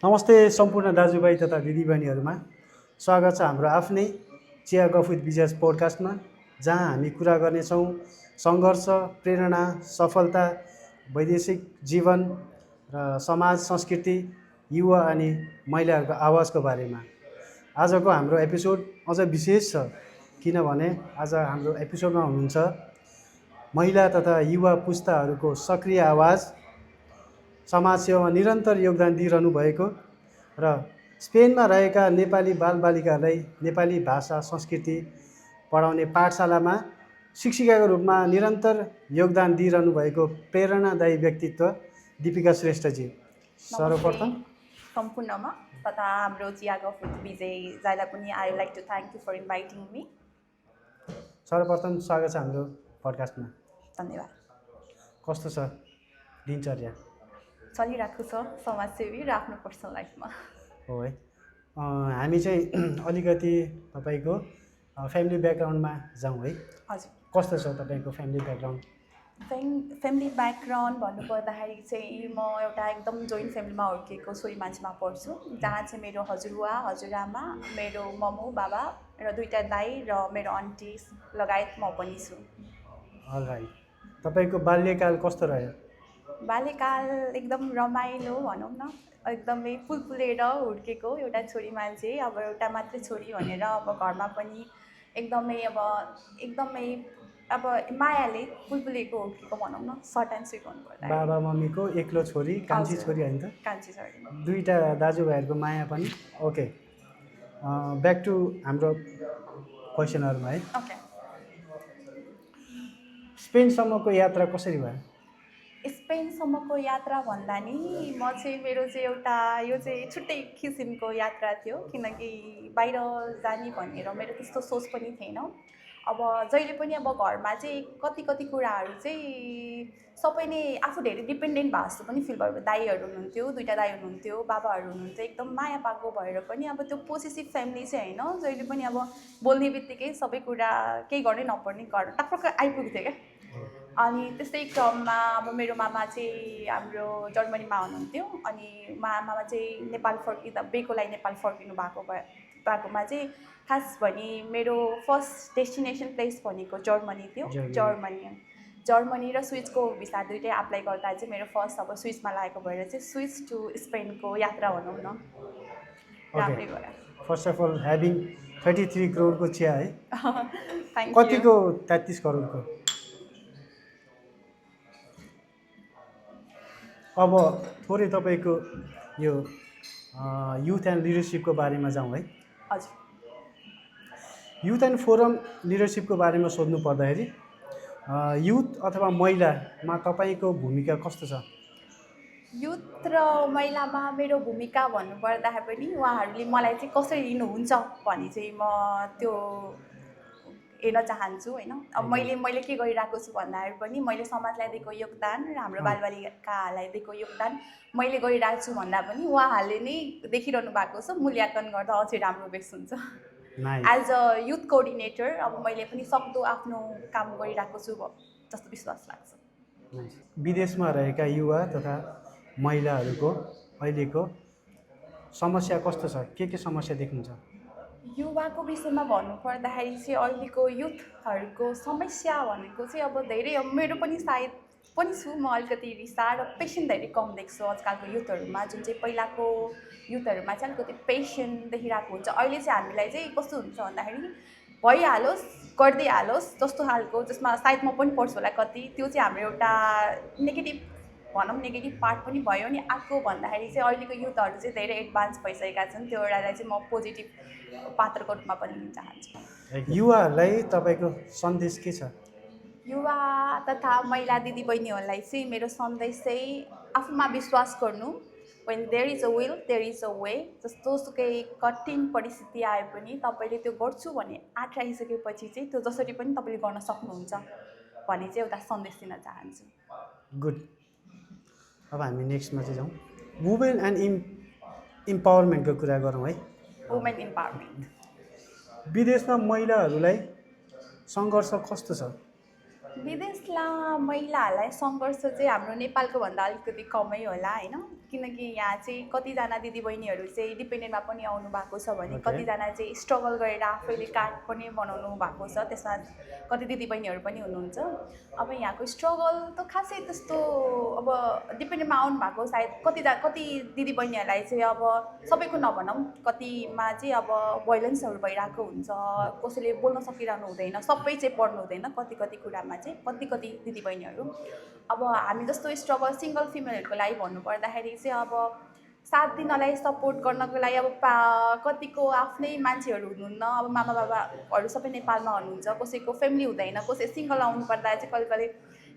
नमस्ते सम्पूर्ण दाजुभाइ तथा दिदीबहिनीहरूमा स्वागत छ हाम्रो आफ्नै चिया गफ विथ विजय पोडकास्टमा, जहाँ हामी कुरा गर्नेछौँ सङ्घर्ष, प्रेरणा, सफलता, वैदेशिक जीवन र समाज, संस्कृति, युवा अनि महिलाहरूको आवाजको बारेमा। आजको हाम्रो एपिसोड अझ विशेष छ, किनभने आज हाम्रो एपिसोडमा हुनुहुन्छ महिला तथा युवा पुस्ताहरूको सक्रिय आवाज, समाजसेवामा निरन्तर योगदान दिइरहनु भएको र स्पेनमा रहेका नेपाली बालबालिकालाई नेपाली भाषा संस्कृति पढाउने पाठशालामा शिक्षिकाको रूपमा निरन्तर योगदान दिइरहनु भएको प्रेरणादायी व्यक्तित्व दीपिका श्रेष्ठजी। सर्वप्रथम सम्पूर्णमा तथा हाम्रो चिया गफ विथ विजय जाइलाई पनि I like to thank you for inviting me. सर्वप्रथम स्वागत छ हाम्रो पडकास्टमा। धन्यवाद। कस्तो छ दिनचर्या? चलिरहेको छ समाजसेवी र आफ्नो पर्सनल लाइफमा। हो है। हामी चाहिँ अलिकति तपाईँको फ्यामिली ब्याकग्राउन्डमा जाउँ है। हजुर। कस्तो छ तपाईँको फ्यामिली ब्याकग्राउन्ड? फ्यामिली ब्याकग्राउन्ड भन्नुपर्दाखेरि चाहिँ म एउटा एकदम जोइन्ट फ्यामिलीमा हुर्किएको छोरी मान्छेमा पर्छु, जहाँ चाहिँ मेरो हजुरबुवा हजुरआमा, मेरो मम्मु बाबा र दुईवटा दाइ र मेरो आन्टी लगायत म पनि छु। अलराइट। तपाईँको बाल्यकाल कस्तो रह्यो? बाल्यकाल एकदम रमाइलो भनौँ न, एकदमै फुलफुलेर हुर्केको एउटा छोरी मान्छे, अब एउटा मात्रै छोरी भनेर अब घरमा पनि एकदमै मायाले फुलफुलेको हुर्केको भनौँ न, सर्ट एन्ड स्विट भन्नुपर्दा। बाबा मम्मीको एक्लो छोरी, कान्छी छोरी होइन त? कान्छी छोरी। दुईवटा दाजुभाइहरूको माया पनि। ओके, ब्याक टु हाम्रो क्वेसनहरूमा है। ओके। स्पेनसम्मको यात्रा कसरी भयो? स्पेनसम्मको यात्रा भन्दा नि मेरो चाहिँ एउटा यो चाहिँ छुट्टै किसिमको यात्रा थियो, किनकि बाहिर जाने भनेर मेरो त्यस्तो सोच पनि थिएन। अब जहिले पनि अब घरमा चाहिँ कति कुराहरू चाहिँ सबै नै आफू धेरै डिपेन्डेन्ट भए जस्तो पनि फिल भयो। दाइहरू हुनुहुन्थ्यो, दुईवटा दाइ हुनुहुन्थ्यो, बाबाहरू हुनुहुन्थ्यो, एकदम माया पाएको भएर पनि अब त्यो पोसेसिभ फ्यामिली चाहिँ होइन, जहिले पनि अब बोल्ने बित्तिकै सबै कुरा केही गर्नै नपर्ने घर टक्क आइपुग्थ्यो क्या। अनि त्यस्तै क्रममा अब मेरो मामा चाहिँ हाम्रो जर्मनीमा हुनुहुन्थ्यो, अनि मामा चाहिँ नेपाल फर्किँदा बेको लागि नेपाल फर्किनु भएकोमा चाहिँ खास भने मेरो फर्स्ट डेस्टिनेसन प्लेस भनेको जर्मनी थियो। जर्मनी र स्विसको भिसा दुइटै एप्लाई गर्दा चाहिँ मेरो फर्स्ट अब स्विसमा लागेको भएर चाहिँ स्विस टु स्पेनको यात्रा भनौँ न, राम्रै गयो। फर्स्ट अफ अल ह्याभिङ 33 करोडको चिया है। कतिको? 33 करोडको। अब थोरै तपाईँको यो युथ एन्ड लिडरसिपको बारेमा जाउँ है। हजुर। युथ एन्ड फोरम लिडरसिपको बारेमा सोध्नु पर्दाखेरि युथ अथवा महिलामा तपाईँको भूमिका कस्तो छ? युथ र महिलामा मेरो भूमिका भन्नुपर्दाखेरि पनि उहाँहरूले मलाई चाहिँ कसरी लिनुहुन्छ भने चाहिँ म त्यो हेर्न चाहन्छु होइन। अब मैले के गरिरहेको छु भन्दाखेरि पनि मैले समाजलाई दिएको योगदान र हाम्रो बालबालिकाहरूलाई दिएको योगदान मैले गरिरहेको छु भन्दा पनि उहाँहरूले नै देखिरहनु भएको छ, मूल्याङ्कन गर्दा अझै राम्रो बेस हुन्छ। एज अ युथ कोअर्डिनेटर अब मैले पनि सक्दो आफ्नो काम गरिरहेको छु जस्तो विश्वास लाग्छ। विदेशमा रहेका युवा तथा महिलाहरूको अहिलेको समस्या कस्तो छ? के समस्या देख्नुहुन्छ? युवाको विषयमा भन्नुपर्दाखेरि चाहिँ अहिलेको युथहरूको समस्या भनेको चाहिँ अब धेरै, अब मेरो पनि सायद पनि छु म, अलिकति रिसा र पेसेन्ट धेरै कम देख्छु आजकलको युथहरूमा। जुन चाहिँ पहिलाको युथहरूमा चाहिँ अलिकति पेसेन्ट देखिरहेको हुन्छ, अहिले चाहिँ हामीलाई चाहिँ कस्तो हुन्छ भन्दाखेरि भइहालोस् गर्दै हालोस् जस्तो खालको, जसमा सायद म पनि पढ्छु होला कति, त्यो चाहिँ हाम्रो एउटा नेगेटिभ पार्ट पनि भयो नि आएको भन्दाखेरि चाहिँ अहिलेको युथहरू चाहिँ धेरै एडभान्स भइसकेका छन्। त्यो एउटालाई चाहिँ म पोजिटिभ पात्रको रूपमा पनि लिन चाहन्छु। युवाहरूलाई तपाईँको सन्देश के छ? युवा तथा महिला दिदीबहिनीहरूलाई चाहिँ मेरो सन्देश चाहिँ आफूमा विश्वास गर्नु। when there is a will there is a way। जस्तोसुकै कठिन परिस्थिति आए पनि तपाईँले त्यो गर्छु भने आँट राखिसकेपछि चाहिँ त्यो जसरी पनि तपाईँले गर्न सक्नुहुन्छ भन्ने चाहिँ एउटा सन्देश दिन चाहन्छु। गुड। अब हामी नेक्स्टमा चाहिँ जाउँ, वुमेन एन्ड इम्पावरमेन्टको कुरा गरौँ है। Women empowerment. विदेशमा महिलाहरूलाई सङ्घर्ष कस्तो छ? विदेशमा महिलाहरूलाई सङ्घर्ष चाहिँ हाम्रो नेपालको भन्दा अलिकति कमै होला होइन। किनकि यहाँ चाहिँ कतिजना दिदीबहिनीहरू चाहिँ डिपेन्डेन्टमा पनि आउनु भएको छ भने Okay. कतिजना चाहिँ स्ट्रगल गरेर आफैले कार्ड पनि बनाउनु भएको छ, त्यसमा कति दिदीबहिनीहरू पनि हुनुहुन्छ। अब यहाँको स्ट्रगल त खासै त्यस्तो अब डिपेन्डेन्टमा आउनु भएको सायद कति दिदीबहिनीहरूलाई चाहिँ अब सबैको नभनौँ, कतिमा चाहिँ अब भाइलेन्सहरू भइरहेको हुन्छ, कसैले बोल्न सकिरहनु हुँदैन, सबै चाहिँ पढ्नु हुँदैन, कति कुरामा चाहिँ कति दिदीबहिनीहरू। अब हामी जस्तो स्ट्रगल सिङ्गल फिमेलहरूको लागि भन्नुपर्दाखेरि चाहिँ अब साथ दिनलाई सपोर्ट गर्नको लागि अब कतिको आफ्नै मान्छेहरू हुनुहुन्न, अब मामा बाबाहरू सबै नेपालमा हुनुहुन्छ, कसैको फ्यामिली हुँदैन, कसै सिङ्गल आउनु पर्दा चाहिँ कहिले कहिले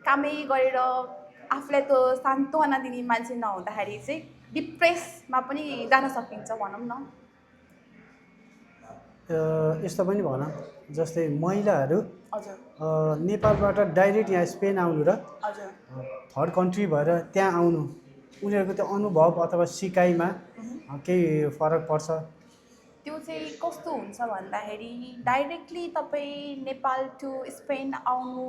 कामै गरेर आफूलाई त सान्त्वना दिने मान्छे नहुँदाखेरि चाहिँ डिप्रेसमा पनि जान सकिन्छ भनौँ न। यस्तो पनि भन, जस्तै महिलाहरू हजुर नेपालबाट डाइरेक्ट यहाँ स्पेन आउनु र हजुर थर्ड कन्ट्री भएर त्यहाँ आउनु, उनीहरूको त्यो अनुभव अथवा सिकाइमा केही फरक पर्छ? त्यो चाहिँ कस्तो हुन्छ भन्दाखेरि डाइरेक्टली तपाईँ नेपाल टु स्पेन आउनु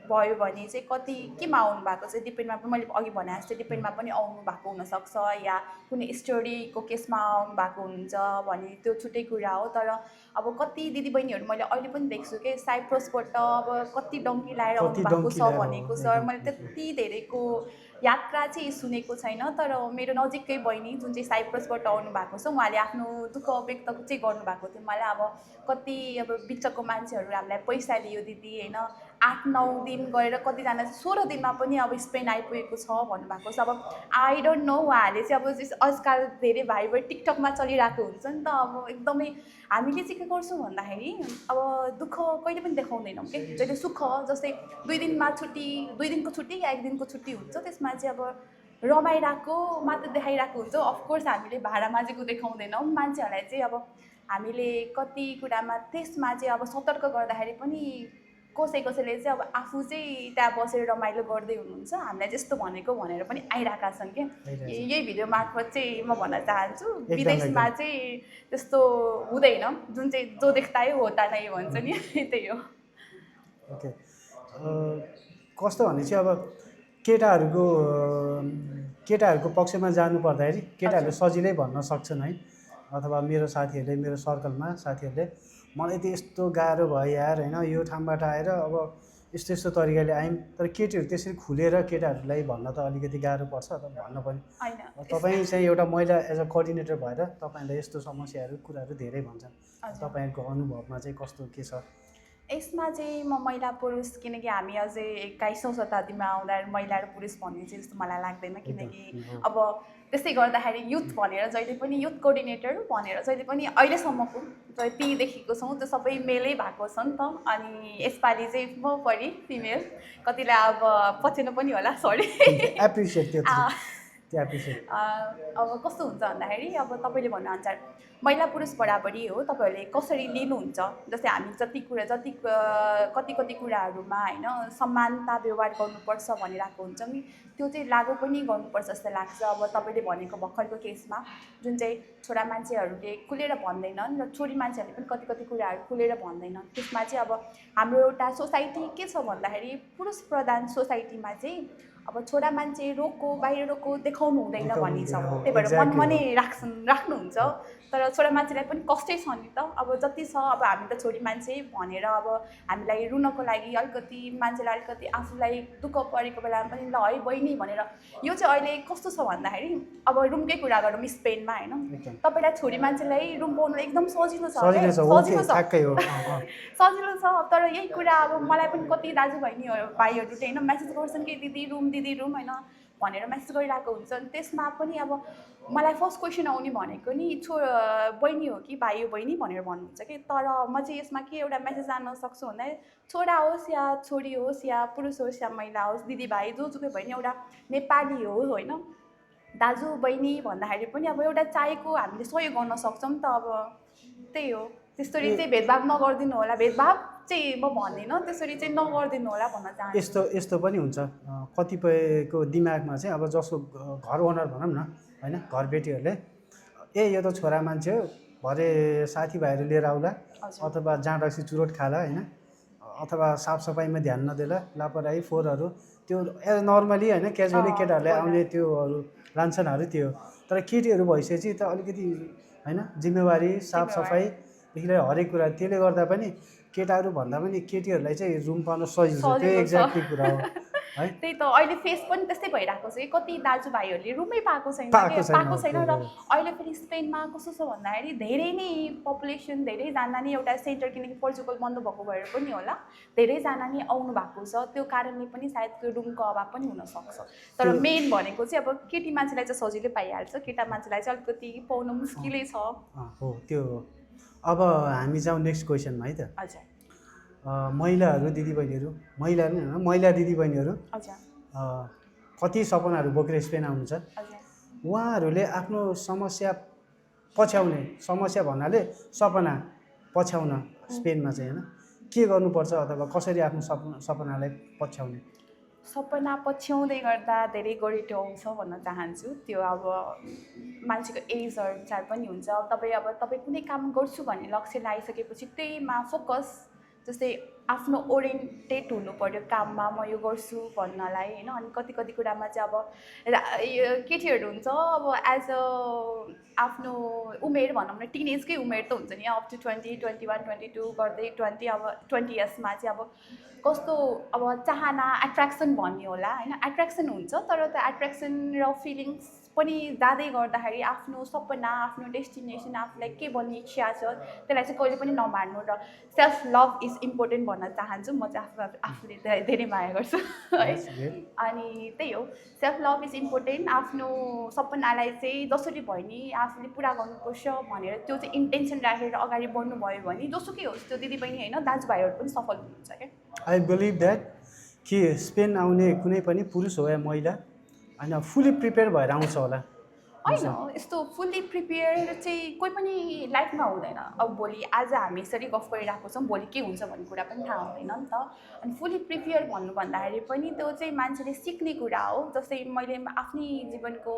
भयो भने चाहिँ कति केमा आउनु भएको चाहिँ डिपेन्डमा पनि, मैले अघि भने जस्तै डिपेन्डमा पनि आउनु भएको हुनसक्छ, या कुनै स्टडीको केसमा आउनु भएको हुन्छ भने त्यो छुट्टै कुरा हो। तर अब कति दिदीबहिनीहरू मैले अहिले पनि देख्छु कि साइप्रसबाट अब कति डङ्की लाएर आउनु भएको छ भनेको सर, मैले त्यति धेरैको यात्रा चाहिँ सुनेको छैन। तर मेरो नजिकै बहिनी जुन चाहिँ साइप्रसबाट आउनु भएको छ, उहाँले आफ्नो दुःख व्यक्त चाहिँ गर्नुभएको थियो मलाई। अब कति अब बिचको मान्छेहरू हामीलाई पैसा लियो दिदी होइन, 8-9 दिन गएर कतिजना 16 दिनमा पनि अब स्पेन आइपुगेको छ भन्नुभएको छ। अब आई डोन्ट नो, उहाँहरूले चाहिँ अब आजकल धेरै भाइबर टिकटकमा चलिरहेको हुन्छ नि त, अब एकदमै हामीले चाहिँ के गर्छौँ भन्दाखेरि अब दुःख कहिले पनि देखाउँदैनौँ कि, जहिले सुख जस्तै 2 दिनमा छुट्टी, 2 दिनको छुट्टी या 1 दिनको छुट्टी हुन्छ, त्यसमा चाहिँ अब रमाइरहेको मात्र देखाइरहेको हुन्छ। अफकोर्स हामीले भाडा माझेको देखाउँदैनौँ, मान्छेहरूलाई चाहिँ अब हामीले कति कुरामा त्यसमा चाहिँ अब सतर्क गर्दाखेरि पनि कसैले चाहिँ अब आफू चाहिँ त्यहाँ बसेर रमाइलो गर्दै हुनुहुन्छ, हामीलाई जस्तो भनेको भनेर पनि आइरहेका छन् कि। यही भिडियो मार्फत चाहिँ म भन्न चाहन्छु विदेशमा चाहिँ त्यस्तो हुँदैन, जुन चाहिँ जो देख्दा होता नै भन्छ नि, त्यही हो। ओके, कस्तो भने चाहिँ अब केटाहरूको पक्षमा जानु पर्दाखेरि केटाहरूले सजिलै भन्न सक्छन् है, अथवा मेरो साथीहरूले, मेरो सर्कलमा साथीहरूले मलाई त यस्तो गाह्रो भयो यार होइन, यो ठाउँबाट आएर अब यस्तो तरिकाले आयौँ। तर केटीहरू त्यसरी खुलेर केटाहरूलाई भन्न त अलिकति गाह्रो पर्छ, त भन्न पनि। तपाईँ चाहिँ एउटा महिला एज अ कोअर्डिनेटर भएर तपाईँलाई यस्तो समस्याहरू कुराहरू धेरै भन्छन्, तपाईँहरूको अनुभवमा चाहिँ कस्तो के छ? यसमा चाहिँ म महिला पुरुष, किनकि हामी अझै 21औं शताब्दीमा आउँदा महिला र पुरुष भन्ने चाहिँ जस्तो मलाई लाग्दैन, किनकि अब त्यसै गर्दाखेरि युथ भनेर जहिले पनि युथ कोअर्डिनेटर भनेर जहिले पनि अहिलेसम्मको तीदेखिको छौँ त्यो सबै मेलै भएको छ नि त। अनि यसपालि चाहिँ म परि फिमेल, कतिलाई अब पछेन पनि होला, सरी। अब कस्तो हुन्छ भन्दाखेरि अब तपाईँले भन्नुअनुसार महिला पुरुष बराबरी हो, तपाईँहरूले कसरी लिनुहुन्छ। जस्तै हामी कति कुराहरूमा होइन समानता व्यवहार गर्नुपर्छ भनिरहेको हुन्छौँ नि, त्यो चाहिँ लागु पनि गर्नुपर्छ जस्तो लाग्छ। अब तपाईँले भनेको भर्खरको केसमा जुन चाहिँ छोरा मान्छेहरूले खुलेर भन्दैनन् र छोरी मान्छेहरूले पनि कति कुराहरू खुलेर भन्दैनन्, त्यसमा चाहिँ अब हाम्रो एउटा सोसाइटी के छ भन्दाखेरि पुरुष प्रधान सोसाइटीमा चाहिँ अब छोरा मान्छे बाहिर रोको देखाउनु हुँदैन भनिन्छ, त्यही भएर मनमा नै राख्नुहुन्छ। तर छोरा मान्छेलाई पनि कष्टै छ नि त, अब जति छ अब हामी त छोरी मान्छे भनेर अब हामीलाई रुनको लागि अलिकति मान्छेलाई अलिकति आफूलाई दुःख परेको बेलामा पनि ल है बहिनी भनेर। यो चाहिँ अहिले कस्तो छ भन्दाखेरि अब रुमकै कुरा गरौँ स्पेनमा होइन, तपाईँलाई छोरी मान्छेलाई रुम पाउनु एकदम सजिलो छ, सजिलो छ। तर यही कुरा अब मलाई पनि कति दाजुभाइहरूले होइन मेसेज गर्छन् कि दिदी रुम होइन भनेर मेसेज गरिरहेको हुन्छ। त्यसमा पनि अब मलाई फर्स्ट क्वेसन आउने भनेको नि बहिनी हो कि भाइ हो बहिनी भनेर भन्नुहुन्छ कि। तर म चाहिँ यसमा के एउटा मेसेज जान्न सक्छु भन्दाखेरि छोरा होस् या छोरी होस् या पुरुष होस् या महिला होस्, दिदीभाइ जोसुकै भयो नि एउटा नेपाली हो होइन, दाजु बहिनी भन्दाखेरि पनि अब एउटा चाहेको हामीले सहयोग गर्न सक्छौँ नि त। अब त्यही हो, त्यसरी चाहिँ भेदभाव नगरिदिनु होला, भेदभाव चाहिँ म भन्दिनँ, त्यसरी चाहिँ नगरिदिनु होला भन्न चाहन्छु। यस्तो पनि हुन्छ कतिपयको दिमागमा चाहिँ, अब जसको घर ओनर भनौँ न होइन, घरबेटीहरूले यो त छोरा मान्छे हो, भरे साथीभाइहरू लिएर आउला, अथवा जाँड रक्सी चुरोट खाला होइन, अथवा साफसफाइमा ध्यान नदेला, लापरवाही फोहोरहरू, त्यो नर्मली होइन क्याजुअली केटाहरूले आउने त्योहरू लान्छनाहरू त्यो तर केटीहरू भइसकेपछि त अलिकति होइन जिम्मेवारी साफसफाइदेखि लिएर हरेक कुरा त्यसले गर्दा पनि केटाहरू भन्दा पनि केटीहरूलाई चाहिँ रुम पाउन सजिलो छ त्यो एक्ज्याक्टली कुरा हो है त्यही त अहिले फेस पनि त्यस्तै भइरहेको छ कि कति दाजुभाइहरूले रुमै पाएको छैन पाएको छैन र अहिले फेरि स्पेनमा कस्तो छ भन्दाखेरि धेरै नै पपुलेसन धेरैजना नै एउटा सेन्टर किनकि पोर्चुगल बन्द भएको भएर पनि होला धेरैजना नै आउनु भएको छ त्यो कारणले पनि सायद त्यो रुमको अभाव पनि हुनसक्छ तर मेन भनेको चाहिँ अब केटी मान्छेलाई चाहिँ सजिलै पाइहाल्छ केटा मान्छेलाई चाहिँ अलिकति पाउनु मुस्किलै छ हो त्यो अब हामी जाउँ नेक्स्ट क्वेसनमा है त हजुर महिलाहरू दिदीबहिनीहरू महिला नै होइन महिला दिदीबहिनीहरू हजुर कति सपनाहरू बोकेर स्पेन आउनुहुन्छ हजुर उहाँहरूले आफ्नो समस्या पछ्याउने समस्या भन्नाले सपना पछ्याउन स्पेनमा चाहिँ होइन के गर्नुपर्छ अथवा कसरी आफ्नो सपनालाई पछ्याउने सपना पछ्याउँदै गर्दा धेरै गोरेटो आउँछ भन्न चाहन्छु त्यो अब मान्छेको एज अनुसार पनि हुन्छ तपाईँ कुनै काम गर्छु भन्ने लक्ष्य लगाइसकेपछि त्यहीमा फोकस जस्तै आफ्नो ओरिएन्टेड हुनु पर्यो काममा म यो गर्छु भन्नलाई होइन अनि कति कुरामा चाहिँ अब केटीहरू हुन्छ अब एज अ आफ्नो उमेर भनौँ न टिनेजकै उमेर त हुन्छ नि अप टु 20, 21, 22 गर्दै 20 अब 20 इयर्समा चाहिँ अब कस्तो अब चाहना एट्र्याक्सन भन्ने होला होइन एट्र्याक्सन हुन्छ तर त्यो एट्र्याक्सन र फिलिङ्स पनि जाँदै गर्दाखेरि आफ्नो सपना आफ्नो डेस्टिनेसन आफूलाई के बन्ने इच्छा छ त्यसलाई चाहिँ कहिले पनि नमार्नु र सेल्फ लभ इज इम्पोर्टेन्ट भन्न चाहन्छु म चाहिँ आफूले धेरै माया गर्छु है अनि त्यही हो सेल्फ लभ इज इम्पोर्टेन्ट आफ्नो सपनालाई चाहिँ जसरी भयो नि आफूले पुरा गर्नुपर्छ भनेर त्यो चाहिँ इन्टेन्सन राखेर अगाडि बढ्नुभयो भने जोसुकै होस् त्यो दिदीबहिनी होइन दाजुभाइहरू पनि सफल हुनुहुन्छ क्या आई बिलिभ द्याट कि स्पेन आउने कुनै पनि पुरुष हो या महिला होइन फुल्ली प्रिपेयर भएर आउँछ होला होइन यस्तो फुल्ली प्रिपेयर चाहिँ कोही पनि लाइफमा हुँदैन अब भोलि आज हामी यसरी गफ गरिरहेको छौँ भोलि के हुन्छ भन्ने कुरा पनि थाहा हुँदैन नि त अनि फुल्ली प्रिपेयर भन्नु भन्दाखेरि पनि त्यो चाहिँ मान्छेले सिक्ने कुरा हो जस्तै मैले आफ्नै जीवनको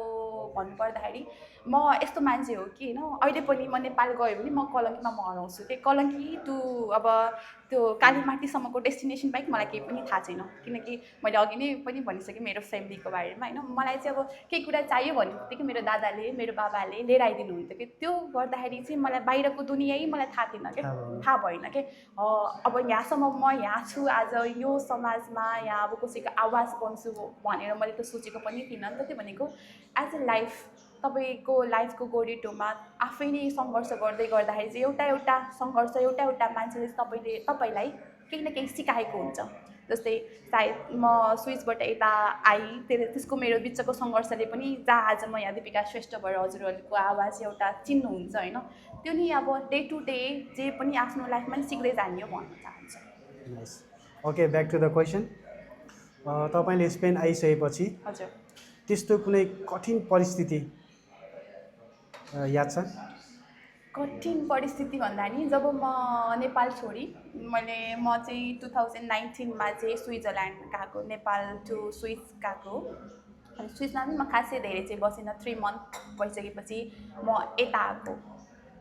भन्नुपर्दाखेरि म यस्तो मान्छे हो कि होइन अहिले पनि म नेपाल गयो भने म कलङ्कीमा म हराउँछु कि कलङ्की टु अब त्यो कालीमाटीसम्मको डेस्टिनेसन बाहेक मलाई केही पनि थाहा छैन किनकि मैले अघि नै पनि भनिसकेँ मेरो फ्यामिलीको बारेमा होइन मलाई चाहिँ अब केही कुरा चाहियो भन्ने बित्तिकै मेरो दादाले मेरो बाबाले लिएर आइदिनु हुन्थ्यो कि त्यो गर्दाखेरि चाहिँ मलाई बाहिरको दुनियाँ मलाई थाहा थिएन क्या थाहा भएन कि अब यहाँसम्म म यहाँ छु आज यो समाजमा यहाँ अब कसैको आवाज बन्छु भनेर मैले त सोचेको पनि थिइनँ नि त त्यो भनेको एज अ लाइफ तपाईँको लाइफको गोरेटोमा आफै नै सङ्घर्ष गर्दै गर्दाखेरि चाहिँ एउटा सङ्घर्ष एउटा मान्छेले तपाईँलाई केही न केही सिकाएको हुन्छ जस्तै सायद म स्विचबाट यता आएँ त्यसको मेरो बिचको सङ्घर्षले पनि जहाँ आज म यहाँ दिपिका श्रेष्ठ भएर हजुरहरूको आवाज एउटा चिन्नुहुन्छ होइन त्यो नि अब डे टु डे जे पनि आफ्नो लाइफमा नि सिक्दै जाने हो भन्न चाहन्छु okay back to the question तपाईँले स्पेन आइसकेपछि हजुर त्यस्तो कुनै कठिन परिस्थिति याद छ कठिन परिस्थिति भन्दा नि जब म नेपाल छोडी म चाहिँ 2019मा चाहिँ स्विजरल्यान्ड गएको नेपाल टु स्विस गएको अनि स्विसमा पनि म खासै धेरै चाहिँ बसिनँ 3 मन्थ भइसकेपछि म यता आएको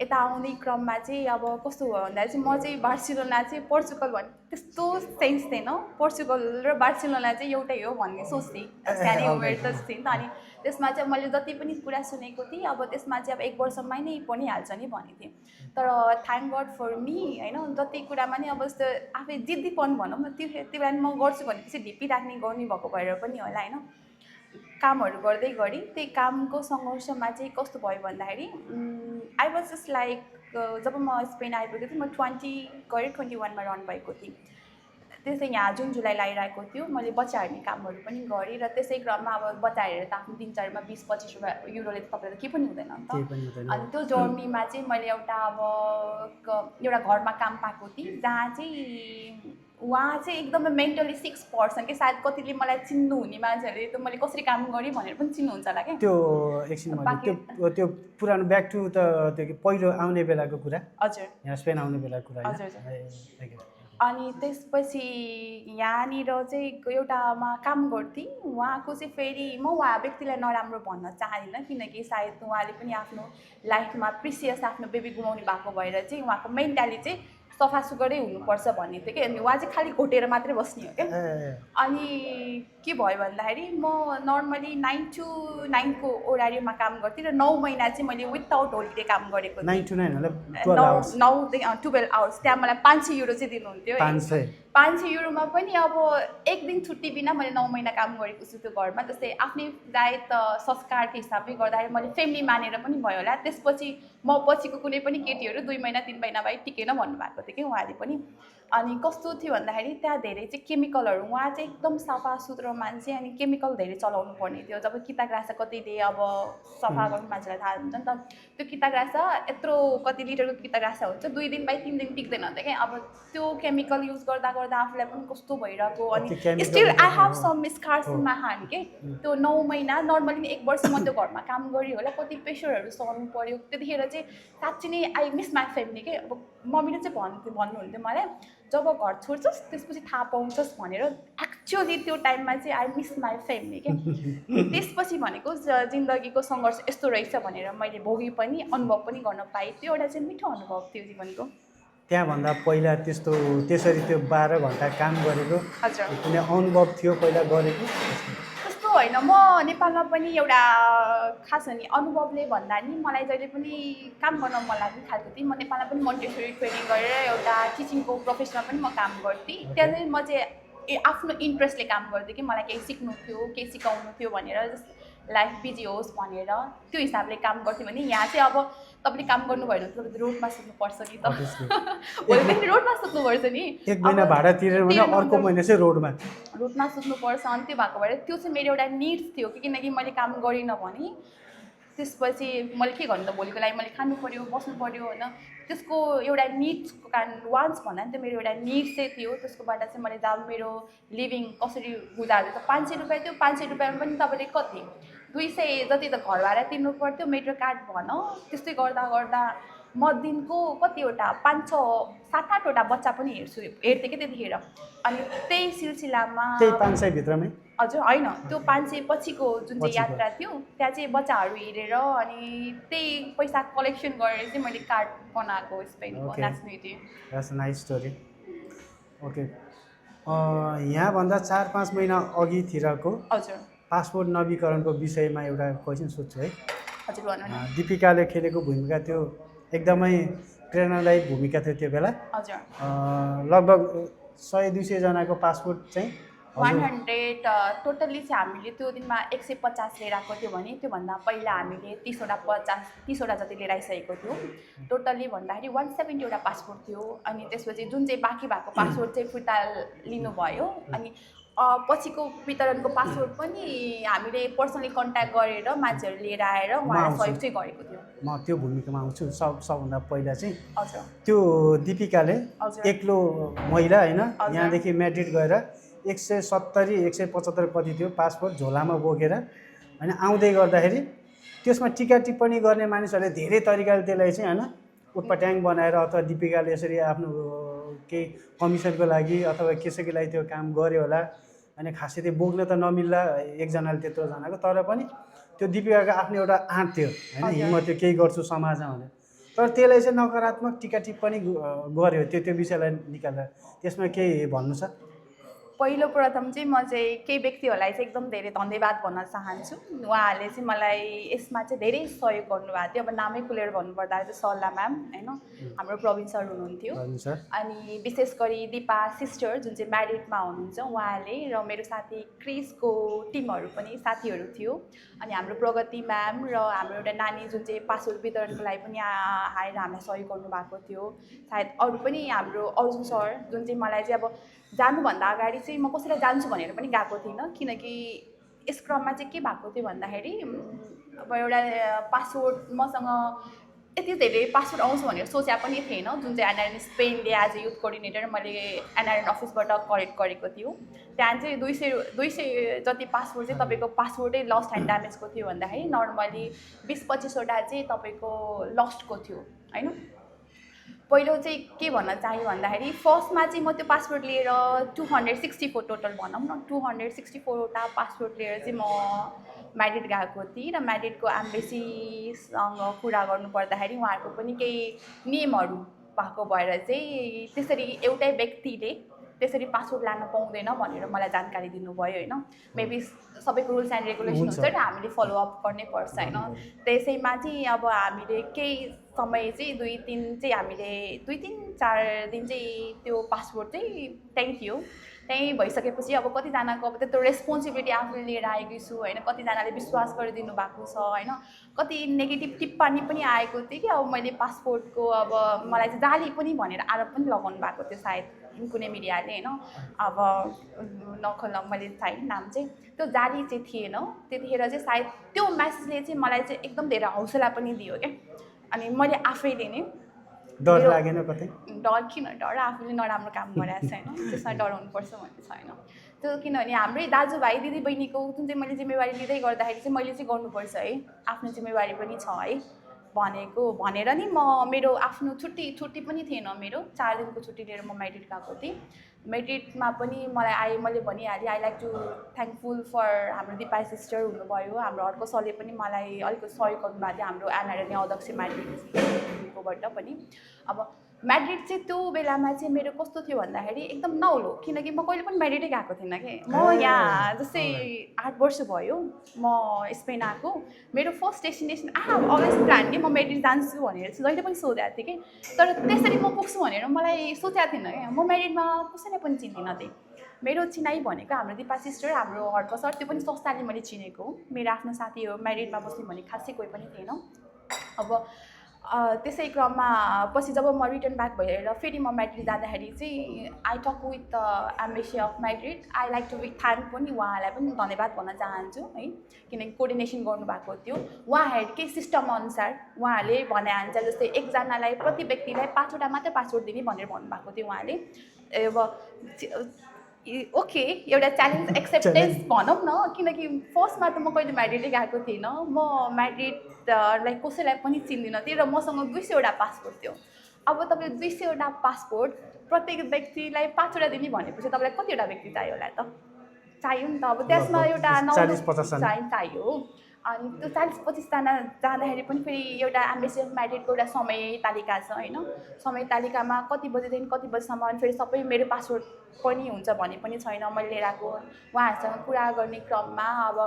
यता आउने क्रममा चाहिँ अब कस्तो भयो भन्दा चाहिँ म चाहिँ बार्सिलोना चाहिँ पोर्चुगल भन्ने त्यस्तो सेन्स थिएन पोर्चुगल र बार्सिलोना चाहिँ एउटै हो भन्ने सोच्थेँ सानै उमेर त थिएँ नि त अनि त्यसमा चाहिँ मैले जति पनि कुरा सुनेको थिएँ अब त्यसमा चाहिँ अब 1 वर्षमै नै बनिहाल्छ नि भनेको थिएँ तर थ्याङ्क गड फर मी होइन जति कुरामा नि अब यस्तो आफै जिद्दीपन भनौँ न त्यो बेला म गर्छु भनेपछि ढिपी राख्ने गर्ने भएको भएर पनि होला होइन कामहरू गर्दै गरी त्यही कामको सङ्घर्षमा चाहिँ कस्तो भयो भन्दाखेरि आई वाज जस्ट लाइक जब म स्पेन आइपुगेको थिएँ म 20 गएर 21मा रन भएको थिएँ त्यसै यहाँ जुन जुलाई लगाइरहेको थियो मैले बच्चा हेर्ने कामहरू पनि गरेँ र त्यसै क्रममा अब बच्चा हेरेर त आफ्नो 3-4मा 20-25 युरोले त तपाईँलाई केही पनि हुँदैन नि त अनि त्यो जर्नीमा चाहिँ मैले एउटा घरमा काम पाएको थिएँ जहाँ चाहिँ उहाँ चाहिँ एकदमै मेन्टली 6 पर्सन कि सायद कतिले मलाई चिन्नु हुने मान्छेहरूले त मैले कसरी काम गरेँ भनेर पनि चिन्नुहुन्छ होला क्या त्यो एकछिन त्यो पुरानो ब्याक टु त त्यो पहिलो आउने बेलाको कुरा हजुर यहाँ स्पेन आउने बेलाको कुरा हजुर अनि त्यसपछि यहाँनिर चाहिँ एउटामा काम गर्थेँ उहाँको चाहिँ फेरि म उहाँ व्यक्तिलाई नराम्रो भन्न चाहदिनँ किनकि सायद उहाँले पनि आफ्नो लाइफमा प्रिसियस आफ्नो बेबी गुमाउनु भएको भएर चाहिँ उहाँको मेन्टाली चाहिँ सफासुग्घरै हुनुपर्छ भन्ने थियो कि अनि उहाँ चाहिँ खालि घोटेर मात्रै बस्ने हो क्या। अनि के भयो भन्दाखेरि म नर्मली 9 to 9 को ओडारीमा काम गर्थेँ र 9 महिना चाहिँ मैले विदाउट होलिडे काम गरेको थिएँ। 9 to 9 होला 12 आवर्स 12 आवर्स। त्यहाँ मलाई 500 युरो चाहिँ दिनुहुन्थ्यो। 500 युरोमा पनि अब एक दिन छुट्टी बिना मैले 9 महिना काम गरेको छु त्यो घरमा। त्यस्तै आफ्नै जायत संस्कारको हिसाबले गर्दाखेरि मैले फ्यामिली मानेर पनि भयो होला। त्यसपछि म पछिको कुनै पनि केटीहरू 2 महिना 3 महिना बाहेक टिकेन भन्नुभएको थियो कि उहाँले पनि। अनि कस्तो थियो भन्दाखेरि त्यहाँ धेरै चाहिँ केमिकलहरू, उहाँ चाहिँ एकदम सफा सुथरो मान्छे अनि केमिकल धेरै चलाउनु पर्ने थियो। जब किताग्रासा कतिले अब सफा गर्नु मान्छेलाई थाहा हुन्छ नि त, त्यो किताग्रासा यत्रो कति लिटरको किताग्रासा हुन्छ 2 दिन बाई 3 दिन टिक्दैन थियो क्या। अब त्यो केमिकल युज गर्दा गर्दा आफूलाई पनि कस्तो भइरहेको। अनि still I have some scars in my hand के। त्यो 9 महिना नर्मली 1 वर्ष म त्यो घरमा काम गरेँ होला, कति प्रेसरहरू सहनु पऱ्यो। त्यतिखेर चाहिँ साँच्ची नै आई मिस माई फ्यामिली के। अब मम्मीले चाहिँ भन्नुहुन्थ्यो मलाई, जब घर छोड्छस् त्यसपछि थाहा पाउँछस् भनेर। एक्चुअली त्यो टाइममा चाहिँ आई मिस माई फ्यामिली के। त्यसपछि भनेको जिन्दगीको सङ्घर्ष यस्तो रहेछ भनेर मैले भोगी पनि अनुभव पनि गर्न पाएँ। त्यो एउटा चाहिँ मिठो अनुभव थियो जीवनको। त्यहाँभन्दा पहिला त्यसरी त्यो 12 घन्टा काम गरेको हजुर कुनै अनुभव थियो पहिला गरेको? त्यस्तो होइन, म नेपालमा पनि एउटा खास नि अनुभवले भन्दा नि मलाई जहिले पनि काम गर्न मन लाग्ने खालको थिएँ। म नेपालमा पनि मोन्टेसरी ट्रेनिङ गरेर एउटा टिचिङको प्रोफेसनमा पनि म काम गर्थेँ। त्यहाँ चाहिँ म चाहिँ आफ्नो इन्ट्रेस्टले काम गर्थेँ कि मलाई केही सिक्नु थियो, केही सिकाउनु थियो भनेर, लाइफ बिजी होस् भनेर त्यो हिसाबले काम गर्थेँ। भने यहाँ चाहिँ अब तपाईँले काम गर्नुभयो भने तपाईँ रोडमा सुत्नुपर्छ कि त भोलिदेखि रोडमा सुत्नुपर्छ नि। 1 महिना भाडा तिरेर भने अर्को महिना चाहिँ रोडमा सुत्नुपर्छ। अनि त्यो भएको भएर त्यो चाहिँ मेरो एउटा निड्स थियो कि, किनकि मैले काम गरिनँ भने त्यसपछि मैले के गर्नु त, भोलिको लागि मैले खानु पऱ्यो, बस्नु पऱ्यो होइन। त्यसको एउटा निड्सको कारण वान्स भन्दा नि त्यो मेरो एउटा निड्स चाहिँ थियो। त्यसकोबाट चाहिँ मैले जब मेरो लिभिङ कसरी गुजार्दैछ 500 रुपियाँ थियो, 500 रुपियाँमा पनि तपाईँले कति 200 जति त घर भाडा तिर्नु पर्थ्यो, मेट्रो कार्ड भनौँ। त्यस्तै गर्दा गर्दा म दिनको कतिवटा 5-6-7-8वटा बच्चा पनि हेर्थेँ कि त्यतिखेर। अनि त्यही सिलसिलामा त्यही 500 भित्रमै हजुर होइन, त्यो 500 पछिको जुन चाहिँ यात्रा थियो त्यहाँ चाहिँ बच्चाहरू हेरेर अनि त्यही पैसा कलेक्सन गरेर चाहिँ मैले कार्ड बनाएको स्पेनको nationality. That's a nice story. Okay, यहाँभन्दा 4-5 महिना अघितिरको हजुर पासपोर्ट नवीकरणको विषयमा एउटा क्वेसन सोध्छु है। हजुर भन्नु न। दीपिकाले खेलेको भूमिका त्यो एकदमै प्रेरणादायी भूमिका थियो त्यो बेला। हजुर लगभग 100-200 जनाको पासपोर्ट चाहिँ 100 टोटल्ली चाहिँ हामीले त्यो दिनमा 150 लिएर आएको थियो भने त्योभन्दा पहिला हामीले 30वटा जति लिएर आइसकेको थियौँ। टोटल्ली भन्दाखेरि 170वटा पासपोर्ट थियो। अनि त्यसपछि जुन चाहिँ बाँकी भएको पासपोर्ट चाहिँ फिर्ता लिनुभयो। अनि पछिको वितरणको पासपोर्ट पनि हामीले पर्सनली कन्ट्याक्ट गरेर मान्छेहरू लिएर आएर उहाँलाई सहयोग चाहिँ गरेको थियो। म त्यो भूमिकामा आउँछु। सबभन्दा पहिला चाहिँ हजुर त्यो दीपिकाले एक्लो महिला होइन, यहाँदेखि म्याड्रिड गएर 170-175 कति थियो पासपोर्ट झोलामा बोकेर होइन आउँदै गर्दाखेरि त्यसमा टिका टिप्पणी गर्ने मानिसहरूले धेरै तरिकाले त्यसलाई चाहिँ होइन उटपट्याङ बनाएर अथवा दीपिकाले यसरी आफ्नो केही कमिसनको लागि अथवा कसैको लागि त्यो काम गर्यो होला। अनि खासै त्यो बोक्न त नमिल्ला एकजनाले त्यत्रो जनाको, तर पनि त्यो दीपिकाको आफ्नो एउटा आँट थियो होइन, म त्यो केही गर्छु समाजमा भनेर। तर त्यसलाई चाहिँ नकारात्मक टिका टिप्पणी गर्यो त्यो विषयलाई निकालेर। त्यसमा केही भन्नु छ? पहिलो प्रथम चाहिँ म चाहिँ केही व्यक्तिहरूलाई चाहिँ एकदम धेरै धन्यवाद भन्न चाहन्छु। उहाँहरूले चाहिँ मलाई यसमा चाहिँ धेरै सहयोग गर्नुभएको थियो। अब नामै खुलेर भन्नुपर्दा चाहिँ सरला म्याम होइन, हाम्रो प्रवीण सर हुनुहुन्थ्यो। अनि विशेष गरी दिपा सिस्टर जुन चाहिँ म्यारिडमा हुनुहुन्छ उहाँले, र मेरो साथी क्रिसको टिमहरू पनि साथीहरू थियो। अनि हाम्रो प्रगति म्याम र हाम्रो एउटा नानी जुन चाहिँ पासपोर्ट वितरणको लागि पनि आएर हामीलाई सहयोग गर्नुभएको थियो। सायद अरू पनि हाम्रो अर्जुन सर जुन चाहिँ मलाई चाहिँ अब जानुभन्दा अगाडि चाहिँ म कसैलाई जान्छु भनेर पनि गएको थिइनँ। किनकि यस क्रममा चाहिँ के भएको थियो भन्दाखेरि अब एउटा पासपोर्ट मसँग यति धेरै पासपोर्ट आउँछ भनेर सोचे पनि थिएन। जुन चाहिँ एनआरएन स्पेनले एज ए युथ कोअर्डिनेटर मैले एनआरएन अफिसबाट कलेक्ट गरेको थियो। त्यहाँ चाहिँ 200 जति पासपोर्ट चाहिँ तपाईँको पासपोर्टै लस्ट एन्ड ड्यामेजको थियो भन्दाखेरि नर्मली 20-25वटा चाहिँ तपाईँको लस्टको थियो होइन। पहिलो चाहिँ के भन्न चाह्यो भन्दाखेरि फर्स्टमा चाहिँ म त्यो पासपोर्ट लिएर 264 टोटल भनौँ न 264वटा पासपोर्ट लिएर चाहिँ म म्याड्रिड गएको थिएँ। र म्याड्रिडको एम्बेसीसँग कुरा गर्नु पर्दाखेरि उहाँहरूको पनि केही नियमहरू भएको भएर चाहिँ त्यसरी एउटै व्यक्तिले त्यसरी पासपोर्ट लान पाउँदैन भनेर मलाई जानकारी दिनुभयो होइन। मेबी सबैको रुल्स एन्ड रेगुलेसन हुन्छ र हामीले फलोअप गर्नै पर्छ होइन। त्यसैमा चाहिँ अब हामीले केही समय चाहिँ 2-3-4 दिन चाहिँ त्यो पासपोर्ट चाहिँ त्यहीँ थियो। त्यहीँ भइसकेपछि अब कतिजनाको अब त्यत्रो रेस्पोन्सिबिलिटी आफूले लिएर आएकी छु होइन। कतिजनाले विश्वास गरिदिनु भएको छ होइन। कति नेगेटिभ टिप्पणी पनि आएको थियो कि अब मैले पासपोर्टको अब मलाई चाहिँ जाली पनि भनेर आरोप पनि लगाउनु भएको थियो सायद कुनै मिडियाले होइन। अब नखोला मैले छैन नाम चाहिँ त्यो जाली चाहिँ थिएन। त्यतिखेर चाहिँ सायद त्यो म्यासेजले चाहिँ मलाई चाहिँ एकदम धेरै हौसला पनि दियो क्या। अनि मैले आफैले नै डर लागेन कतै? डर किन डर, आफूले नराम्रो काम गरेको छैन त्यसमा डराउनुपर्छ भन्ने छैन त्यो। किनभने हाम्रै दाजुभाइ दिदीबहिनीको जुन चाहिँ मैले जिम्मेवारी लिँदै गर्दाखेरि चाहिँ मैले चाहिँ गर्नुपर्छ है, आफ्नो जिम्मेवारी पनि छ है भनेर नि म मेरो आफ्नो छुट्टी पनि थिएन। मेरो 4 दिनको छुट्टी लिएर म म्याड्रिड गएको थिएँ। म्याड्रिडमा पनि मलाई मैले भनिहालेँ I like to thankful for हाम्रो दिपा सिस्टर हुनुभयो। हाम्रो अर्को सरले पनि मलाई अलिक सहयोग गर्नुभएको थियो, हाम्रो एनआरएनए अध्यक्ष म्याड्रिडकोबाट पनि। अब म्याड्रिड चाहिँ त्यो बेलामा चाहिँ मेरो कस्तो थियो भन्दाखेरि एकदम नौलो, किनकि म कहिले पनि म्याड्रिडै गएको थिइनँ कि। म यहाँ जस्तै 8 वर्ष भयो म स्पेन आएको। मेरो फर्स्ट डेस्टिनेसन अलवेज प्लान कि म म्याड्रिड जान्छु भनेर चाहिँ जहिले पनि सोधेको थिएँ कि। तर त्यसरी म पुग्छु भनेर मलाई सोचेको थिइनँ क्या। म म्याड्रिडमा कसैलाई पनि चिन्दिनँ थिएँ। मेरो चिनाइ भनेको हाम्रो दिपा सिस्टर, हाम्रो हर्क सर, त्यो पनि संस्थाले मैले चिनेको हो। मेरो आफ्नो साथी हो म्याड्रिडमा बस्ने भने खासै कोही पनि थिएन। अब त्यसै क्रममा पछि जब म रिटर्न ब्याक भएर फेरि म म्याड्रिड जाँदाखेरि चाहिँ I talk with the embassy of Madrid. I like to thank पनि उहाँलाई पनि धन्यवाद भन्न चाहन्छु है, किनकि कोअर्डिनेसन गर्नुभएको थियो। उहाँहरूकै सिस्टम अनुसार उहाँहरूले भनेअनुसार जस्तै एकजनालाई प्रति व्यक्तिलाई 5वटा मात्रै पासपोर्ट दिने भनेर भन्नुभएको थियो उहाँले। अब ओके एउटा च्यालेन्ज एक्सेप्टेन्स भनौँ न, किनकि फर्स्टमा त म कहिले म्याड्रिडै गएको थिइनँ। म म्याड्रिडलाई कसैलाई पनि चिन्दिनँ थिएँ र मसँग 200वटा पासपोर्ट थियो। अब तपाईँले 200वटा पासपोर्ट प्रत्येक व्यक्तिलाई 5वटा दिने भनेपछि तपाईँलाई कतिवटा व्यक्ति चाहियो होला त? चाहियो नि त। अब त्यसमा एउटा 40-50 चाहियो। अनि त्यो 40-25 जना जाँदाखेरि पनि फेरि एउटा एम्बेसी अफ म्याड्रिडको एउटा समय तालिका छ होइन। समय तालिकामा कति बजीदेखि कति बजीसम्म, अनि फेरि सबै मेरो पासपोर्ट पनि हुन्छ भने पनि छैन। मैले लिएर आएको उहाँहरूसँग कुरा गर्ने क्रममा अब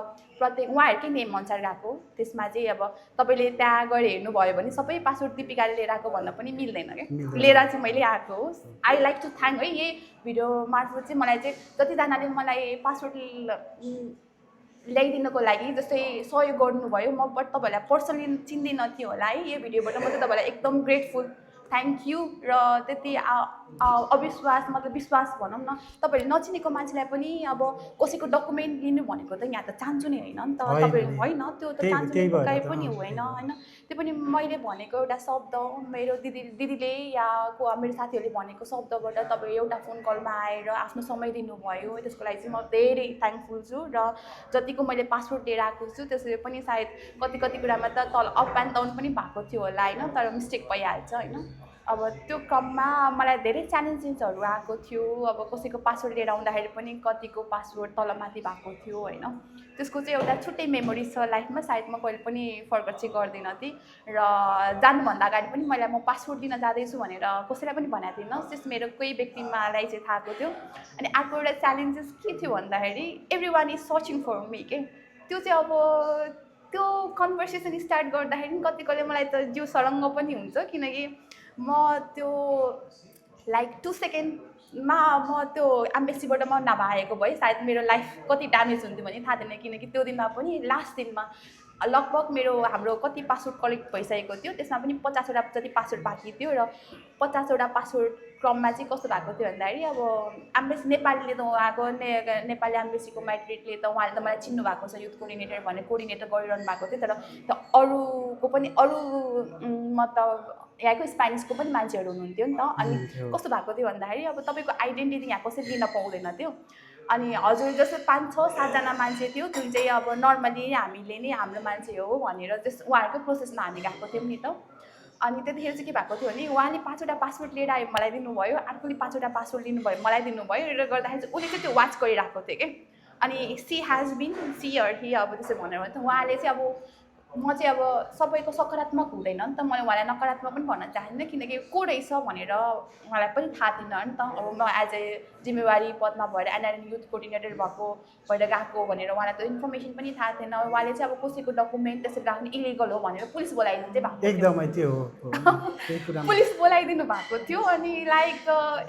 प्रत्येक उहाँहरूकै नेम अनुसार गएको। त्यसमा चाहिँ अब तपाईँले त्यहाँ गएर हेर्नुभयो भने सबै पासपोर्ट दिपिकाले लिएर आएको भन्न पनि मिल्दैन क्या। लिएर चाहिँ मैले आएको हो। आई लाइक टु थ्याङ्क है, यही भिडियो मार्फत चाहिँ मलाई चाहिँ जतिजनाले मलाई पासपोर्ट ल्याइदिनुको लागि जस्तै सहयोग गर्नुभयो, म बट तपाईँहरूलाई पर्सनली चिन्दिनँ थियो होला है। यो भिडियोबाट म चाहिँ तपाईँलाई एकदम ग्रेटफुल, थ्याङ्क यू। र त्यति अविश्वास मतलब विश्वास भनौँ न, तपाईँहरूले नचिनेको मान्छेलाई पनि अब कसैको डकुमेन्ट लिनु भनेको त यहाँ त चान्चु नै होइन नि त। तपाईँहरू होइन त्यो त चान्चु काहीँ पनि होइन होइन। त्यो पनि मैले भनेको एउटा शब्द, मेरो दिदीले या मेरो साथीहरूले भनेको शब्दबाट तपाईँ एउटा फोन कलमा आएर आफ्नो समय दिनुभयो। त्यसको लागि चाहिँ म धेरै थ्याङ्कफुल छु। र जतिको मैले पासपोर्ट लिएर आएको छु त्यसरी पनि सायद कति कुरामा त तल अप एन्ड डाउन पनि भएको थियो होला होइन, तर मिस्टेक भइहाल्छ होइन। अब त्यो क्रममा मलाई धेरै च्यालेन्जेसहरू आएको थियो। अब कसैको पासपोर्ट लिएर आउँदाखेरि पनि कतिको पासपोर्ट तलमाथि भएको थियो होइन। त्यसको चाहिँ एउटा छुट्टै मेमोरी छ लाइफमा, सायद म कहिले पनि फर्कट चाहिँ गर्दिनँ थिएँ। र जानुभन्दा अगाडि पनि मैले म पासपोर्ट दिन जाँदैछु भनेर कसैलाई पनि भनेको थिइनँ, जस्ट मेरो कोही व्यक्तिमालाई चाहिँ थाहा थियो। अनि अर्को एउटा च्यालेन्जेस के थियो भन्दाखेरि every one is searching for me के। त्यो चाहिँ अब त्यो कन्भर्सेसन स्टार्ट गर्दाखेरि कतिकोले मलाई त जिउ सरङ्ग पनि हुन्छ, किनकि म त्यो लाइक 2 सेकेन्डमा म त्यो एम्बेसीबाट म नभएको भए सायद मेरो लाइफ कति ड्यामेज हुन्थ्यो भने थाहा थिएन। किनकि त्यो दिनमा पनि लास्ट दिनमा लगभग मेरो हाम्रो कति पासपोर्ट कलेक्ट भइसकेको थियो, त्यसमा पनि 50वटा जति पासपोर्ट बाँकी थियो। र 50वटा पासपोर्ट क्रममा चाहिँ कस्तो भएको थियो भन्दाखेरि अब एम्बेसी नेपालीले त उहाँको नेपाली एम्बेसीको म्याड्रिडले त उहाँले त मलाई चिन्नु भएको छ, युथ कोअर्डिनेटर भनेर कोअर्डिनेटर गरिरहनु भएको थियो। तर अरूको पनि अरू मतलब यहाँको स्पेनिसको पनि मान्छेहरू हुनुहुन्थ्यो नि त। अनि कस्तो भएको थियो भन्दाखेरि अब तपाईँको आइडेन्टिटी यहाँ कसैले लिन पाउँदैन थियो। अनि हजुर जस्तो 5-6-7 जना मान्छे थियो जुन चाहिँ अब नर्मली हामीले नै हाम्रो मान्छे हो भनेर त्यस उहाँहरूकै प्रोसेसमा हामी गएको थियौँ नि त। अनि त्यतिखेर चाहिँ के भएको थियो भने उहाँले 5वटा पासपोर्ट लिएर आयो, मलाई दिनुभयो। अर्कोले 5वटा पासपोर्ट लिनुभयो, मलाई दिनुभयो। र गर्दाखेरि चाहिँ उसले चाहिँ त्यो वाच गरिरहेको थियो क्या। अनि she has been she or he अब त्यसो भनेर उहाँले चाहिँ अब म चाहिँ अब सबैको सकारात्मक हुँदैन नि त, मैले उहाँलाई नकारात्मक पनि भन्न चाहदिनँ किनकि को रहेछ भनेर उहाँलाई पनि थाहा थिएन नि त। अब म एज ए जिम्मेवारी पदमा भएर एनआरएन युथ कोअर्डिनेटर भएको भएर गएको भनेर उहाँलाई त इन्फर्मेसन पनि थाहा थिएन। उहाँले चाहिँ अब कसैको डकुमेन्ट त्यसरी राख्नु इलिगल हो भनेर पुलिस बोलाइदिनु चाहिँ भएको थियो। एकदमै त्यो हो त्यही कुरामा पुलिस बोलाइदिनु भएको थियो अनि लाइक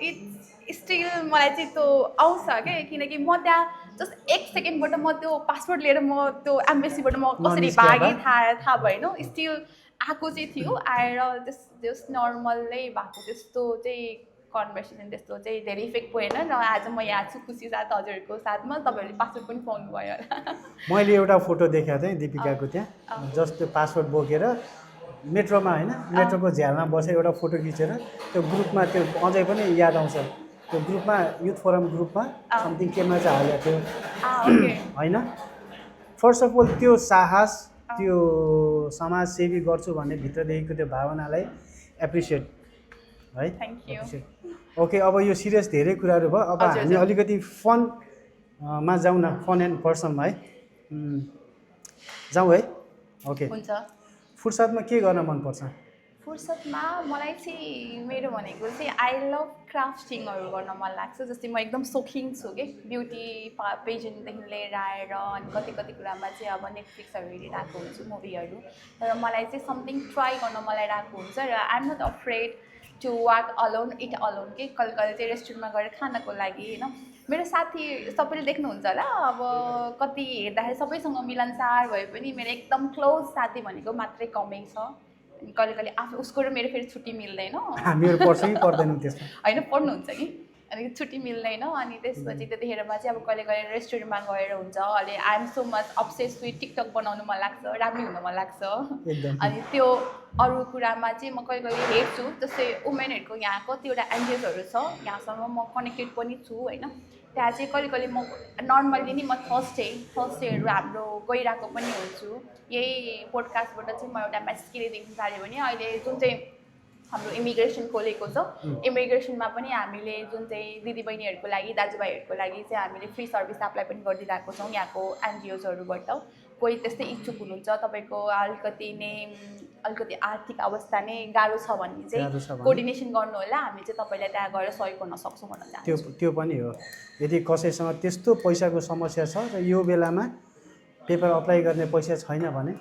इट्स स्टिल मलाई चाहिँ त्यो आउँछ क्या, किनकि म त्यहाँ जस्ट 1 सेकेन्डबाट म त्यो पासपोर्ट लिएर म त्यो एम्बेसीबाट म कसरी ननिस्किया भागेँ भए? थाहा भएन। स्टिल आएको चाहिँ थियो, आएर जस्ट नर्मलै भएको त्यस्तो चाहिँ कन्भर्सेसन त्यस्तो चाहिँ धेरै इफेक्ट भएन र आज म यहाँ छु खुसी साथ हजुरहरूको साथमा। तपाईँहरूले पासपोर्ट पनि पाउनु भयो होला। मैले एउटा फोटो देखाएको थिएँ दिपिकाको त्यहाँ जस्ट त्यो पासपोर्ट बोकेर मेट्रोमा होइन मेट्रोको झ्यालमा बसेर एउटा फोटो खिचेर त्यो ग्रुपमा त्यो अझै पनि याद आउँछ त्यो ग्रुपमा युथ फोरम ग्रुपमा समथिङ केमा चाहिँ हालेको थियो ओके होइन। फर्स्ट अफ अल त्यो साहस त्यो समाजसेवी गर्छु भन्ने भित्रदेखिको त्यो भावनालाई एप्रिसिएट है। Thank you. ओके अब यो सिरियस धेरै कुराहरू भयो, अब हजुर, हामी हजुर। अलिकति फन मा जाउँ न, फन एन्ड पर्सनमा है जाउँ है। ओके हुन्छ। फुर्सदमा के गर्न मनपर्छ? फुर्सदमा मलाई चाहिँ मेरो भनेको चाहिँ आई लभ क्राफ्टिङहरू गर्न मन लाग्छ। जस्तै म एकदम सोखिङ छु कि ब्युटी पेजेन्टदेखि लिएर आएर अनि कति कति कुरामा चाहिँ अब नेटफ्लिक्सहरू हेरिरहेको हुन्छु मुभीहरू, तर मलाई चाहिँ समथिङ ट्राई गर्न मलाई रहेको हुन्छ र I am not afraid to work alone it alone कि कहिले कहिले चाहिँ रेस्टुरेन्टमा गएर खानको लागि होइन। मेरो साथी सबैले देख्नुहुन्छ होला, अब कति हेर्दाखेरि सबैसँग मिलनसार भए पनि मेरो एकदम क्लोज साथी भनेको मात्रै कमै छ। अनि कहिले कहिले आफू उसको र मेरो फेरि छुट्टी मिल्दैन हामीहरू पर्छ कि पर्दैनौँ त्यसमा? होइन पढ्नुहुन्छ कि, अनि छुट्टी मिल्दैन अनि त्यसपछि त्यतिखेरमा चाहिँ अब कहिले कहिले रेस्टुरेन्टमा गएर हुन्छ। अहिले I'm so much obsess with TikTok बनाउनु मन लाग्छ, राम्रो हुन मन लाग्छ। एकदम। अनि त्यो अरू कुरामा चाहिँ म कहिले कहिले हेर्छु, जस्तै वुमेनहरूको यहाँ कतिवटा एनजिओजहरू छ यहाँसँग म कनेक्टेड पनि छु होइन। त्यहाँ चाहिँ कहिले कहिले म नर्मल्ली नै म थर्सडेहरू हाम्रो गइरहेको पनि हुन्छु। यही पोडकास्टबाट चाहिँ म एउटा मेसेज के देख्न थालेँ भने अहिले जुन चाहिँ हाम्रो इमिग्रेसन खोलेको छ, इमिग्रेसनमा पनि हामीले जुन चाहिँ दिदीबहिनीहरूको लागि दाजुभाइहरूको लागि चाहिँ हामीले फ्री सर्भिस एप्लाई पनि गरिदिरहेको छौँ यहाँको एनजिओजहरूबाट। कोही त्यस्तै इच्छुक हुनुहुन्छ, तपाईँको अलिकति आर्थिक अवस्था नै गाह्रो छ भने चाहिँ कोअर्डिनेसन गर्नु होला, हामी चाहिँ तपाईँलाई त्यहाँ गएर सहयोग गर्न सक्छौँ भन्न चाहन्छु। त्यो पनि हो, यदि कसैसँग त्यस्तो पैसाको समस्या छ र यो बेलामा पेपर अप्लाई गर्ने पैसा छैन भने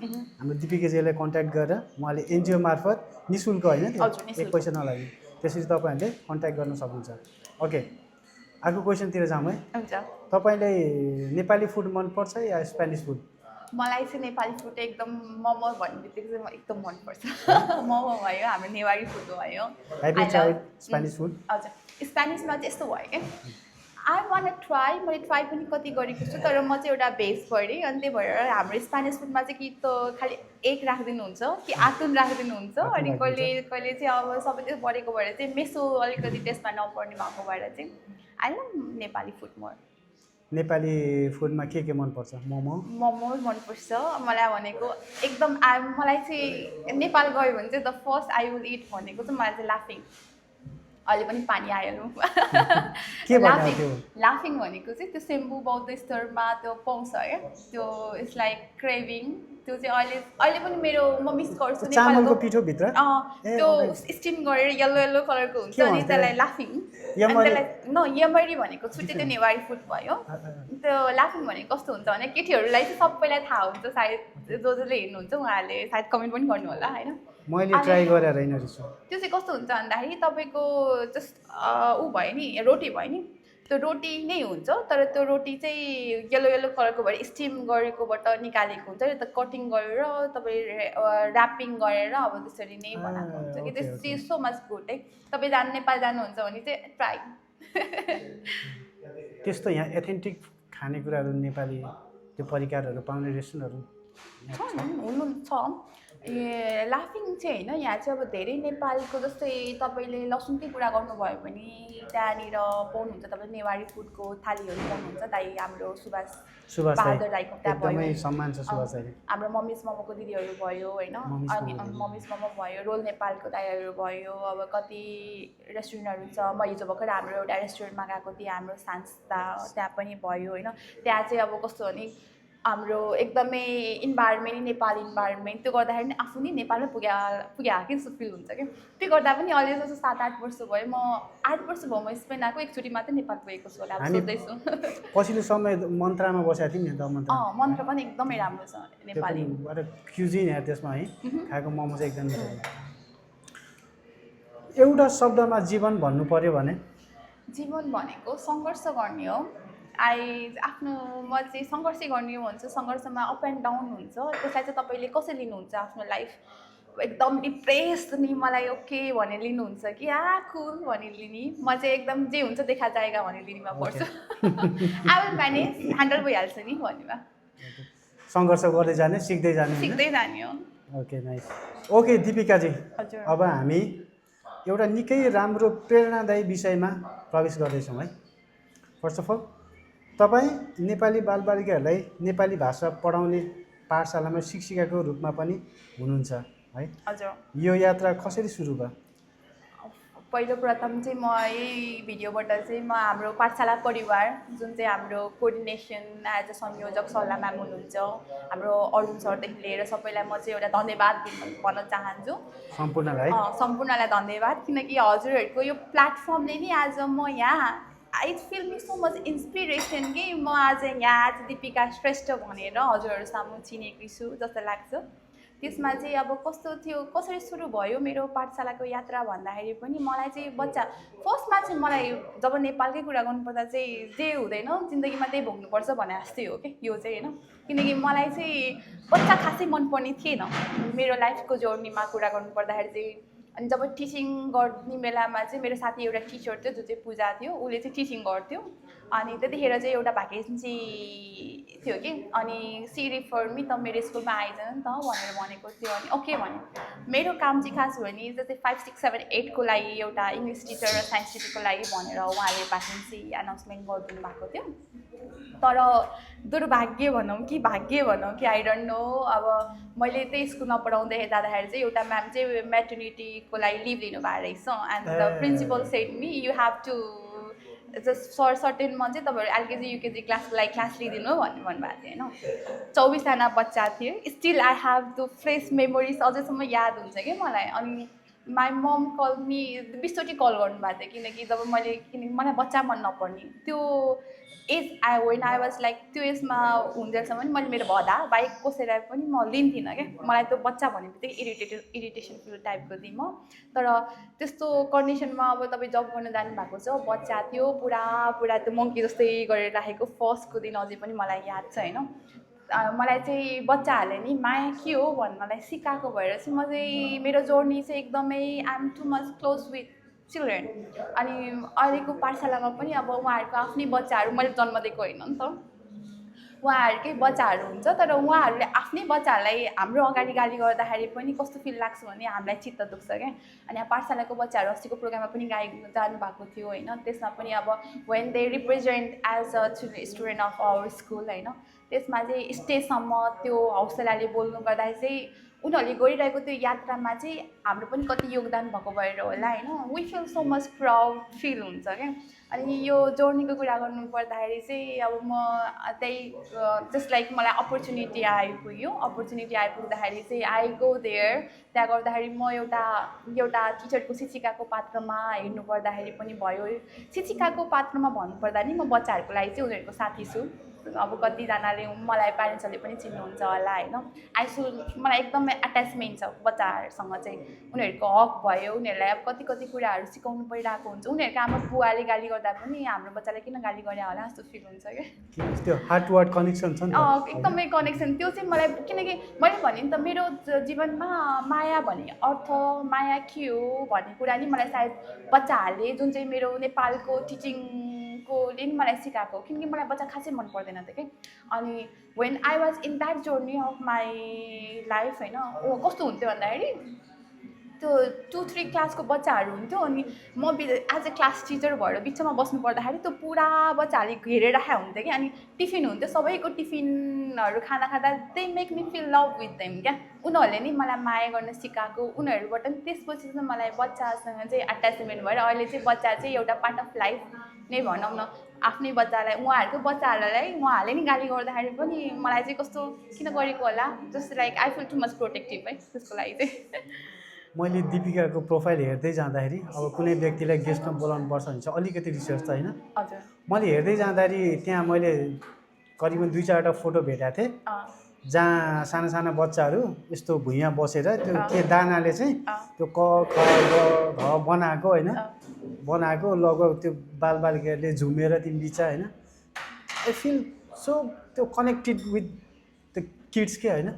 हाम्रो दिपिकाजीलाई कन्ट्याक्ट गरेर उहाँले एनजिओ मार्फत निःशुल्क होइन त्यो एक पैसा नलाग्ने त्यसरी तपाईँहरूले कन्ट्याक्ट गर्न सक्नुहुन्छ। ओके अर्को क्वेसनतिर जाउँ है। हुन्छ। तपाईँलाई नेपाली फुड मनपर्छ या स्पेनिस फुड? मलाई चाहिँ नेपाली फुड एकदम मोमो भन्ने बित्तिकै चाहिँ एकदम मनपर्छ। मोमो भयो, हाम्रो नेवारी फुड भयो। Have you tried Spanish food? हजुर, स्पेनिसमा चाहिँ यस्तो भयो क्या, आई वान ट्राई, मैले ट्राई पनि कति गरेको छु, तर म चाहिँ एउटा भेज पढेँ अनि त्यही भएर हाम्रो स्पेनिस फुडमा चाहिँ कि त खालि एग राखिदिनुहुन्छ कि आतुन राखिदिनुहुन्छ अनि कहिले कहिले चाहिँ अब सबै त्यो बढेको भएर चाहिँ मेसो अलिकति त्यसमा नपर्ने भएको भएर चाहिँ I love Nepali food more. Nepali फुडमा के मनपर्छ? मोमो मनपर्छ मलाई भनेको एकदम। मलाई चाहिँ नेपाल गयो भने चाहिँ the first I will it भनेको चाहिँ मलाई चाहिँ लाफिङ। अहिले पनि पानी आयो लाफिङ भनेको चाहिँ त्यो सेम्बु बौद्ध स्तरमा त्यो पाउँछ क्या, त्यो इट्स लाइक क्रेभिङ। त्यो चाहिँ अहिले पनि म मिस गर्छु चामलको पिठो भित्र त्यो स्टिम गरेर येल्लो कलरको हुन्छ अनि त्यसलाई लाफिङ। यमरी भनेको छुट्टै त्यो नेवारी फुड भयो। त्यो लाफिङ भनेको कस्तो हुन्छ भने केटीहरूलाई चाहिँ सबैलाई थाहा हुन्छ, सायद जसले हेर्नुहुन्छ उहाँहरूले सायद कमेन्ट पनि गर्नु होला होइन। मैले ट्राई गरेर होइन रहेछ। त्यो चाहिँ कस्तो हुन्छ भन्दाखेरि तपाईँको जस्ट भयो नि रोटी भयो नि, त्यो रोटी नै हुन्छ तर त्यो रोटी चाहिँ येल्लो कलरको भएर स्टिम गरेकोबाट निकालेको हुन्छ र त कटिङ गरेर तपाईँ ऱ्यापिङ गरेर अब त्यसरी नै बनाएको हुन्छ कि this is so much good है। तपाईँ नेपाल जानुहुन्छ भने चाहिँ ट्राई। त्यस्तो यहाँ एथेन्टिक खानेकुराहरू नेपाली त्यो परिकारहरू पाउने रेस्टुरेन्टहरू हुनुहुन्छ। लाफिङ चाहिँ होइन, यहाँ चाहिँ अब धेरै नेपालको जस्तै तपाईँले लसुनकै कुरा गर्नुभयो भने त्यहाँनिर पाउनुहुन्छ। तपाईँ नेवारी फुडको थालीहरू पाउनुहुन्छ। दाइ हाम्रो सुभाष बहादुर राईको त्यहाँ भयो, हाम्रो मम्मिस मोमोको दिदीहरू भयो होइन, अनि मम्मिस मोमो भयो, रोल नेपालको दाइहरू भयो। अब कति रेस्टुरेन्टहरू छ, म हिजो भर्खर हाम्रो एउटा रेस्टुरेन्टमा गएको थिएँ हाम्रो संस्था, त्यहाँ पनि भयो होइन। त्यहाँ चाहिँ अब कस्तो भने हाम्रो एकदमै इन्भाइरोमेन्ट नेपाली इन्भाइरोमेन्ट त्यो गर्दाखेरि नि आफू नि नेपालमै पुग्या कि जस्तो फिल हुन्छ क्या त्यो गर्दा पनि अहिले जस्तो 7-8 वर्ष भयो म 8 वर्ष भयो म स्पेन आएको एकचोटि मात्रै नेपाल गएको छु होला अब हामी सोच्दैछु पछिल्लो समय मन्त्रामा बसेको थियौँ नि त मन्त्र मन्त्र पनि एकदमै राम्रो छ नेपाली क्युजिन हेर त्यसमा है खाएको मोमो चाहिँ एकदम मिठो छ। एउटा शब्दमा जीवन भन्नु पर्यो भने जीवन भनेको सङ्घर्ष गर्ने हो आफ्नो म चाहिँ सङ्घर्षै गर्ने हो भन्छु सङ्घर्षमा अप एन्ड डाउन हुन्छ त्यसलाई चाहिँ तपाईँले कसरी लिनुहुन्छ आफ्नो लाइफ एकदम डिप्रेस नि मलाई ओके भनेर लिनुहुन्छ कि कुल भनेर लिने म चाहिँ एकदम जे हुन्छ देखा जाएगा भनेर लिनेमा पर्छु आई विल म्यानेज ह्यान्डल भइहाल्छ नि भन्नेमा सङ्घर्ष गर्दै जाने सिक्दै जाने हो ओके नाइस ओके दिपिकाजी हजुर अब हामी एउटा निकै राम्रो प्रेरणादायी विषयमा प्रवेश गर्दैछौँ है। फर्स्ट अफ अल तपाईँ नेपाली बालबालिकाहरूलाई नेपाली भाषा पढाउने पाठशालामा शिक्षिकाको रूपमा पनि हुनुहुन्छ है। हजुर यो यात्रा कसरी सुरु भयो? पहिलो प्रथम चाहिँ म यही भिडियोबाट चाहिँ म हाम्रो पाठशाला परिवार जुन चाहिँ हाम्रो कोअर्डिनेसन एज अ संयोजक सल्लाह म्याम हुनुहुन्छ हाम्रो अरुण सरदेखि लिएर सबैलाई म चाहिँ एउटा धन्यवाद भन्न चाहन्छु सम्पूर्णलाई धन्यवाद किनकि हजुरहरूको यो प्लेटफर्मले नि आज म यहाँ I feel me so much inspiration कि म आज यहाँ आज दिपिका श्रेष्ठ भनेर हजुरहरू सामु चिनेकी छु जस्तो लाग्छ। त्यसमा चाहिँ अब कस्तो थियो कसरी सुरु भयो मेरो पाठशालाको यात्रा भन्दाखेरि पनि मलाई चाहिँ बच्चा फर्स्टमा चाहिँ मलाई जब नेपालकै कुरा गर्नुपर्दा चाहिँ जे हुँदैन जिन्दगीमा त्यही भोग्नुपर्छ भने जस्तै हो कि यो चाहिँ होइन किनकि मलाई चाहिँ बच्चा खासै मनपर्ने थिएन मेरो लाइफको जर्नीमा कुरा गर्नुपर्दाखेरि चाहिँ। अनि जब टिचिङ गर्ने बेलामा चाहिँ मेरो साथी एउटा टिचर थियो जो चाहिँ पूजा थियो उसले चाहिँ टिचिङ गर्थ्यो अनि त्यतिखेर चाहिँ एउटा भ्याकेन्सी थियो कि अनि सी रिफर मी त मेरो स्कुलमा आइज नि त भनेर भनेको थियो अनि ओके भने मेरो काम चाहिँ खास भयो नि जस्तै 5, 6, 7, 8को लागि एउटा इङ्ग्लिस टिचर र साइन्स टिचरको लागि भनेर उहाँले भ्याकेन्सी एनाउन्समेन्ट गरिदिनु भएको थियो। तर दुर्भाग्य भनौँ कि भाग्य भनौँ कि आई डोन्ट नो अब मैले त्यही स्कुलमा पढाउँदै जाँदाखेरि चाहिँ एउटा म्याम चाहिँ मेटर्निटीको लागि लिभ लिनुभएको रहेछ and the principal said me you have to just certain मन चाहिँ तपाईँहरू एलकेजी युकेजी क्लासको लागि क्लास लिइदिनु भन्नुभएको थियो होइन। 24जना बच्चा थिए still I have the fresh memories अझैसम्म याद हुन्छ कि मलाई। अनि माई मम कल मी 20चोटि कल गर्नुभएको थियो किनकि जब किनकि मलाई बच्चा मन नपर्ने त्यो age when I was like त्यो एजमा हुँदैसम्म पनि मैले मेरो भदा बाइक कसैलाई पनि म लिन्थिनँ क्या मलाई त्यो बच्चा भन्ने बित्तिकै इरिटेसन फिल टाइपको थिएँ म। तर त्यस्तो कन्डिसनमा अब तपाईँ जब गर्न जानुभएको छ बच्चा थियो पुरा त्यो मङ्की जस्तै गरेर राखेको फर्स्टको दिन अझै पनि मलाई याद छ होइन। मलाई चाहिँ बच्चाहरूले नि माया के हो भन्नलाई सिकाएको भएर चाहिँ म चाहिँ मेरो जर्नी चाहिँ एकदमै I am too much close with children. अनि अहिलेको पाठशालामा पनि अब उहाँहरूको आफ्नै बच्चाहरू मैले जन्म दिएको होइन नि त उहाँहरूकै बच्चाहरू हुन्छ तर उहाँहरूले आफ्नै बच्चाहरूलाई हाम्रो अगाडि गाली गर्दाखेरि पनि कस्तो फिल लाग्छ भने हामीलाई चित्त दुख्छ क्या। अनि पाठशालाको बच्चाहरू अस्तिको प्रोग्राममा पनि जानुभएको थियो होइन त्यसमा पनि अब when they represent as a student of our school होइन त्यसमा चाहिँ स्टेजसम्म त्यो हौसलाले बोल्नु गर्दाखेरि चाहिँ उनीहरूले गरिरहेको त्यो यात्रामा चाहिँ हाम्रो पनि कति योगदान भएको भएर होला होइन we feel so much proud feel हुन्छ क्या। अनि यो जर्नीको कुरा गर्नु पर्दाखेरि चाहिँ अब म त्यही जस्ट लाइक मलाई अपर्च्युनिटी आइपुग्दाखेरि चाहिँ आई गो देयर त्यहाँ गर्दाखेरि म एउटा टिचरको शिक्षिकाको पात्रमा हेर्नु पर्दाखेरि पनि भयो शिक्षिकाको पात्रमा भन्नुपर्दा नि म बच्चाहरूको लागि चाहिँ उनीहरूको साथी छु। अब कतिजनाले मलाई प्यारेन्ट्सहरूले पनि चिन्नुहुन्छ होला होइन मलाई एकदमै एट्याचमेन्ट छ बच्चाहरूसँग चाहिँ उनीहरूको हक भयो उनीहरूलाई अब कति कुराहरू सिकाउनु परिरहेको हुन्छ उनीहरूको आमा बुवाले गाली गर्दा पनि हाम्रो बच्चालाई किन गाली गरे होला जस्तो फिल हुन्छ क्या त्यो हार्ट वर्ड कनेक्सन छ नि एकदमै कनेक्सन त्यो चाहिँ मलाई किनकि मैले भने नि त मेरो जीवनमा माया भन्ने अर्थ माया के हो भन्ने कुरा नि मलाई सायद बच्चाहरूले जुन चाहिँ मेरो नेपालको टिचिङकोले नि मलाई सिकाएको किनकि मलाई बच्चा खासै मन पर्दैन थियो कि। अनि when I was in that journey of my life होइन कस्तो हुन्थ्यो भन्दाखेरि त्यो 2-3 क्लासको बच्चाहरू हुन्थ्यो अनि म एज अ क्लास टिचर भएर बिचमा बस्नु पर्दाखेरि त्यो पुरा बच्चाहरूले घेरेर राखेको हुन्थ्यो कि। अनि टिफिन हुन्थ्यो सबैको टिफिनहरू खाँदा they make me feel love with them क्या उनीहरूले नि मलाई माया गर्न सिकाएको उनीहरूबाट नि त्यसपछि चाहिँ मलाई बच्चासँग चाहिँ एट्याचमेन्ट भएर अहिले चाहिँ बच्चा चाहिँ एउटा पार्ट अफ लाइफ नै भनौँ न आफ्नै बच्चालाई उहाँहरूको बच्चाहरूलाई उहाँहरूले नि गाली गर्दाखेरि पनि मलाई चाहिँ कस्तो किन गरेको होला just like I feel too much protective है त्यसको लागि चाहिँ मैले दिपिकाको प्रोफाइल हेर्दै जाँदाखेरि अब कुनै व्यक्तिलाई गेस्टमा बोलाउनु पर्छ भने चाहिँ अलिकति रिसर्च त होइन हजुर मैले हेर्दै जाँदाखेरि त्यहाँ मैले करिबन 2-4वटा फोटो भेटेको थिएँ जहाँ साना साना बच्चाहरू यस्तो भुइँमा बसेर त्यो के दानाले चाहिँ त्यो क ख ग घ बनाएको होइन बनाएको लगभग त्यो बालबालिकाहरूले झुमेर ती बिचा होइन आई फिल सो त्यो कनेक्टेड विथ द किड्स के होइन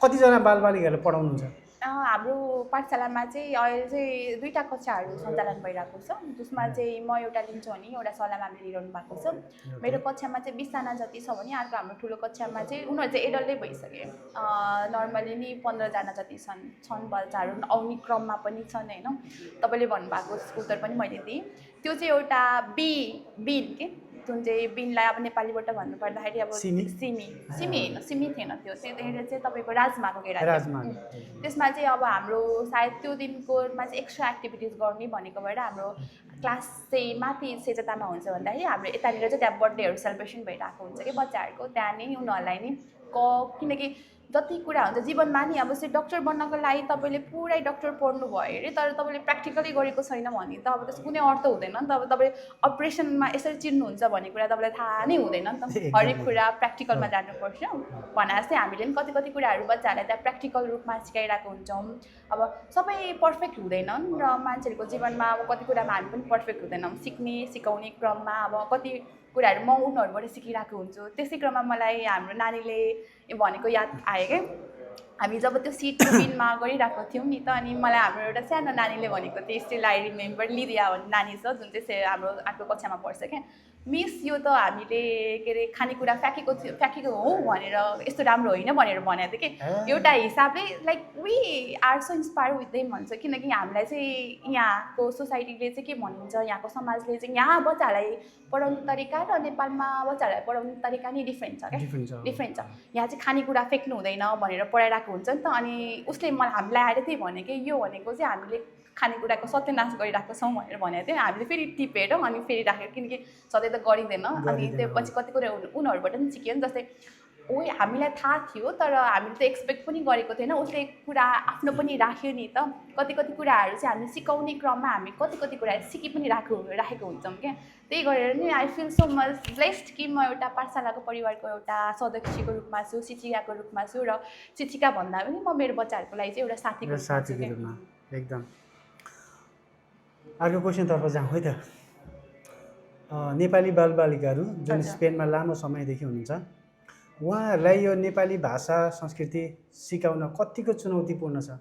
कतिजना बालबालिकाहरूले पढाउनुहुन्छ हाम्रो पाठशालामा चाहिँ अहिले चाहिँ 2टा कक्षाहरू सञ्चालन भइरहेको छ जसमा चाहिँ म एउटा लिन्छु भने एउटा सल्लाह म्यामले लिइरहनु भएको छ मेरो कक्षामा चाहिँ 20जना जति छ भने अर्को हाम्रो ठुलो कक्षामा चाहिँ उनीहरू चाहिँ एडल्टै भइसके नर्मली नि 15जना जति छन् बच्चाहरू आउने क्रममा पनि छन् होइन तपाईँले भन्नुभएको उत्तर पनि मैले दिएँ त्यो चाहिँ एउटा बिन के जुन चाहिँ बिनलाई अब नेपालीबाट भन्नुपर्दाखेरि अब सिमी होइन सिमी थिएन त्यो त्यतिखेर चाहिँ तपाईँको राजमाको केरा त्यसमा चाहिँ अब हाम्रो सायद त्यो दिनकोमा चाहिँ एक्स्ट्रा एक्टिभिटिज गर्ने भनेको भएर हाम्रो क्लास चाहिँ माथि सेजतामा हुन्छ भन्दाखेरि हाम्रो यतानिर चाहिँ त्यहाँ बर्थडेहरू सेलिब्रेसन भइरहेको हुन्छ कि बच्चाहरूको त्यहाँ नै उनीहरूलाई नि किनकि जति कुरा हुन्छ जीवनमा नि अब चाहिँ डक्टर बन्नको लागि तपाईँले पुरै डक्टर पढ्नु भयो अरे तर तपाईँले प्र्याक्टिकली गरेको छैन भने त अब त्यसको कुनै अर्थ हुँदैन नि त अब तपाईँ अपरेसनमा यसरी चिन्नुहुन्छ भन्ने कुरा तपाईँलाई थाहा नै हुँदैन नि त हरेक कुरा प्र्याक्टिकलमा जानुपर्छ भने जस्तै हामीले पनि कति कुराहरू बच्चाहरूलाई त्यहाँ प्र्याक्टिकल रूपमा सिकाइरहेको हुन्छौँ अब सबै पर्फेक्ट हुँदैनन् र मान्छेहरूको जीवनमा अब कति कुरामा हामी पनि पर्फेक्ट हुँदैनौँ सिकाउने क्रममा अब कति कुराहरू म उनीहरूबाट सिकिरहेको हुन्छु त्यसै क्रममा मलाई हाम्रो नानीले भनेको याद आयो क्या हामी जब त्यो सिटको बिनमा गरिरहेको थियौँ नि त अनि मलाई हाम्रो एउटा सानो नानीले भनेको थियो स्टिल आई रिमेम्बर लिदिया भन्ने नानी छ जुन चाहिँ हाम्रो अर्को कक्षामा पढ्छ क्या मिस यो त हामीले के अरे खानेकुरा फ्याँकेको हो भनेर यस्तो राम्रो होइन भनेर भनेको थियो कि एउटा हिसाबले like we are so inspire with them भन्छ किनकि हामीलाई चाहिँ यहाँको सोसाइटीले चाहिँ के भनिन्छ यहाँको समाजले चाहिँ यहाँ बच्चाहरूलाई पढाउने तरिका र नेपालमा बच्चाहरूलाई पढाउने तरिका नै डिफ्रेन्ट छ क्या डिफ्रेन्ट छ यहाँ चाहिँ खानेकुरा फ्याँक्नु हुँदैन भनेर पढाइरहेको हुन्छ नि त अनि उसले मलाई हामीलाई आएर त्यही भने कि यो भनेको चाहिँ हामीले खानेकुराको सत्यनाश गरिरहेको छौँ भनेर भनेको थियो हामीले फेरि टिपेर अनि फेरि राखेर किनकि सधैँ त गरिँदैन अनि त्यो पछि कति कुरा उनीहरूबाट पनि सिक्यो नि जस्तै ओइ हामीलाई थाहा थियो तर हामीले त एक्सपेक्ट पनि गरेको थिएन उसले कुरा आफ्नो पनि राख्यो नि त कति कुराहरू चाहिँ हामीले सिकाउने क्रममा हामी कति कुराहरू सिकि पनि राखेको हुन्छौँ क्या त्यही गरेर नि I feel so much blessed कि म एउटा पाठशालाको परिवारको एउटा सदस्यको रूपमा छु शिक्षिकाको रूपमा छु र शिक्षिका भन्दा पनि म मेरो बच्चाहरूको लागि चाहिँ एउटा साथीको रूपमा एकदम अर्को क्वेसनतर्फ जाउँ है त नेपाली बालबालिकाहरू जुन स्पेनमा लामो समयदेखि हुनुहुन्छ उहाँहरूलाई यो नेपाली भाषा संस्कृति सिकाउन कतिको चुनौतीपूर्ण छ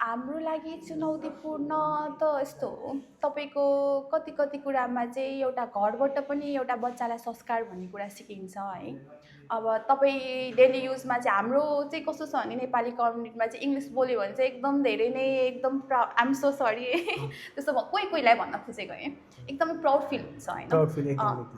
हाम्रो लागि चुनौतीपूर्ण त यस्तो हो तपाईँको कति कुरामा चाहिँ एउटा घरबाट पनि एउटा बच्चालाई संस्कार भन्ने कुरा सिकिन्छ है अब तपाईँ डेली युजमा चाहिँ हाम्रो चाहिँ कस्तो छ भने नेपाली कम्युनिटीमा चाहिँ इङ्ग्लिस बोल्यो भने चाहिँ एकदम धेरै नै एकदम आइम सो सरी त्यस्तो कोहीलाई भन्न खोजेको है एकदमै प्राउड फिल हुन्छ होइन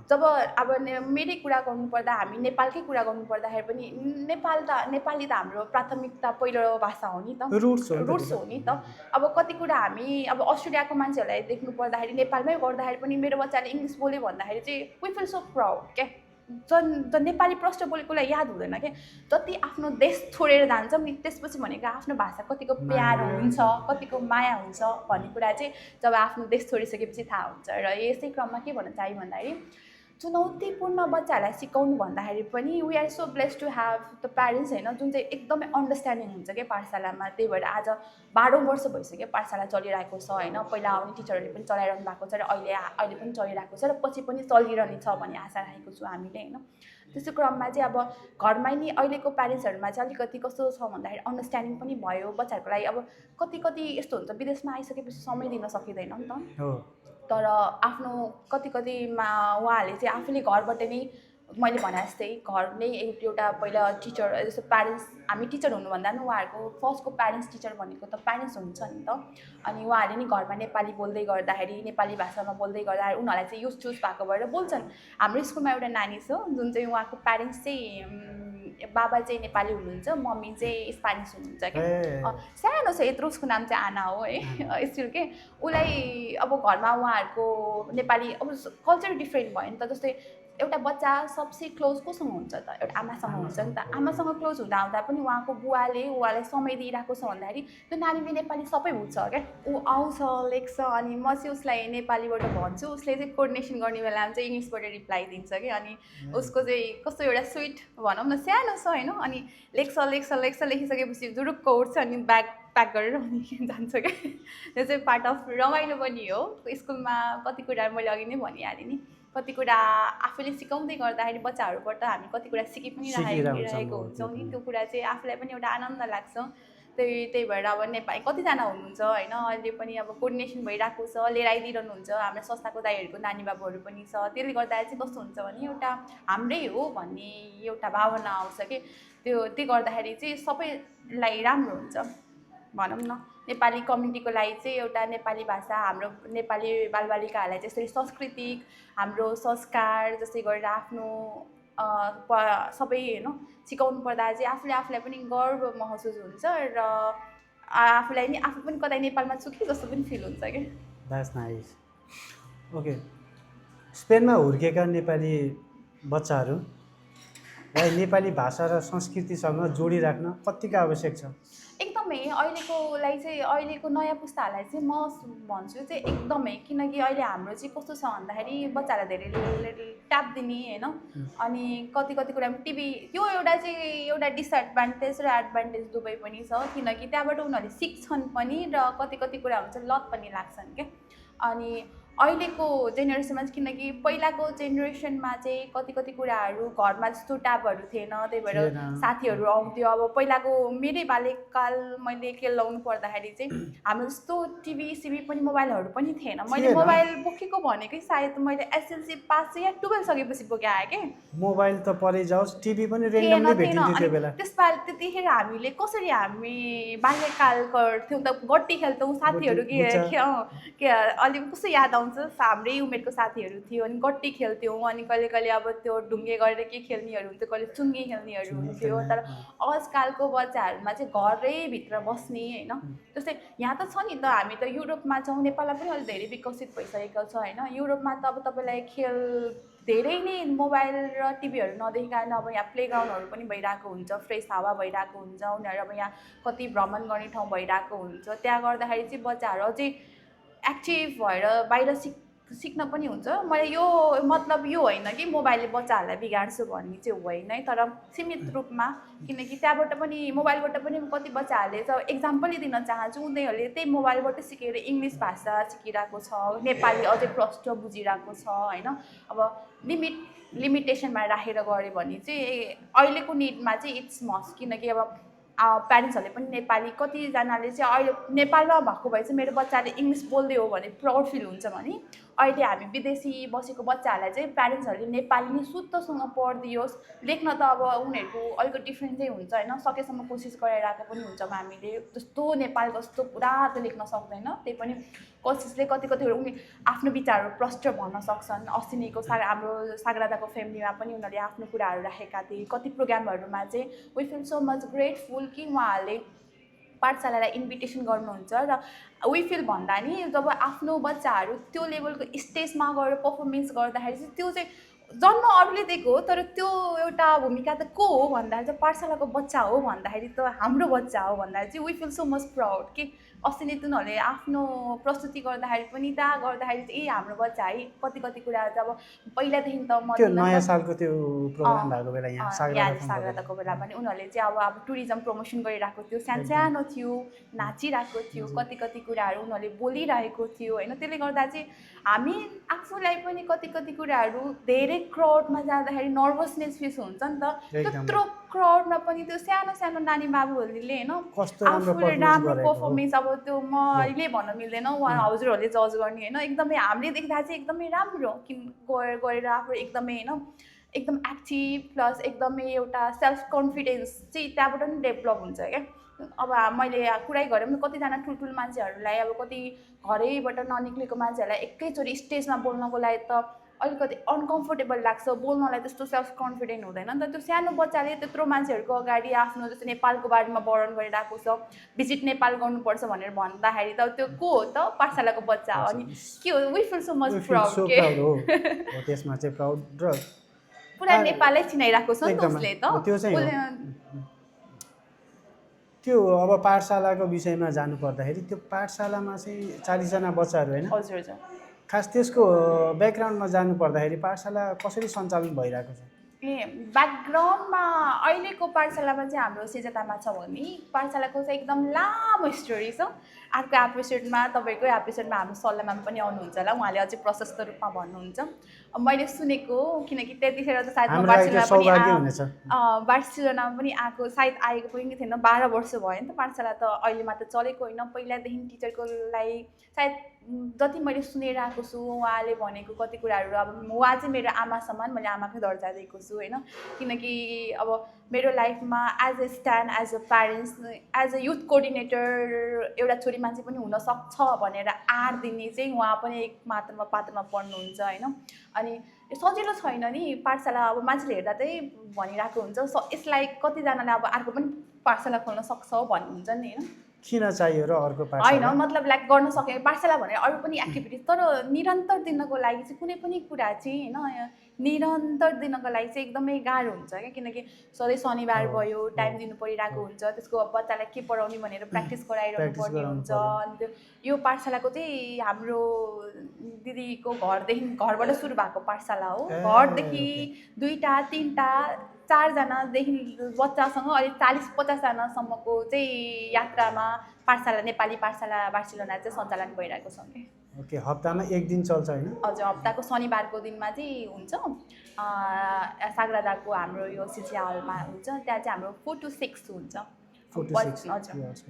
जब अब मेरै कुरा गर्नुपर्दा हामी नेपालकै कुरा गर्नुपर्दाखेरि पनि नेपाली त हाम्रो प्राथमिकता पहिलो भाषा हो नि त रुट्स हो नि त अब कति कुरा हामी अब अस्ट्रेलियाको मान्छेहरूलाई देख्नु पर्दाखेरि नेपालमै गर्दाखेरि पनि मेरो बच्चाले इङ्ग्लिस बोल्यो भन्दाखेरि चाहिँ वी फिल सो प्राउड क्या नेपाली प्रष्ट बोलेकोलाई याद हुँदैन क्या जति आफ्नो देश छोडेर जान्छ नि त्यसपछि भनेको आफ्नो भाषा कतिको प्यारो हुन्छ कतिको माया हुन्छ भन्ने कुरा चाहिँ जब आफ्नो देश छोडिसकेपछि थाहा हुन्छ र यसै क्रममा के भन्न चाह्यो भन्दाखेरि चुनौतीपूर्ण बच्चाहरूलाई सिकाउनु भन्दाखेरि पनि we are so blessed to have the parents होइन जुन चाहिँ एकदमै अन्डरस्ट्यान्डिङ हुन्छ क्या पाठशालामा त्यही भएर आज 12 वर्ष भइसक्यो पाठशाला चलिरहेको छ होइन पहिला आउने टिचरहरूले पनि चलाइरहनु भएको छ र अहिले पनि चलिरहेको छ र पछि पनि चलिरहनेछ भन्ने आशा राखेको छु हामीले होइन त्यसो क्रममा चाहिँ अब घरमा नि अहिलेको प्यारेन्ट्सहरूमा चाहिँ अलिकति कस्तो छ भन्दाखेरि अन्डरस्ट्यान्डिङ पनि भयो बच्चाहरूको लागि अब कति यस्तो हुन्छ विदेशमा आइसकेपछि समय दिन सकिँदैन नि त तर आफ्नो कतिमा उहाँहरूले चाहिँ आफूले घरबाट नै मैले भने जस्तै घर नै एउटा पहिला टिचर जस्तो प्यारेन्ट्स हामी टिचर हुनुभन्दा पनि उहाँहरूको फर्स्टको प्यारेन्ट्स टिचर भनेको त प्यारेन्ट्स हुन्छ नि त अनि उहाँहरूले नि घरमा नेपाली बोल्दै गर्दाखेरि नेपाली भाषामा बोल्दै गर्दाखेरि उनीहरूलाई चाहिँ युज चुज भएको भएर बोल्छन् हाम्रो स्कुलमा एउटा नानी छ जुन चाहिँ उहाँको प्यारेन्ट्स चाहिँ बाबा चाहिँ नेपाली हुनुहुन्छ, मम्मी चाहिँ स्पेनिस हुनुहुन्छ क्या। ए सानो छ यत्रो, उसको नाम चाहिँ आना हो है स्टिल के। उसलाई अब घरमा उहाँहरूको नेपाली अब कल्चर डिफ्रेन्ट भयो नि त। जस्तै एउटा बच्चा सबसे क्लोज कोसँग हुन्छ त? एउटा आमासँग हुन्छ नि त। आमासँग क्लोज हुँदा हुँदा पनि उहाँको बुवाले उहाँलाई समय दिइरहेको छ भन्दाखेरि त्यो नानीले नेपाली सबै बुझ्छ क्या। ऊ आउँछ, लेख्छ, अनि म चाहिँ उसलाई नेपालीबाट भन्छु, उसले चाहिँ कोर्डिनेसन गर्ने बेलामा चाहिँ इङ्ग्लिसबाट रिप्लाई दिन्छ क्या। अनि उसको चाहिँ कस्तो एउटा स्विट भनौँ न, सानो छ होइन। अनि लेख्छ लेख्छ लेख्छ, लेखिसकेपछि जुरुक्क उठ्छ अनि ब्याग प्याक गरेर अनि जान्छ क्या। त्यो चाहिँ पार्ट अफ रमाइलो पनि हो। स्कुलमा कति कुरा मैले अघि नै भनिहालेँ नि, कति कुरा आफूले सिकाउँदै गर्दाखेरि बच्चाहरूबाट हामी कति कुरा सिकि पनि रहेको हुन्छौँ नि। त्यो कुरा चाहिँ आफूलाई पनि एउटा आनन्द लाग्छ। त्यही भएर अब नेपाली कतिजना हुनुहुन्छ होइन, अहिले पनि अब कोर्डिनेसन भइरहेको छ, लिएर आइदिइरहनुहुन्छ। हाम्रो संस्थाको दाइहरूको नानी बाबुहरू पनि छ। त्यसले गर्दा चाहिँ कस्तो हुन्छ भने एउटा हाम्रै हो भन्ने एउटा भावना आउँछ कि त्यो गर्दाखेरि चाहिँ सबैलाई राम्रो हुन्छ भनौँ न। नेपाली कम्युनिटीको लागि चाहिँ एउटा नेपाली भाषा, हाम्रो नेपाली बालबालिकाहरूलाई चाहिँ यसरी सांस्कृतिक हाम्रो संस्कार जस्तै गरेर आफ्नो सबै होइन सिकाउनु पर्दा चाहिँ आफूलाई पनि गर्व महसुस हुन्छ र आफूलाई नि आफू पनि कतै नेपालमा छु कि जस्तो पनि फिल हुन्छ क्या। That's nice. ओके, स्पेनमा हुर्केका नेपाली बच्चाहरूलाई नेपाली भाषा र संस्कृतिसँग जोडिराख्न कतिको आवश्यक छ? एकदमै अहिलेकोलाई चाहिँ, अहिलेको नयाँ पुस्ताहरूलाई चाहिँ म भन्छु चाहिँ एकदमै। किनकि अहिले हाम्रो चाहिँ कस्तो छ भन्दाखेरि बच्चाहरूलाई धेरै ट्याप दिने होइन, अनि कति कुरामा टिभी, त्यो एउटा चाहिँ एउटा डिसएडभान्टेज र एडभान्टेज दुवै पनि छ। किनकि त्यहाँबाट उनीहरूले सिक्छन् पनि र कति कुरा हुन्छ लत पनि लाग्छन् क्या। अनि अहिलेको जेनेरेसनमा चाहिँ, किनकि पहिलाको जेनेरेसनमा चाहिँ कति कुराहरू घरमा जस्तो ट्याबहरू थिएन, त्यही भएर साथीहरू आउँथ्यो। अब पहिलाको मेरै बाल्यकाल मैले केलाउनु पर्दाखेरि चाहिँ हाम्रो जस्तो टिभी सिभी पनि मोबाइलहरू पनि थिएन। मैले मोबाइल बोकेको भनेकै सायद मैले एसएलसी पास या 12 सकेपछि बोके आएँ कि। मोबाइल त परै जाओस्, टिभी पनि रेन्डमली भेटिन्थ्यो त्यो बेला। त्यतिखेर हामीले कसरी हामी बाल्यकाल गर्थ्यौँ त, गट्टी खेल्थ्यौँ साथीहरू के अलिक कस्तो याद आउँछ। हाम्रै उमेरको साथीहरू थियो अनि गट्टी खेल्थ्यौँ। अनि कहिले अब त्यो ढुङ्गे गरेर के खेल्नेहरू हुन्थ्यो, कहिले चुङ्गी खेल्नेहरू हुन्थ्यो। तर आजकालको बच्चाहरूमा चाहिँ घरैभित्र बस्ने होइन। जस्तै यहाँ त छ नि त, हामी त युरोपमा छौँ, नेपालमा पनि अलिक धेरै विकसित भइसकेको छ होइन। युरोपमा त अब तपाईँलाई खेल धेरै नै मोबाइल र टिभीहरू नदेखिकन अब यहाँ प्लेग्राउन्डहरू पनि भइरहेको हुन्छ, फ्रेस हावा भइरहेको हुन्छ। उनीहरू अब यहाँ कति भ्रमण गर्ने ठाउँ भइरहेको हुन्छ। त्यहाँ गर्दाखेरि चाहिँ बच्चाहरू अझै एक्टिभ भएर बाहिर सिक्न पनि हुन्छ। मैले यो मतलब यो होइन कि मोबाइलले बच्चाहरूलाई बिगाड्छु भन्ने चाहिँ होइन है, तर सीमित रूपमा। किनकि त्यहाँबाट पनि मोबाइलबाट पनि कति बच्चाहरूले चाहिँ एक्जाम्पलै दिन चाहन्छु, उनीहरूले त्यही मोबाइलबाट सिकेर इङ्ग्लिस भाषा सिकिरहेको छ, नेपाली अझै प्रष्ट बुझिरहेको छ होइन। अब लिमिटेसनमा राखेर गऱ्यो भने चाहिँ अहिलेको निडमा चाहिँ इट्स मस्ट। किनकि अब प्यारेन्ट्सहरूले पनि नेपाली, कतिजनाले चाहिँ अहिले नेपालमा भएको भए चाहिँ मेरो बच्चाले इङ्ग्लिस बोल्दै हो भने प्राउड फिल हुन्छ भने, अहिले हामी विदेशी बसेको बच्चाहरूलाई चाहिँ प्यारेन्ट्सहरूले नेपाली नै शुद्धसँग पढिदियोस्। लेख्न त अब उनीहरूको अलिकति डिफ्रेन्ट चाहिँ हुन्छ होइन, सकेसम्म कोसिस गरिरहेको पनि हुन्छौँ हामीले। जस्तो नेपाल जस्तो पुरा त लेख्न सक्दैन, त्यही पनि कोसिसले कति उनी आफ्नो विचारहरू प्रष्ट भन्न सक्छन्। अस्तिनीको हाम्रो सागरादाको फ्यामिलीमा पनि उनीहरूले आफ्नो कुराहरू राखेका थिए। कति प्रोग्रामहरूमा चाहिँ we feel so much grateful कि उहाँहरूले पाठशालालाई इन्भिटेसन गर्नुहुन्छ। र वी फिल भन्दा नि जब आफ्नो बच्चाहरू त्यो लेभलको स्टेजमा गएर पर्फर्मेन्स गर्दाखेरि चाहिँ त्यो चाहिँ जन्म अरूले दिएको हो, तर त्यो एउटा भूमिका त को हो भन्दाखेरि चाहिँ पाठशालाको बच्चा हो भन्दाखेरि त हाम्रो बच्चा हो भन्दाखेरि चाहिँ we feel so much proud कि अस्ति नै उनीहरूले आफ्नो प्रस्तुति गर्दाखेरि पनि त्यहाँ गर्दाखेरि चाहिँ हाम्रो बच्चा है। कति कुरा चाहिँ अब पहिलादेखि त म नयाँ सालको त्यो प्रोग्राम भएको बेला यहाँ सागरादाको बेला पनि उनीहरूले चाहिँ अब टुरिज्म प्रमोसन गरिरहेको थियो, सानो थियो, नाचिरहेको थियो, कति कुराहरू उनीहरूले बोलिरहेको थियो होइन। त्यसले गर्दा चाहिँ हामी आफूलाई पनि कति कुराहरू धेरै क्राउडमा जाँदाखेरि नर्भसनेस फेस हुन्छ नि त। त्यत्रो क्राउडमा पनि त्यो सानो नानी बाबुहरूले होइन आफूले राम्रो पर्फर्मेन्स, अब त्यो मैले भन्न मिल्दैन, उहाँ हजुरहरूले जज गर्ने होइन। एकदमै हामीले देख्दा चाहिँ एकदमै राम्रो गरेर आफू एकदमै होइन एकदम एक्टिभ प्लस एकदमै एउटा सेल्फ कन्फिडेन्स चाहिँ त्यहाँबाट पनि डेभलप हुन्छ क्या। अब मैले कुरै गरेँ पनि कतिजना ठुल्ठुलो मान्छेहरूलाई, अब कति घरैबाट ननिक्लेको मान्छेहरूलाई एकैचोटि स्टेजमा बोल्नको लागि त अलिकति अनकम्फोर्टेबल लाग्छ, बोल्नलाई त्यस्तो सेल्फ कन्फिडेन्ट हुँदैन नि त। त्यो सानो बच्चाले त्यत्रो मान्छेहरूको अगाडि आफ्नो जस्तो नेपालको बारेमा वर्णन गरिरहेको छ, भिजिट नेपाल गर्नुपर्छ भनेर भन्दाखेरि त त्यो को हो त? पाठशालाको बच्चा हो। अनि के हो, we feel so much proud के हो त्यसमा चाहिँ प्राउड र पुरा नेपालै चिनाइरहेको छ नि त उसले त। त्यो चाहिँ त्यो अब पाठशालाको विषयमा जानु पर्दाखेरि त्यो पाठशालामा चाहिँ 40 जना बच्चाहरू होइन? हजुर हजुर। खास त्यसको ब्याकग्राउन्डमा जानु पर्दाखेरि पाठशाला कसरी सञ्चालन भइरहेको छ? ब्याकग्राउन्डमा अहिलेको पाठशालामा चाहिँ हाम्रो सेजतामा छ भने पाठशालाको चाहिँ एकदम लामो स्टोरी छ। अर्को एपिसोडमा तपाईँको एपिसोडमा हाम्रो सल्लाहमा पनि आउनुहुन्छ होला, उहाँले अझै प्रशस्त रूपमा भन्नुहुन्छ। मैले सुनेको, किनकि त्यतिखेर त सायद म बार्सिलोनामा पनि आएको, सायद आएको पनि थिएन, 12 वर्ष भयो नि त पाठशाला त, अहिले मात्र चलेको होइन। पहिलादेखि टिचरको लागि सायद जति मैले सुनेर आएको छु, उहाँले भनेको कति कुराहरू, अब उहाँ चाहिँ मेरो आमा समान, मैले आमाकै दर्जा दिएको छु होइन। किनकि अब मेरो लाइफमा as a stand, as a parents, as a youth coordinator एउटा छोरी मान्छे पनि हुनसक्छ भनेर आँट दिने चाहिँ उहाँ पनि एक मात्रामा पात्रमा पर्नुहुन्छ होइन। अनि सजिलो छैन नि पाठशाला, अब मान्छेले हेर्दा चाहिँ भनिरहेको हुन्छ यसलाई कतिजनाले अब अर्को पनि पाठशाला खोल्न सक्छ भन्नुहुन्छ नि होइन। किन चाहियो र अर्को पाठशाला? होइन मतलब लाइक गर्न सके पाठशाला भनेर अरू पनि एक्टिभिटिज, तर निरन्तर दिनको लागि चाहिँ कुनै पनि कुरा चाहिँ होइन निरन्तर दिनको लागि चाहिँ एकदमै गाह्रो हुन्छ क्या। किनकि सधैँ शनिबार भयो टाइम दिनु परिरहेको हुन्छ, त्यसको बच्चालाई के पढाउने भनेर प्र्याक्टिस गराइरहनु पर्ने हुन्छ। अनि त्यो यो पाठशालाको चाहिँ हाम्रो दिदीको घरबाट सुरु भएको पाठशाला हो। घरदेखि 2टा 3टा 4जनादेखि बच्चासँग अहिले 40-50 जनासम्मको चाहिँ यात्रामा पाठशाला, नेपाली पाठशाला बार्सिलोना चाहिँ सञ्चालन भइरहेको छ कि। ओके, हप्तामा एक दिन चल्छ होइन? हजुर, हप्ताको शनिबारको दिनमा चाहिँ हुन्छ। साग्रादाको हाम्रो यो सिसिया हलमा हुन्छ, त्यहाँ चाहिँ हाम्रो 4 to 6 हुन्छ। हजुर,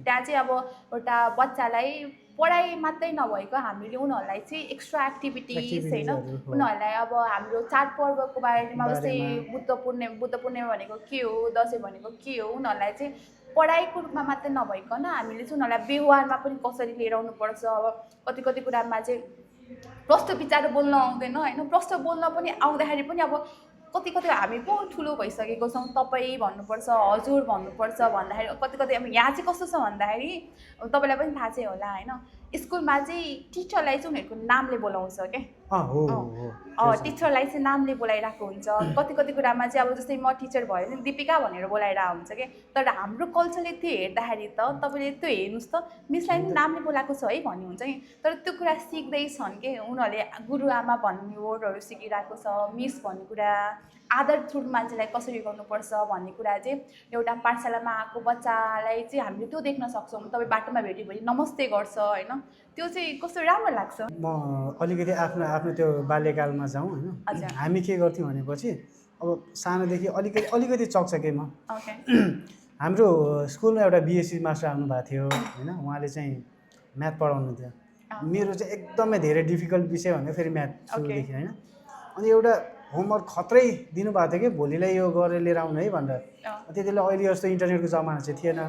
त्यहाँ चाहिँ अब एउटा बच्चालाई पढाइ मात्रै नभएको हामीले उनीहरूलाई चाहिँ एक्स्ट्रा एक्टिभिटिज होइन, उनीहरूलाई अब हाम्रो चाडपर्वको बारेमा जस्तै बुद्ध पूर्णिमा भनेको के हो, दसैँ भनेको के हो, उनीहरूलाई चाहिँ पढाइको रूपमा मात्रै नभइकन हामीले चाहिँ उनीहरूलाई व्यवहारमा पनि कसरी लिएर आउनुपर्छ। अब कति कुरामा चाहिँ प्रष्ट विचार बोल्न आउँदैन होइन, प्रष्ट बोल्न पनि आउँदाखेरि पनि अब कति हामी पो ठुलो भइसकेको छौँ, तपाईँ भन्नुपर्छ, हजुर भन्नुपर्छ भन्दाखेरि कति अब यहाँ चाहिँ कस्तो छ भन्दाखेरि तपाईँलाई पनि थाहा चाहिँ होला होइन, स्कुलमा चाहिँ टिचरलाई चाहिँ उनीहरूको नामले बोलाउँछ क्या। टिचरलाई चाहिँ नामले बोलाइरहेको हुन्छ। कति कुरामा चाहिँ अब जस्तै म टिचर भयो भने दिपिका भनेर बोलाइरहेको हुन्छ क्या। तर हाम्रो कल्चरले त्यो हेर्दाखेरि त तपाईँले त्यो हेर्नुहोस् त मिसलाई पनि नामले बोलाएको छ है भन्ने हुन्छ कि। तर त्यो कुरा सिक्दैछन् कि उनीहरूले गुरुआमा भन्ने वर्डहरू सिकिरहेको छ, मिस भन्ने कुरा, आदर थ्रु मान्छेलाई कसरी गर्नुपर्छ भन्ने कुरा चाहिँ एउटा पाठशालामा आएको बच्चालाई चाहिँ हामीले त्यो देख्न सक्छौँ। तपाईँ बाटोमा भेट्यो भने नमस्ते गर्छ होइन, त्यो चाहिँ कस्तो राम्रो लाग्छ। म अलिकति आफ्नो त्यो बाल्यकालमा जाउँ होइन। हामी के गर्थ्यौँ भनेपछि अब सानोदेखि अलिकति चकचके म हाम्रो स्कुलमा एउटा बिएससी मास्टर आउनुभएको थियो होइन, उहाँले चाहिँ म्याथ पढाउनु थियो। मेरो चाहिँ एकदमै धेरै डिफिकल्ट विषय भन्दा फेरि म्याथ सुरुदेखि होइन। अनि एउटा होमवर्क खत्रै दिनुभएको थियो कि भोलिलाई यो गरेर लिएर आउनु है भनेर। त्यति बेला अहिले जस्तो इन्टरनेटको जमाना चाहिँ थिएन।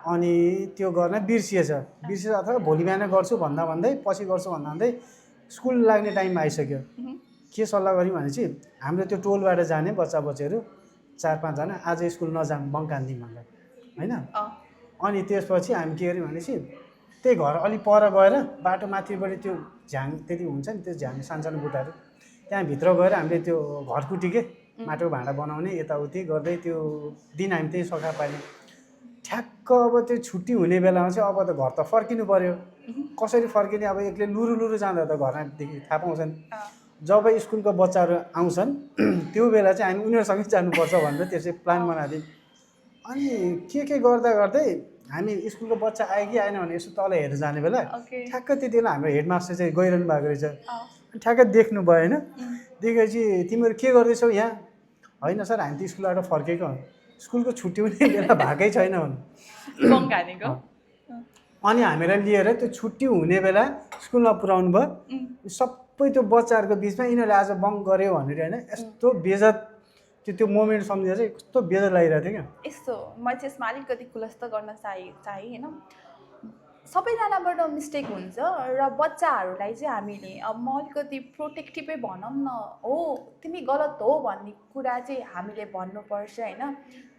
अनि त्यो गर्न बिर्सिएछ अथवा भोलि बिहान गर्छु भन्दै पछि गर्छु भन्दै स्कुल लाग्ने टाइममा आइसक्यो। के सल्लाह गऱ्यौँ भने चाहिँ हाम्रो त्यो टोलबाट जाने बच्चाहरू 4-5 जना आज स्कुल नजाऊँ बङ्क हान्दिउँ भनेर होइन। अनि त्यसपछि हामी के गर्यौँ भने चाहिँ त्यही घर अलिक पर गएर बाटो माथिबाट त्यो झ्याङ त्यति हुन्छ नि, त्यो झ्याङ सानो बुट्टाहरू त्यहाँभित्र गएर हामीले त्यो घरकुटी के माटोको भाँडा बनाउने यताउति गर्दै त्यो दिन हामी त्यही सखा पाल्यौँ। ठ्याक्क अब त्यो छुट्टी हुने बेलामा चाहिँ अब त घर त फर्किनु पऱ्यो। कसरी फर्किने, अब एक्लै लुरु जाँदा त घरमादेखि थाहा पाउँछन्। जब स्कुलको बच्चाहरू आउँछन् त्यो बेला चाहिँ हामी उनीहरूसँगै जानुपर्छ भनेर त्यसै प्लान बनाइदिउँ। अनि के गर्दै हामी स्कुलको बच्चा आयो कि आएन भने यसो तल हेरेर जाने बेला ठ्याक्क त्यति बेला हाम्रो हेडमास्टर चाहिँ गइरहनु भएको रहेछ। ठ्याक्क देख्नु भयो होइन। देखेपछि तिमीहरू के गर्दैछौ यहाँ? होइन सर हामी त स्कुलबाट फर्केको, स्कुलको छुट्टी हुने बेला भएकै छैन भन्नु। अनि हामीलाई लिएर त्यो छुट्टी हुने बेला स्कुलमा पुऱ्याउनु भयो। सबै त्यो बच्चाहरूको बिचमा यिनीहरूले आज बङ्क गऱ्यो भनेर होइन, यस्तो बेइज्जत त्यो मोमेन्ट सम्झेर चाहिँ कस्तो बेइज्जत लागिरहेको थियो क्या। यस्तो म चाहिँ यसमा अलिकति खुलस्त गर्न चाहे होइन। सबैजनाबाट मिस्टेक हुन्छ र बच्चाहरूलाई चाहिँ हामीले अब म अलिकति प्रोटेक्टिभै भनौँ न हो तिमी गलत हो भन्ने कुरा चाहिँ हामीले भन्नुपर्छ होइन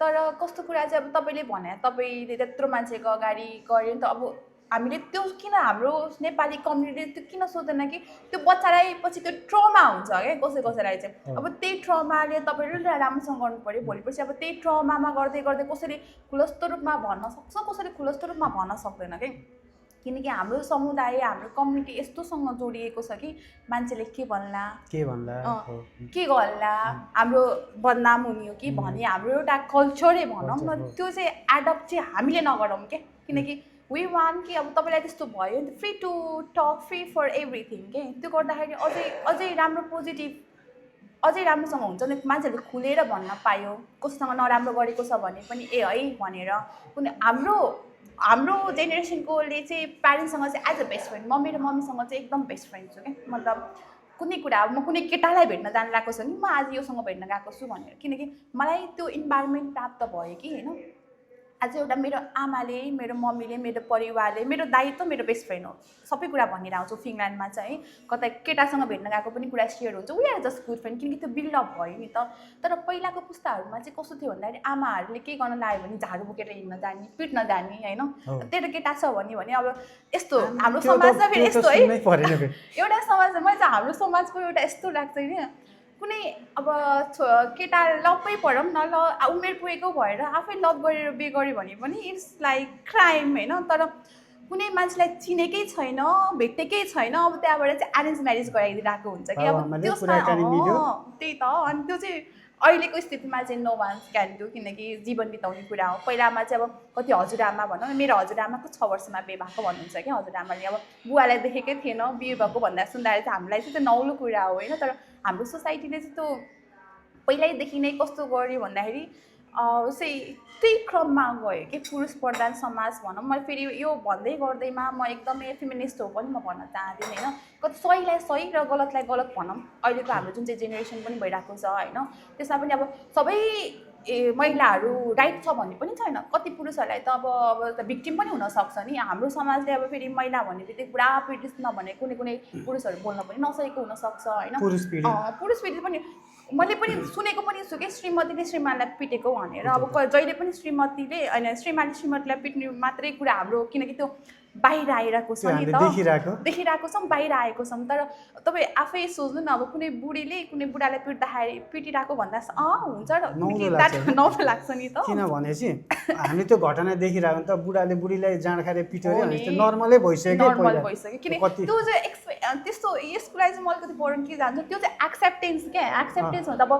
तर कस्तो कुरा चाहिँ अब तपाईँले भने तपाईँले त्यत्रो मान्छेको अगाडि गऱ्यो नि त अब हामीले त्यो किन हाम्रो नेपाली कम्युनिटीले त्यो किन सोध्दैन कि त्यो बच्चालाई पछि त्यो ट्रमा हुन्छ क्या कसैलाई चाहिँ अब त्यही ट्रमाले तपाईँले राम्रोसँग गर्नु पऱ्यो भोलिपछि अब त्यही ट्रमामा गर्दै गर्दै कसैले खुलस्त रूपमा भन्न सक्छ कसैले खुलस्त रूपमा भन्न सक्दैन क्या किनकि हाम्रो समुदाय हाम्रो कम्युनिटी यस्तोसँग जोडिएको छ कि मान्छेले के भन्ला के गर्ला हाम्रो बदनाम हुने हो कि भन्ने हाम्रो एउटा कल्चरै भनौँ न त्यो चाहिँ एडप्ट चाहिँ हामीले नगरौँ क्या किनकि वी वान कि अब तपाईँलाई त्यस्तो भयो नि free to talk free for everything के त्यो गर्दाखेरि अझै राम्रो पोजिटिभ अझै राम्रोसँग हुन्छ नि मान्छेहरूले खुलेर भन्न पायो कसैसँग नराम्रो गरेको छ भने पनि ए है भनेर कुनै हाम्रो जेनेरेसनकोले चाहिँ प्यारेन्ट्ससँग चाहिँ एज अ बेस्ट फ्रेन्ड म मेरो मम्मीसँग चाहिँ एकदम बेस्ट फ्रेन्ड छु क्या मतलब कुनै कुरा अब म कुनै केटालाई भेट्न जान गएको छु नि म आज योसँग भेट्न गएको छु भनेर किनकि मलाई त्यो इन्भाइरोमेन्ट प्राप्त भयो कि होइन आज एउटा मेरो आमाले मेरो मम्मीले मेरो परिवारले मेरो दाइ त मेरो बेस्ट फ्रेन्ड हो सबै कुरा भनिरहेको आउँछु फिनल्यान्डमा चाहिँ कतै केटासँग भेट्न गएको पनि कुरा सेयर हुन्छ we are just good friend किनकि त्यो बिल्डअप भयो नि त तर पहिलाको पुस्ताहरूमा चाहिँ कस्तो थियो भन्दाखेरि आमाहरूले के गर्न लाग्यो भने झाडु बोकेर हिँड्न जाने पिट्न जाने होइन तेरो केटा छ भने अब यस्तो हाम्रो समाजमा फेरि यस्तो है एउटा समाजमा मैले चाहिँ हाम्रो समाजको एउटा यस्तो लाग्छ नि कुनै अब केटा लभै पढौँ न ल उमेर पुगेको भएर आफै लभ गरेर बिहे गऱ्यो भने पनि इट्स लाइक क्राइम होइन तर कुनै मान्छेलाई चिनेकै छैन भेटेकै छैन अब त्यहाँबाट चाहिँ एरेन्ज म्यारेज गराइदिइरहेको हुन्छ कि अब त्यसमा त्यही त अनि त्यो चाहिँ अहिलेको स्थितिमा चाहिँ नो वान्स क्यान डु किनकि जीवन बिताउने कुरा हो पहिलामा चाहिँ अब कति हजुरआमा भनौँ न मेरो हजुरआमाको 6 वर्षमा बिहे भएको भन्नुहुन्छ क्या हजुरआमाले अब बुवालाई देखेकै थिएन बिहे भएको भन्दा सुन्दाखेरि चाहिँ हामीलाई चाहिँ त्यो नौलो कुरा हो होइन तर हाम्रो सोसाइटीले चाहिँ त्यो पहिल्यैदेखि नै कस्तो गर्यो भन्दाखेरि चाहिँ त्यही क्रममा गयो कि पुरुष प्रधान समाज भनौँ मैले फेरि यो भन्दै गर्दैमा म एकदमै फेमिनिस्ट हो पनि म भन्न चाहदिनँ होइन कति सहीलाई सही र गलतलाई गलत भनौँ अहिलेको हाम्रो जुन चाहिँ जेनेरेसन पनि भइरहेको छ होइन त्यसमा पनि अब सबै महिलाहरू राइट छ भन्ने पनि छैन कति पुरुषहरूलाई त अब भिक्टिम पनि हुनसक्छ नि हाम्रो समाजले अब फेरि महिला भन्ने बित्तिकै पुरा पीडित नभने कुनै पुरुषहरू बोल्न पनि नसकेको हुनसक्छ होइन पुरुष पीडित पनि मैले पनि सुनेको पनि छु कि श्रीमतीले श्रीमानलाई पिटेको भनेर अब जहिले पनि श्रीमतीले होइन श्रीमतीलाई पिट्ने मात्रै कुरा हाम्रो किनकि त्यो बाहिर आइरहेको छ नि त देखिरहेको छौँ बाहिर आएको छौँ तर तपाईँ आफै सोच्नु न अब कुनै बुढीले कुनै बुढालाई पिट्दाखेरि पिटिरहेको भन्दा हुन्छ र नौलो लाग्छ नि त किनभने चाहिँ हामी त्यो घटना देखिरहेको त बुढाले बुढीलाई जाँड खाएर पिट्यो भने त्यो नर्मलै भइसक्यो किन त्यो चाहिँ त्यस्तो यसको लागि चाहिँ म अलिकति बढ्नु के जान्छु त्यो चाहिँ एक्सेप्टेन्स क्या एक्सेप्टेन्स भन्दा अब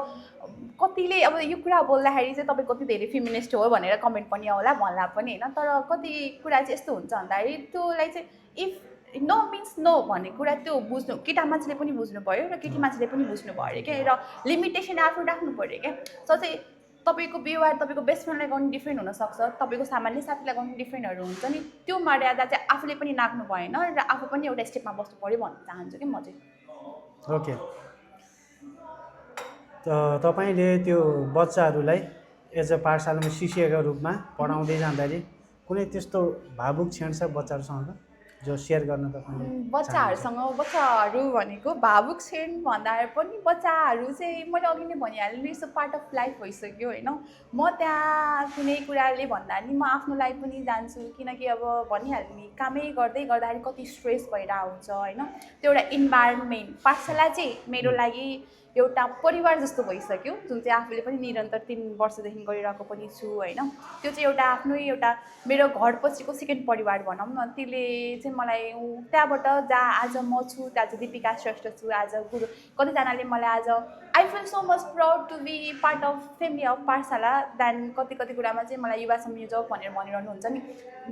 कतिले अब यो कुरा बोल्दाखेरि चाहिँ तपाईँ कति धेरै फेमिनिस्ट हो भनेर कमेन्ट पनि आउला भन्ला पनि होइन तर कति कुरा चाहिँ यस्तो हुन्छ भन्दाखेरि त्योलाई चाहिँ इफ नो मिन्स नो भन्ने कुरा त्यो बुझ्नु केटा मान्छेले पनि बुझ्नु पऱ्यो र केटी मान्छेले पनि बुझ्नु पऱ्यो क्या र लिमिटेसन आफू राख्नु पऱ्यो क्या चाहिँ तपाईँको व्यवहार तपाईँको बेस्ट फ्रेन्डलाई गर्नु डिफ्रेन्ट हुनसक्छ तपाईँको सामान्य साथीलाई गर्नु डिफ्रेन्टहरू हुन्छ नि त्यो मर्यादा चाहिँ आफूले पनि नाग्नु भएन र आफू पनि एउटा स्टेपमा बस्नु पऱ्यो भन्न चाहन्छु कि म चाहिँ ओके तपाईँले त्यो बच्चाहरूलाई एज अ पाठशालामा शिक्षकको रूपमा पढाउँदै जाँदाखेरि कुनै त्यस्तो भावुक क्षण छ बच्चाहरूसँग जो सेयर गर्न तपाईँले बच्चाहरू भनेको भावुक क्षण भन्दा पनि बच्चाहरू चाहिँ मैले अघि नै भनिहालेँ it's a part of life भइसक्यो होइन म त्यहाँ कुनै कुराले भन्दा नि म आफ्नो लाइफ पनि जान्छु किनकि अब भनिहालेँ नि कामै गर्दाखेरि कति स्ट्रेस भइरहेको हुन्छ होइन त्यो एउटा इन्भाइरोमेन्ट पाठशाला चाहिँ मेरो लागि एउटा परिवार जस्तो भइसक्यो जुन चाहिँ आफूले पनि निरन्तर 3 वर्षदेखि गरिरहेको पनि छु होइन त्यो चाहिँ एउटा आफ्नै एउटा मेरो घर पछिको सेकेन्ड परिवार भनौँ न त्यसले चाहिँ मलाई त्यहाँबाट जहाँ आज म छु त्यहाँ चाहिँ दिपिका श्रेष्ठ छु आज गुरु कतिजनाले मलाई आज I feel so much proud to be part of family of Pathshala then कति कुरामा चाहिँ मलाई युवा संयोजक भनेर भनिरहनुहुन्छ नि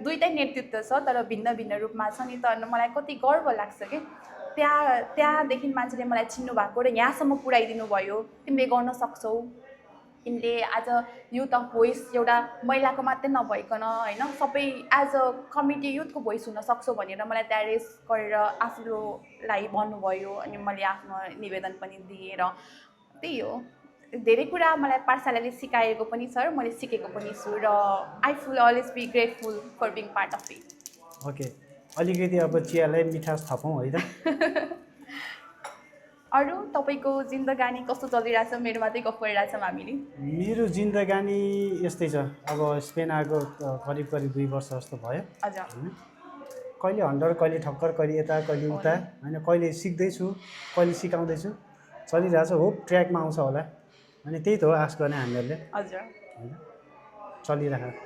दुईटै नेतृत्व छ तर भिन्न भिन्न रूपमा छ नि त मलाई कति गर्व लाग्छ कि त्यहाँदेखि मान्छेले मलाई चिन्नु भएको र यहाँसम्म पुऱ्याइदिनु भयो तिमीले गर्न सक्छौ तिमीले आज युथ अफ भोइस एउटा महिलाको मात्रै नभइकन होइन सबै एज अ कमिटी युथको भोइस हुन सक्छौ भनेर मलाई त्यहाँ रेस गरेर आफूलाई भन्नुभयो अनि मैले आफ्नो निवेदन पनि दिएँ र त्यही हो धेरै कुरा मलाई पाठशालाले सिकाएको पनि छ र मैले सिकेको पनि छु र I full always be grateful for being part of it okay अलिकति अब चियालाई मिठास थपौँ है त। अरू तपाईँको जिन्दगानी कस्तो चलिरहेछ? मेरो मात्रै गफ गरिरहेछौँ हामीले। मेरो जिन्दगानी यस्तै छ। अब स्पेन आएको करिब 2 वर्ष जस्तो भयो हजुर। होइन, कहिले हन्डर, कहिले ठक्कर, कहिले यता कहिले उता होइन, कहिले सिक्दैछु, कहिले सिकाउँदैछु, चलिरहेछ। होप ट्र्याकमा आउँछ होला, अनि त्यही त हो आश गर्ने हामीहरूले। हजुर। होइन, चलिरह।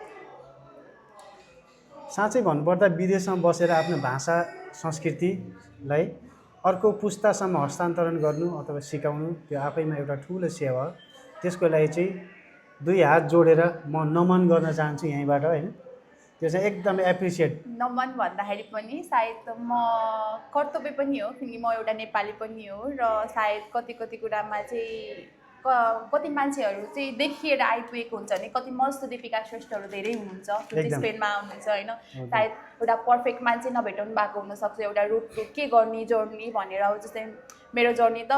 साँच्चै भन्नुपर्दा विदेशमा बसेर आफ्नो भाषा संस्कृतिलाई अर्को पुस्तासम्म हस्तान्तरण गर्नु अथवा सिकाउनु त्यो आफैमा एउटा ठुलो सेवा हो। त्यसको लागि चाहिँ 2 हात जोडेर म नमन गर्न चाहन्छु यहीँबाट होइन। त्यो चाहिँ एकदमै एप्रिसिएट। नमन भन्दाखेरि पनि सायद म कर्तव्य पनि हो, किनकि म एउटा नेपाली पनि हो र सायद कति कुरामा चाहिँ कति मान्छेहरू चाहिँ देखिएर आइपुगेको हुन्छ भने कति मस्त दीपिका श्रेष्ठहरू धेरै हुनुहुन्छ जो चाहिँ स्पेनमा आउनुहुन्छ होइन। सायद एउटा पर्फेक्ट मान्छे नभेटाउनु भएको हुनसक्छ, एउटा रुट के गर्ने जर्नी भनेर। अब जस्तै मेरो जर्नी त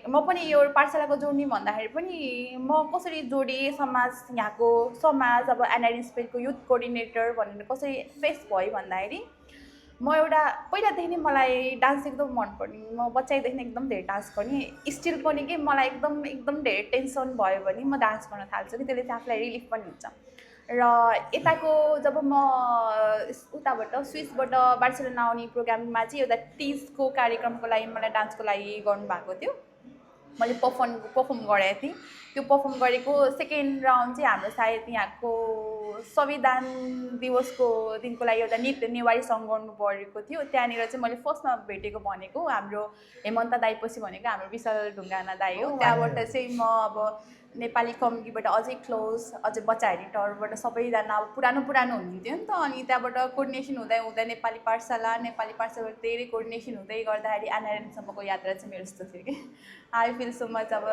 म पनि यो पाठशालाको जर्नी भन्दाखेरि पनि म कसरी जोडेँ यहाँको समाज, अब एनआरएन स्पेनको युथ कोअर्डिनेटर भनेर कसरी फेस भयो भन्दाखेरि म एउटा पहिलादेखि नै मलाई डान्स एकदम मनपर्ने। म बच्चाइदेखि एकदम धेरै डान्स गर्ने, स्टिल पनि कि मलाई एकदम धेरै टेन्सन भयो भने म डान्स गर्न थाल्छु कि त्यसले चाहिँ आफूलाई रिलिफ पनि हुन्छ। र यताको जब म उताबाट स्विसबाट बार्सिलोना आउने प्रोग्राममा चाहिँ एउटा टिजको कार्यक्रमको लागि मलाई डान्सको लागि गर्नुभएको थियो। मैले पर्फर्म गरेको थिएँ। त्यो पर्फर्म गरेको सेकेन्ड राउन्ड चाहिँ हाम्रो सायद यहाँको संविधान दिवसको दिनको लागि एउटा नृत्य नेवारी सङ्ग गर्नु परेको थियो। त्यहाँनिर चाहिँ मैले फर्स्टमा भेटेको भनेको हाम्रो हेमन्त दाई, पछि भनेको हाम्रो विशाल ढुङ्गाना दाई हो। त्यहाँबाट चाहिँ म अब नेपाली कम्युनिटीबाट अझै क्लोज, अझै बच्चाहरू तर्फबाट सबैजना अब पुरानो हुनुहुन्थ्यो नि त। अनि त्यहाँबाट कोअर्डिनेसन हुँदै नेपाली पाठशालाबाट धेरै कोअर्डिनेसन हुँदै गर्दाखेरि एनआरएनसम्मको यात्रा चाहिँ मेरो यस्तो थियो कि आई फिल सो मच अब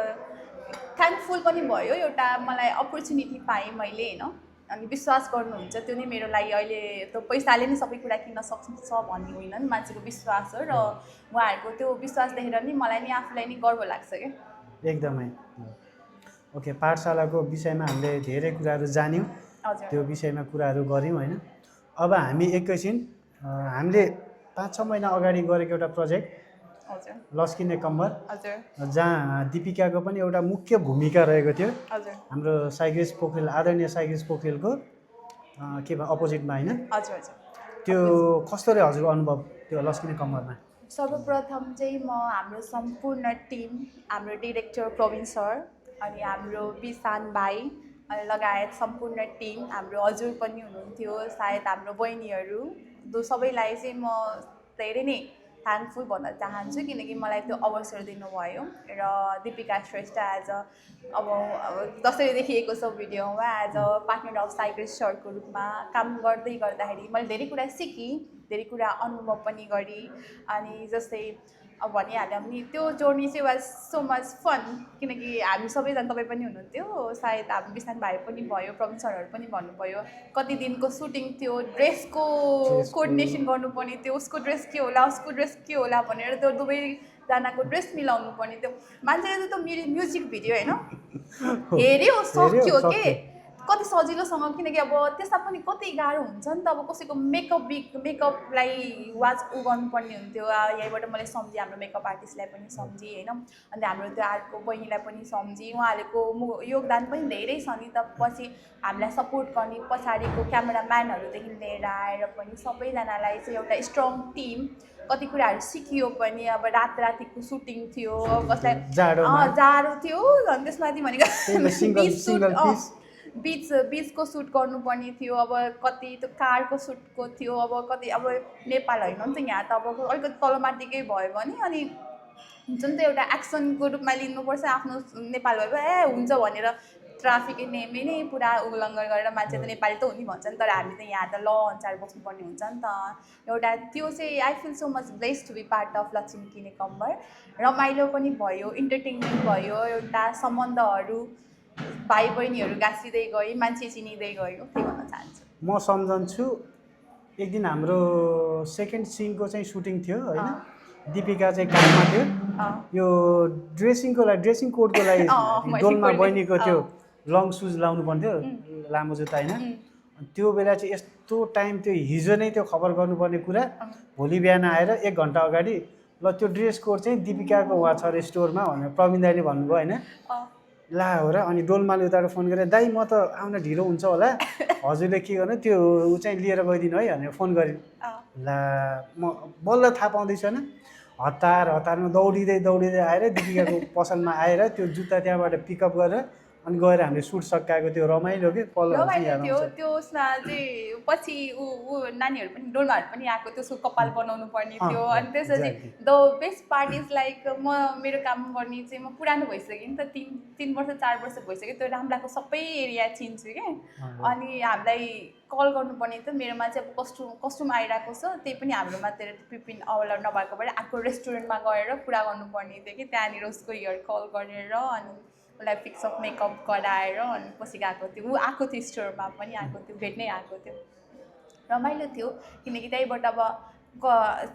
थ्याङ्कफुल पनि भयो। एउटा मलाई अपर्च्युनिटी पाएँ मैले होइन, अनि विश्वास गर्नुहुन्छ त्यो नै मेरो लागि अहिले त पैसाले नै सबै कुरा किन्न सक्छ भन्ने होइन नि, मान्छेको विश्वास हो। र उहाँहरूको त्यो विश्वास देखेर नि मलाई नि आफूलाई नि गर्व लाग्छ क्या। एकदमै ओके। पाठशालाको विषयमा हामीले धेरै कुराहरू जान्यौँ, त्यो विषयमा कुराहरू गऱ्यौँ होइन। अब हामी एकैछिन हामीले 5-6 महिना अगाडि गरेको एउटा प्रोजेक्ट लस्किने कम्मर, जहाँ दिपिकाको पनि एउटा मुख्य भूमिका रहेको थियो। हाम्रो साइग्रेस पोखरेल, आदरणीय साइग्रेस पोखरेलको के भयो अपोजिटमा होइन। त्यो कस्तो रह्यो हजुरको अनुभव त्यो लस्किने कम्मरमा? सर्वप्रथम चाहिँ म हाम्रो सम्पूर्ण टिम, हाम्रो डिरेक्टर प्रवीण सर, अनि हाम्रो विशान भाइ लगायत सम्पूर्ण टिम, हाम्रो हजुर पनि हुनुहुन्थ्यो, सायद हाम्रो बहिनीहरू, सबैलाई चाहिँ म धेरै नै थ्याङ्कफुल भन्न चाहन्छु किनकि मलाई त्यो अवसर दिनुभयो। र दीपिका श्रेष्ठ एज अब जसरी देखिएको छ भिडियोमा एज अ पार्टनर अफ साइग्रेस सरको रूपमा काम गर्दाखेरि मैले धेरै कुरा सिकेँ, धेरै कुरा अनुभव पनि गरेँ। अनि जस्तै अब भनिहाल्यौँ नि त्यो जर्नी चाहिँ वाज सो मच फन, किनकि हामी सबैजना तपाईँ पनि हुनुहुन्थ्यो, सायद हाम्रो विशान भाइ पनि भयो, प्रवीण सरहरू पनि भन्नुभयो कति दिनको सुटिङ थियो, ड्रेसको कोअर्डिनेसन गर्नुपर्ने थियो, उसको ड्रेस के होला उसको ड्रेस के होला भनेर त्यो दुवैजनाको ड्रेस मिलाउनु पर्ने थियो। मान्छेले त म्युजिक भिडियो होइन हेऱ्यो सक्यो के कति सजिलोसँग, किनकि अब त्यसमा पनि कति गाह्रो हुन्छ नि त। अब कसैको मेकअपलाई वाच गर्नुपर्ने हुन्थ्यो। यहीँबाट मैले सम्झेँ, हाम्रो मेकअप आर्टिस्टलाई पनि सम्झेँ होइन, अन्त हाम्रो त्यो अर्को बहिनीलाई पनि सम्झेँ। उहाँहरूको योगदान पनि धेरै छ नि त। पछि हामीलाई सपोर्ट गर्ने पछाडिको क्यामेराम्यानहरूदेखि लिएर आएर पनि सबैजनालाई चाहिँ एउटा स्ट्रङ टिम, कति कुराहरू सिकियो पनि। अब रातिको सुटिङ थियो, कसलाई जाडो थियो, अनि त्यसमाथि भनेको बिचको सुट गर्नुपर्ने थियो। अब कति त्यो कारको सुटको थियो, अब कति अब नेपाल होइन नि त, यहाँ त अब अलिकति तलमाथिकै भयो भने अनि जुन त एउटा एक्सनको रूपमा लिनुपर्छ आफ्नो नेपाल भयो हुन्छ भनेर ट्राफिक नियमले नै पुरा उल्लङ्घन गरेर मान्छे त नेपाली त हुने भन्छ नि, तर हामी त यहाँ त ल अनुसार बस्नुपर्ने हुन्छ नि त। एउटा त्यो चाहिँ I feel so much blessed to be part of लस्किने कम्मर। रमाइलो पनि भयो, इन्टरटेनमेन्ट भयो, एउटा सम्बन्धहरू भाइ बहिनीहरू गाँसिँदै गयो, मान्छे चिनिँदै गयो, त्यही भन्न चाहन्छु। म सम्झन्छु एक दिन हाम्रो सेकेन्ड सिनको चाहिँ सुटिङ थियो होइन, दिपिका चाहिँ काममा थियो, यो ड्रेसिङ कोडको लागि डोलमा बहिनीको त्यो लङ सुज लाउनु पर्ने थियो, लामो जुत्ता होइन। त्यो बेला चाहिँ यस्तो टाइम त्यो हिजो नै त्यो खबर गर्नुपर्ने कुरा भोलि बिहान आएर 1 घन्टा अगाडि ल त्यो ड्रेस कोड चाहिँ दिपिकाको वहाँ छ अरे स्टोरमा भनेर प्रवीण दाइले भन्नुभयो होइन। ला हो र अनि डोलमाले उताबाट फोन गरेर दाइ म त आउन ढिलो हुन्छ होला हजुरले के गर्नु त्यो ऊ चाहिँ लिएर गइदिनु है भनेर फोन गरिन्। ला म बल्ल थाहा पाउँदैछु होइन हतारमा दौडिँदै आएर दिपिकाको पसलमा आएर त्यो जुत्ता त्यहाँबाट पिकअप गरेर अनि गएर हामीले सुट सकाएको त्यो रमाइलो के पलहरू चाहिँ याद त्यो आउँछ। त्यो उसमा चाहिँ पछि ऊ नानीहरू पनि डोलमाहरू पनि आएको त्यसको कपाल बनाउनु पर्ने थियो अनि त्यसपछि the best part is like मेरो काम गर्ने चाहिँ म पुरानो भइसकेँ नि त 3 वर्ष 4 वर्ष भइसक्यो त्यो रामलाको सबै एरिया चिन्छु क्या अनि हामीलाई कल गर्नुपर्ने त मेरोमा चाहिँ अब कस्ट्युम आइरहेको छ त्यही पनि हाम्रोमा त्यो पिपिन अवेलेबल नभएको भएर आएको रेस्टुरेन्टमा गएर कुरा गर्नुपर्ने थियो कि त्यहाँनिर उसको हेयर कल गरेर अनि उसलाई फिक्स अफ मेकअप गराएर अनि पछि गएको थियो ऊ आएको थियो स्टोरमा पनि आएको थियो भेट्नै आएको थियो रमाइलो थियो किनकि त्यहीँबाट अब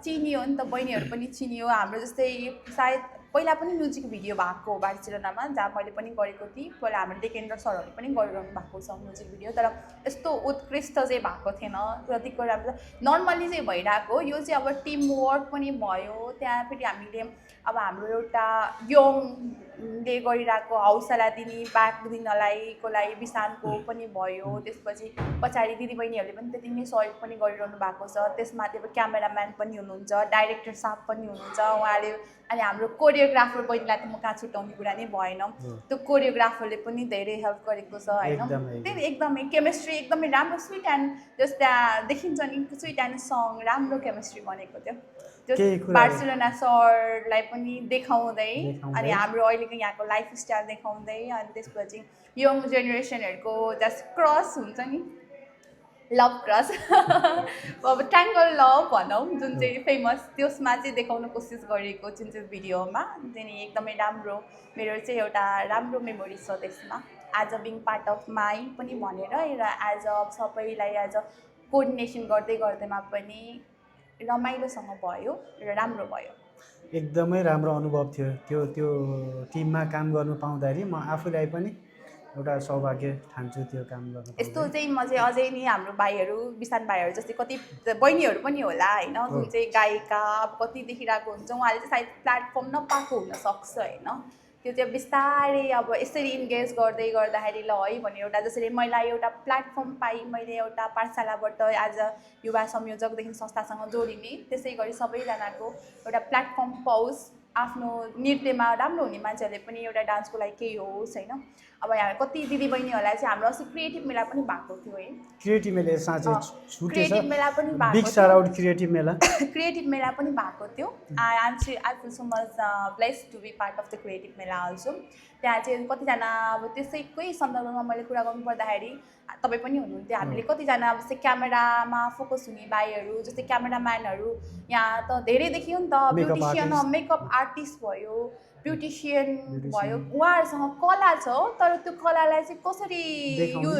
चिनियो नि त बहिनीहरू पनि चिनियो हाम्रो जस्तै सायद पहिला पनि म्युजिक भिडियो भएको हो बार्सिलोनामा जहाँ मैले पनि गरेको थिएँ पहिला हाम्रो डेकेन्द्र सरहरूले पनि गरिरहनु भएको छ म्युजिक भिडियो तर यस्तो उत्कृष्ट चाहिँ भएको थिएन कतिको राम्रो नर्मली चाहिँ भइरहेको यो चाहिँ अब टिम वर्क पनि भयो त्यहाँ फेरि हामीले अब हाम्रो एउटा यङले गरिरहेको हौसला दिने बाक दिनलाईको लागि बिसानको पनि भयो त्यसपछि पछाडि दिदीबहिनीहरूले पनि त्यति नै सहयोग पनि गरिरहनु भएको छ त्यसमाथि अब क्यामेराम्यान पनि हुनुहुन्छ डाइरेक्टर साहब पनि हुनुहुन्छ उहाँले अनि हाम्रो कोरियोग्राफर बहिनीलाई त म कहाँ छुट्याउने कुरा नै भएन त्यो कोरियोग्राफरले पनि धेरै हेल्प गरेको छ होइन त्यही एकदमै केमिस्ट्री एकदमै राम्रो स्विट एन्ड जस त्यहाँ देखिन्छ नि स्विट एन्ड सङ राम्रो केमिस्ट्री बनेको थियो बार्सिलोना सरलाई पनि देखाउँदै अनि हाम्रो अहिलेको यहाँको लाइफस्टाइल देखाउँदै अनि त्यसपछि यङ जेनेरेसनहरूको जस्ट क्रस हुन्छ नि लभ क्रस अब ट्राङ्गल लभ भनौँ जुन चाहिँ फेमस त्यसमा चाहिँ देखाउन कोसिस गरेको जुन चाहिँ भिडियोमा चाहिँ एकदमै राम्रो मेरो चाहिँ एउटा राम्रो मेमोरी छ त्यसमा as a being part of my पनि भनेर र एज अ सबैलाई एज अ कोअर्डिनेसन गर्दैमा पनि रमाइलोसँग भयो र राम्रो भयो एकदमै राम्रो अनुभव थियो त्यो टिममा काम गर्नु पाउँदाखेरि म आफूलाई पनि एउटा सौभाग्य ठान्छु त्यो काम गर्नु यस्तो चाहिँ म चाहिँ अझै नि हाम्रो भाइहरू बिसान भाइहरू जस्तै कति बहिनीहरू पनि होला होइन जुन चाहिँ गायिका अब कति देखिरहेको हुन्छ उहाँले चाहिँ सायद प्लेटफर्म नपाएको हुनसक्छ होइन त्यो चाहिँ बिस्तारै अब यसरी इन्गेज गर्दाखेरि ल है भने एउटा जसरी मलाई एउटा प्लेटफर्म पाएँ मैले एउटा पाठशालाबाट आज युवा संयोजकदेखि संस्थासँग जोडिने त्यसै गरी सबैजनाको एउटा प्लेटफर्म पाओस् आफ्नो नृत्यमा राम्रो हुने मान्छेहरूले पनि एउटा डान्सको लागि केही होस् होइन अब यहाँ कति दिदीबहिनीहरूलाई चाहिँ हाम्रो अस्ति क्रिएटिभ मेला पनि भएको थियो है क्रिएटिभ मेला साँच्चै छुटेछ क्रिएटिभ मेला पनि भएको big shout out creative Mela creative Mela पनि भएको थियो I feel so much blessed to be part of the creative Mela also त्यहाँ चाहिँ कतिजना अब त्यसैकै सन्दर्भमा मैले कुरा गर्नु पर्दाखेरि तपाईँ पनि हुनुहुन्थ्यो हामीले कतिजना अब जस्तै क्यामेरामा फोकस हुने भाइहरू जस्तै क्यामेराम्यानहरू यहाँ त धेरै देखियो नि त ब्युटिसियन मेकअप आर्टिस्ट भयो ब्युटिसियन भयो उहाँहरूसँग कला छ तर त्यो कलालाई चाहिँ कसरी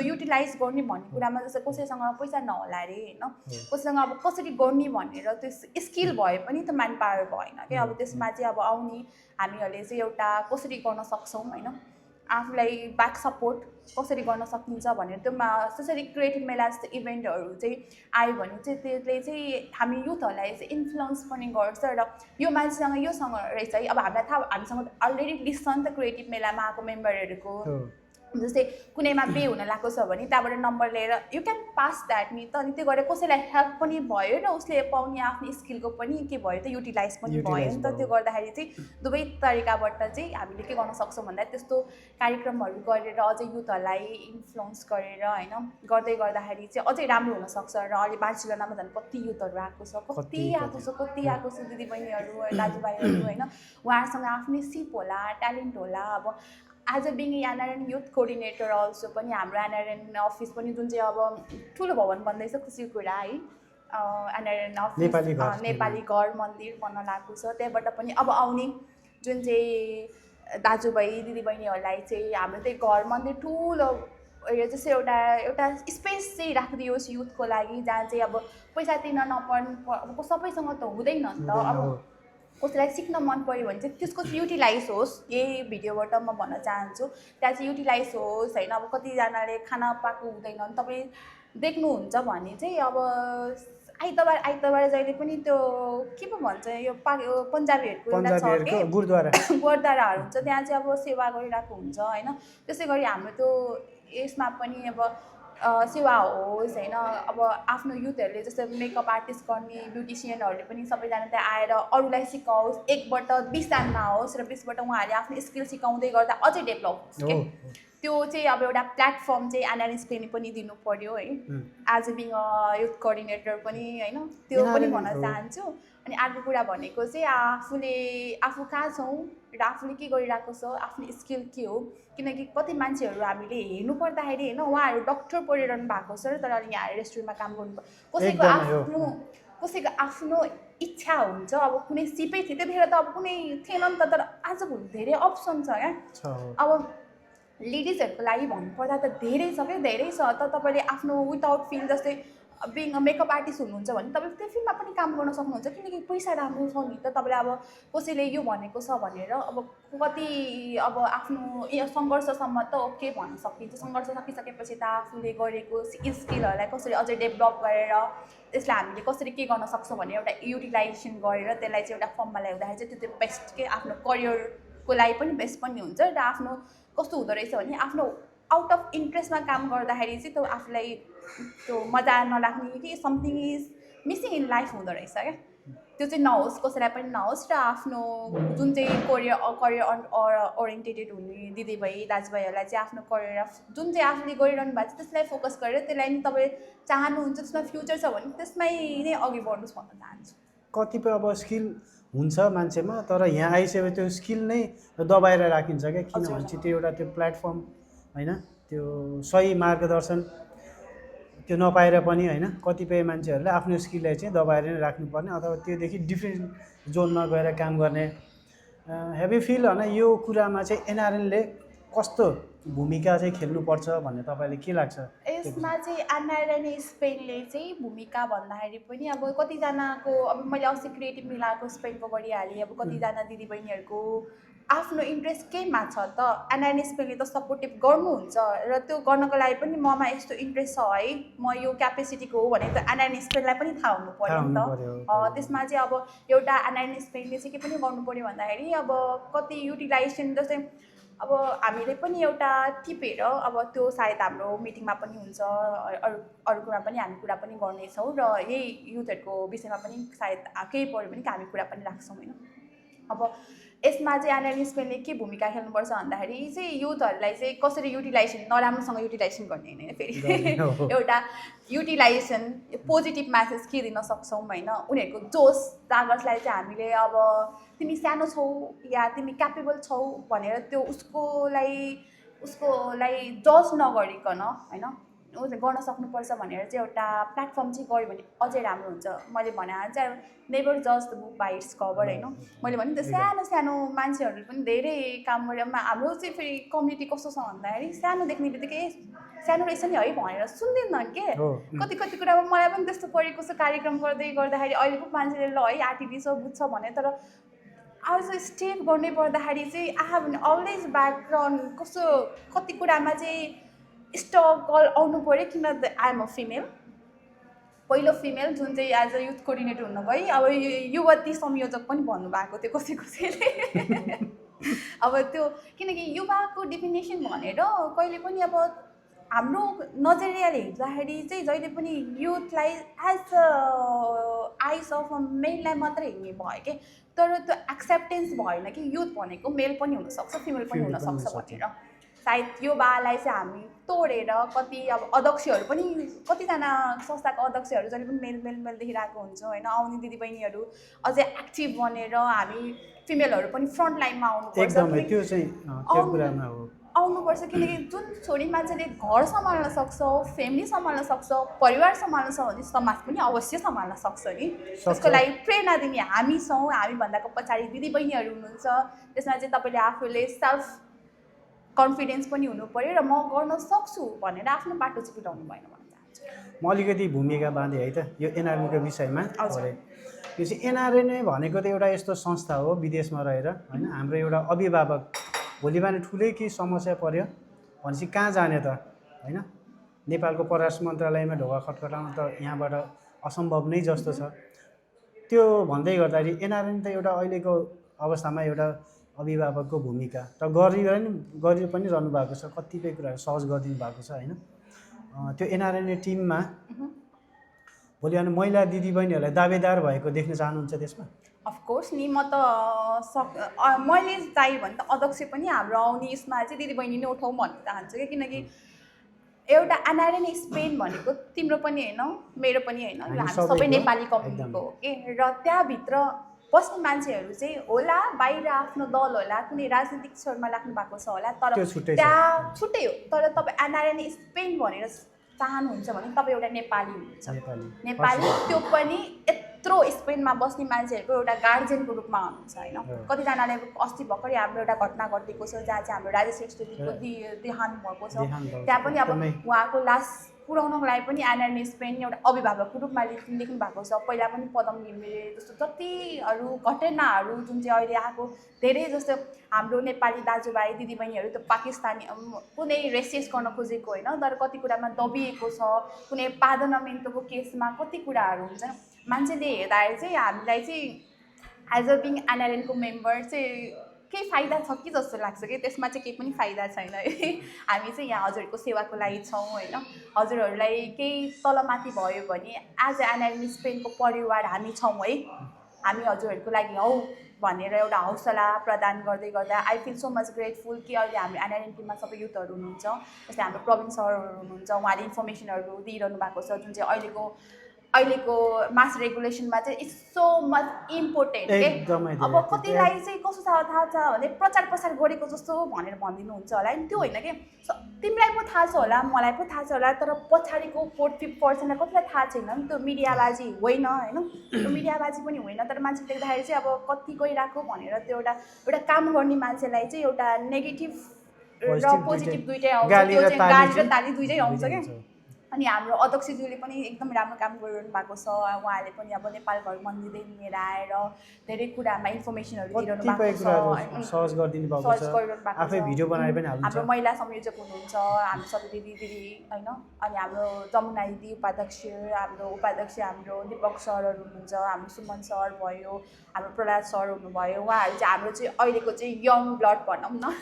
युटिलाइज गर्ने भन्ने कुरामा जस्तै कसैसँग पैसा नहोला अरे होइन कसैसँग अब कसरी गर्ने भनेर त्यो स्किल भए पनि त म्यान पावर भएन क्या अब त्यसमा चाहिँ अब आउने हामीहरूले चाहिँ एउटा कसरी गर्न सक्छौँ होइन आफूलाई ब्याक सपोर्ट कसरी गर्न सकिन्छ भनेर त्योमा त्यसरी क्रिएटिभ मेला जस्तो इभेन्टहरू चाहिँ आयो भने चाहिँ त्यसले चाहिँ हामी युथहरूलाई चाहिँ इन्फ्लुएन्स पनि गर्छ र यो मान्छेसँग योसँग रहेछ है अब हामीलाई थाहा हामीसँग अलरेडी लिस्ट छ नि त क्रिएटिभ मेलामा आएको मेम्बरहरूको जस्तै कुनैमा पे हुन लागेको छ भने त्यहाँबाट नम्बर लिएर यु क्यान पास द्याट नि त अनि त्यो गरेर कसैलाई हेल्प पनि भयो र उसले पाउने आफ्नो स्किलको पनि के भयो त युटिलाइज पनि भयो नि त त्यो गर्दाखेरि चाहिँ दुवै तरिकाबाट चाहिँ हामीले के गर्न सक्छौँ भन्दा त्यस्तो कार्यक्रमहरू गरेर अझै युथहरूलाई इन्फ्लुएन्स गरेर होइन गर्दाखेरि चाहिँ अझै राम्रो हुनसक्छ र अहिले बार्सिलोनामा झन् कति युथहरू आएको छ कति आएको छ दिदीबहिनीहरू दाजुभाइहरू होइन उहाँहरूसँग आफ्नै सिप होला ट्यालेन्ट होला अब as a being NRN youth coordinator also पनि हाम्रो एनआरएन अफिस पनि जुन चाहिँ अब ठुलो भवन बन्दैछ खुसीको कुरा है एनआरएन अफिस नेपाली घर मन्दिर बन्न लागेको छ त्यहाँबाट पनि अब आउने जुन चाहिँ दाजुभाइ दिदीबहिनीहरूलाई चाहिँ हाम्रो त्यही घर मन्दिर ठुलो यो जस्तै एउटा स्पेस चाहिँ राखिदियोस् युथको लागि जहाँ चाहिँ अब पैसा तिर्न नपर्ने सबैसँग त हुँदैन नि त अब कसैलाई सिक्न मन पऱ्यो भने चाहिँ त्यसको चाहिँ युटिलाइज होस् यही भिडियोबाट म भन्न चाहन्छु त्यहाँ चाहिँ युटिलाइज होस् होइन अब कतिजनाले खाना पाएको हुँदैन तपाईँ देख्नुहुन्छ भने चाहिँ अब आइतबार जहिले पनि त्यो के पो भन्छ यो पन्जाबीहरूको एउटा छ पन्जाबीहरूको के गुरुद्वारा गुरुद्वाराहरू हुन्छ त्यहाँ चाहिँ अब सेवा गरिरहेको हुन्छ होइन त्यसै गरी हाम्रो त्यो यसमा पनि अब सेवा होस् होइन अब आफ्नो युथहरूले जस्तै मेकअप आर्टिस्ट गर्ने ब्युटिसियनहरूले पनि सबैजना त्यहाँ आएर अरूलाई सिकाओस् एकबाट 20 नहोस् र 20बाट उहाँहरूले आफ्नो स्किल सिकाउँदै गर्दा अझै डेभलप होस् के त्यो चाहिँ अब एउटा प्लेटफर्म चाहिँ एनआरएसपीले पनि दिनु पर्यो है as a being a youth coordinator पनि होइन त्यो पनि भन्न चाहन्छु अनि अर्को कुरा भनेको चाहिँ आफू कहाँ छौँ र आफूले के गरिरहेको छ आफ्नो स्किल के हो किनकि कति मान्छेहरू हामीले हेर्नु पर्दाखेरि होइन उहाँहरू डक्टर पढिरहनु भएको छ तर यहाँ रेस्टुरेन्टमा काम गर्नु कसैको आफ्नो इच्छा हुन्छ अब कुनै सिपै थियो त्यतिखेर त अब कुनै थिएन नि त तर आजभोलि धेरै अप्सन छ क्या अब लेडिजहरूको लागि भन्नुपर्दा त धेरै छ क्या धेरै छ त तपाईँले आफ्नो विदाउट फिल्ड जस्तै बिङ मेकअप आर्टिस्ट हुनुहुन्छ भने तपाईँले त्यो फिल्डमा पनि काम गर्न सक्नुहुन्छ किनकि पैसा राम्रो छ नि त तपाईँले अब कसैले यो भनेको छ भनेर अब कति अब आफ्नो सङ्घर्षसम्म त ओके भन्न सकिन्छ सङ्घर्ष सकिसकेपछि त आफूले गरेको स्किलहरूलाई कसरी अझै डेभलप गरेर त्यसलाई हामीले कसरी के गर्न सक्छौँ भने एउटा युटिलाइजेसन गरेर त्यसलाई चाहिँ एउटा फर्ममा ल्याउँदाखेरि चाहिँ त्यो बेस्ट के आफ्नो करियरको लागि पनि बेस्ट पनि हुन्छ र आफ्नो कस्तो हुँदो रहेछ भने आफ्नो आउट अफ इन्ट्रेस्टमा काम गर्दाखेरि चाहिँ त्यो आफूलाई त्यो मजा नलाग्ने कि something is missing in life हुँदो रहेछ क्या त्यो चाहिँ नहोस् कसैलाई पनि नहोस् र आफ्नो जुन चाहिँ करियर ओरिएन्टेटेड हुने दिदीबहिनी दाजुभाइहरूलाई चाहिँ आफ्नो करियर जुन चाहिँ आफूले गरिरहनु भएको छ त्यसलाई फोकस गरेर त्यसलाई नि तपाईँ चाहनुहुन्छ त्यसमा फ्युचर छ भने त्यसमै नै अघि बढ्नुहोस् भन्न चाहन्छु कतिपय अब स्किल हुन्छ मान्छेमा तर यहाँ आइसकेपछि त्यो स्किल नै दबाएर राखिन्छ क्या किनभने चाहिँ त्यो एउटा त्यो प्लेटफर्म होइन त्यो सही मार्गदर्शन त्यो नपाएर पनि होइन कतिपय मान्छेहरूले आफ्नो स्किललाई चाहिँ दबाएर नै राख्नुपर्ने अथवा त्योदेखि डिफ्रेन्ट जोनमा गएर काम गर्ने हेभी फिल होइन यो कुरामा चाहिँ एनआरएनले कस्तो भूमिका चाहिँ खेल्नुपर्छ भन्ने तपाईँले के लाग्छ यसमा चाहिँ एनआरएन स्पेनले चाहिँ भूमिका भन्दाखेरि पनि अब कतिजनाको अब मैले अस्ति क्रिएटिभ मिलाएको स्पेनको गरिहालेँ अब कतिजना दिदीबहिनीहरूको आफ्नो इन्ट्रेस्ट केमा छ त एनआरएन स्पेनले त सपोर्टिभ गर्नुहुन्छ र त्यो गर्नको लागि पनि ममा यस्तो इन्ट्रेस्ट छ है म यो क्यापेसिटीको हो भने त एनआरएन स्पेनलाई पनि थाहा हुनु पऱ्यो नि त त्यसमा चाहिँ अब एउटा एनआरएन स्पेनले चाहिँ के पनि गर्नु पऱ्यो भन्दाखेरि अब कति युटिलाइजेसन जस्तै अब हामीले पनि एउटा टिपेर अब त्यो सायद हाम्रो मिटिङमा पनि हुन्छ अरू कुरा पनि हामी कुरा पनि गर्नेछौँ र यही युथहरूको विषयमा पनि सायद केही पऱ्यो भने हामी कुरा पनि राख्छौँ होइन अब यसमा चाहिँ एनआरएन स्पेनले के भूमिका खेल्नुपर्छ भन्दाखेरि चाहिँ युथहरूलाई चाहिँ कसरी युटिलाइजेसन नराम्रोसँग युटिलाइजेसन गर्ने होइन फेरि एउटा युटिलाइजेसन पोजिटिभ म्यासेज के दिन सक्छौँ होइन उनीहरूको जोस जागर्सलाई चाहिँ हामीले अब तिमी सानो छौ या तिमी क्यापेबल छौ भनेर त्यो उसकोलाई जज नगरिकन होइन गर्न सक्नुपर्छ भनेर चाहिँ एउटा प्लेटफर्म चाहिँ गऱ्यो भने अझै राम्रो हुन्छ मैले भने चाहिँ नेभर जज the book by its cover होइन मैले भने त सानो मान्छेहरूले पनि धेरै काम गरेर हाम्रो चाहिँ फेरि कम्युनिटी कस्तो छ भन्दाखेरि सानो देख्ने बित्तिकै सानो रहेछ नि है भनेर सुन्दैनन् के कति कुरामा मलाई पनि त्यस्तो परेको छ कार्यक्रम गर्दाखेरि अहिले पो मान्छेले ल है आर्टिफिस बुझ्छ भने तर आज स्टेप गर्नै पर्दाखेरि चाहिँ आई हेभ अलवेज ब्याकग्राउन्ड कस्तो कति कुरामा चाहिँ स्ट्रगल आउनु पऱ्यो किन आई एम अ फिमेल पहिलो फिमेल जुन चाहिँ एज अ युथ कोअर्डिनेटर हुनुभयो अब युवती संयोजक पनि भन्नुभएको थियो कसैले अब त्यो किनकि युवाको डेफिनेसन भनेर कहिले पनि अब हाम्रो नजरियाले हेर्दाखेरि चाहिँ जहिले पनि युथलाई as a ice of a मेललाई मात्रै हेर्ने भयो कि तर त्यो एक्सेप्टेन्स भएन कि युथ भनेको मेल पनि हुनसक्छ फिमेल पनि हुनसक्छ भनेर सायद यो बालाई चाहिँ हामी तोडेर कति अब अध्यक्षहरू पनि कतिजना संस्थाको अध्यक्षहरू जहिले पनि मेल देखिरहेको हुन्छौँ होइन आउने दिदीबहिनीहरू अझै एक्टिभ बनेर हामी फिमेलहरू पनि फ्रन्ट लाइनमा आउनुपर्छ किनकि जुन छोरी मान्छेले घर सम्हाल्न सक्छ फ्यामिली सम्हाल्न सक्छ परिवार सम्हाल्न सक्छ भने समाज पनि अवश्य सम्हाल्न सक्छ नि त्यसको लागि प्रेरणा दिने हामी छौँ हामीभन्दाको पछाडि दिदीबहिनीहरू हुनुहुन्छ त्यसमा चाहिँ तपाईँले आफूले सेल्फ कन्फिडेन्स पनि हुनु पऱ्यो र म गर्न सक्छु भनेर आफ्नो बाटो चाहिँ बिताउनु भएन भन्न चाहन्छु म अलिकति भूमिका बाँधेँ है त यो एनआरएनको विषयमा यो चाहिँ एनआरएनए भनेको त एउटा यस्तो संस्था हो विदेशमा रहेर होइन हाम्रो एउटा अभिभावक भोलि बिहान ठुलै केही समस्या पर्यो भनेपछि कहाँ जाने त होइन नेपालको परराष्ट्र मन्त्रालयमा ढोका खटखटाउनु त यहाँबाट असम्भव नै जस्तो छ। त्यो भन्दै गर्दाखेरि एनआरएन त एउटा अहिलेको अवस्थामा एउटा अभिभावकको भूमिका त गरि पनि रहनु भएको छ, कतिपय कुराहरू सहज गरिदिनु भएको छ होइन। त्यो एनआरएनए टिममा भोलि अनि महिला दिदीबहिनीहरूलाई दावेदार भएको देख्न चाहनुहुन्छ त्यसमा? अफकोर्स नि, म त मैले चाहियो भने त अध्यक्ष पनि हाम्रो आउने यसमा चाहिँ दिदीबहिनी नै उठाउँ भन्न चाहन्छु क्या, किनकि एउटा एनआरएन स्पेन भनेको तिम्रो पनि होइन मेरो पनि होइन, हामी सबै नेपाली कम्युनिटीको हो कि। र त्यहाँभित्र बस्ने मान्छेहरू चाहिँ होला बाहिर आफ्नो दल होला, कुनै राजनीतिक स्वरमा लाग्नु भएको छ होला, तर त्यहाँ छुट्टै हो। तर तपाईँ एनआरएन स्पेन भनेर चाहनुहुन्छ भने तपाईँ एउटा नेपाली हुनुहुन्छ, नेपाली, त्यो पनि यत्रो स्पेनमा बस्ने मान्छेहरूको एउटा गार्जियनको रूपमा हुनुहुन्छ होइन। कतिजनाले अस्ति भर्खरै हाम्रो एउटा घटना घटेको छ जहाँ चाहिँ हाम्रो राजेश श्रेष्ठजीको देहान्त भएको छ, त्यहाँ पनि अब उहाँको लास पुर्याउनको लागि पनि एनआरएन स्पेन एउटा अभिभावकको रूपमा लेख्नु भएको छ। पहिला पनि पदम घिमिरे जस्तो जतिहरू घटनाहरू जुन चाहिँ अहिले आएको, धेरै जस्तो हाम्रो नेपाली दाजुभाइ दिदीबहिनीहरू त पाकिस्तानी कुनै रेसिस गर्न खोजेको होइन, तर कति कुरामा दबिएको छ, कुनै पार्लियामेन्टको केसमा कति कुराहरू हुन्छ। मान्छेले हेर्दाखेरि चाहिँ हामीलाई चाहिँ एज अ बिङ एनआरएनको मेम्बर चाहिँ केही फाइदा छ कि जस्तो लाग्छ कि, त्यसमा चाहिँ केही पनि फाइदा छैन है। हामी चाहिँ यहाँ हजुरहरूको सेवाको लागि छौँ होइन। हजुरहरूलाई केही तलमाथि भयो भने एज अ एनआरएन स्पेनको परिवार हामी छौँ है, हामी हजुरहरूको लागि हौ भनेर एउटा हौसला प्रदान गर्दै गर्दा I feel so much grateful कि अहिले हाम्रो एनआरएन टिममा सबै युथहरू हुनुहुन्छ। जस्तै हाम्रो प्रवीण सरहरू हुनुहुन्छ, उहाँले इन्फर्मेसनहरू दिइरहनु भएको छ, जुन चाहिँ अहिलेको मास रेगुलेसनमा चाहिँ इट्स सो मच इम्पोर्टेन्ट के। अब कतिलाई चाहिँ कस्तो थाहा छ भने प्रचार प्रसार गरेको जस्तो भनेर भनिदिनुहुन्छ होला नि, त्यो होइन कि। तिमीलाई पो थाहा छ होला, मलाई पो थाहा छ होला, तर पछाडिको 40-50% कतिलाई थाहा छैन नि। त्यो मिडियाबाजी होइन होइन, त्यो मिडियाबाजी पनि होइन, तर मान्छे देख्दाखेरि चाहिँ अब कति गइरहेको भनेर त्यो एउटा काम गर्ने मान्छेलाई चाहिँ एउटा नेगेटिभ र पोजिटिभ दुइटै आउँछ, त्यो चाहिँ गाली र ताली दुइटै आउँछ क्या। अनि हाम्रो अध्यक्षज्यूले पनि एकदम राम्रो काम गरिरहनु भएको छ। उहाँले पनि अब नेपाल घर मन्दिरदेखि लिएर आएर धेरै कुरामा इन्फर्मेसनहरू दिइरहनु भएको छ, सहज गरिदिनु भएको छ, आफै भिडियो बनाएर पनि हाल्नुहुन्छ। हाम्रो महिला संयोजक हुनुहुन्छ, हाम्रो सबै दिदी होइन, अनि हाम्रो जमुना दिदी उपाध्यक्ष, हाम्रो उपाध्यक्ष हाम्रो दीपक सरहरू हुनुहुन्छ, हाम्रो सुमन सर भयो, हाम्रो प्रहलाद सर हुनुभयो। उहाँहरू चाहिँ हाम्रो चाहिँ अहिलेको चाहिँ यङ ब्लड भनौँ न,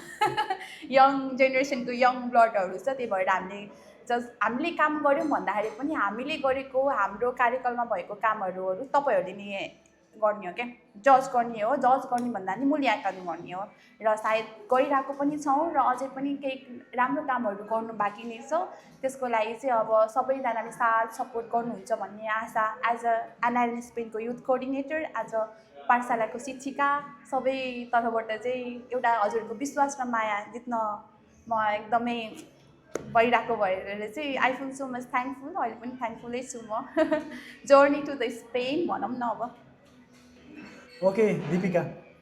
यङ जेनेरेसनको यङ ब्लडहरू छ। त्यही भएर हामीले काम गऱ्यौँ भन्दाखेरि पनि हामीले गरेको हाम्रो कार्यकालमा भएको कामहरू तपाईँहरूले नि गर्ने हो क्या, जज गर्ने हो। जज गर्ने भन्दा नि मूल्याङ्कन गर्ने हो। र सायद गरिरहेको पनि छौँ र अझै पनि केही राम्रो कामहरू गर्नु बाँकी नै छ। त्यसको लागि चाहिँ अब सबैजनाले साथ सपोर्ट गर्नुहुन्छ भन्ने आशा एज अ एनआरएन स्पेनको युथ कोअर्डिनेटर, एज अ पाठशालाको शिक्षिका, सबै तर्फबाट चाहिँ एउटा हजुरको विश्वास र माया जित्न म एकदमै भइरहेको भएर चाहिँ I feel so much thankful. अहिले पनि थ्याङ्कफुलै छु म। जर्नी टु द स्पेन भनौँ न अब। ओके दीपिका,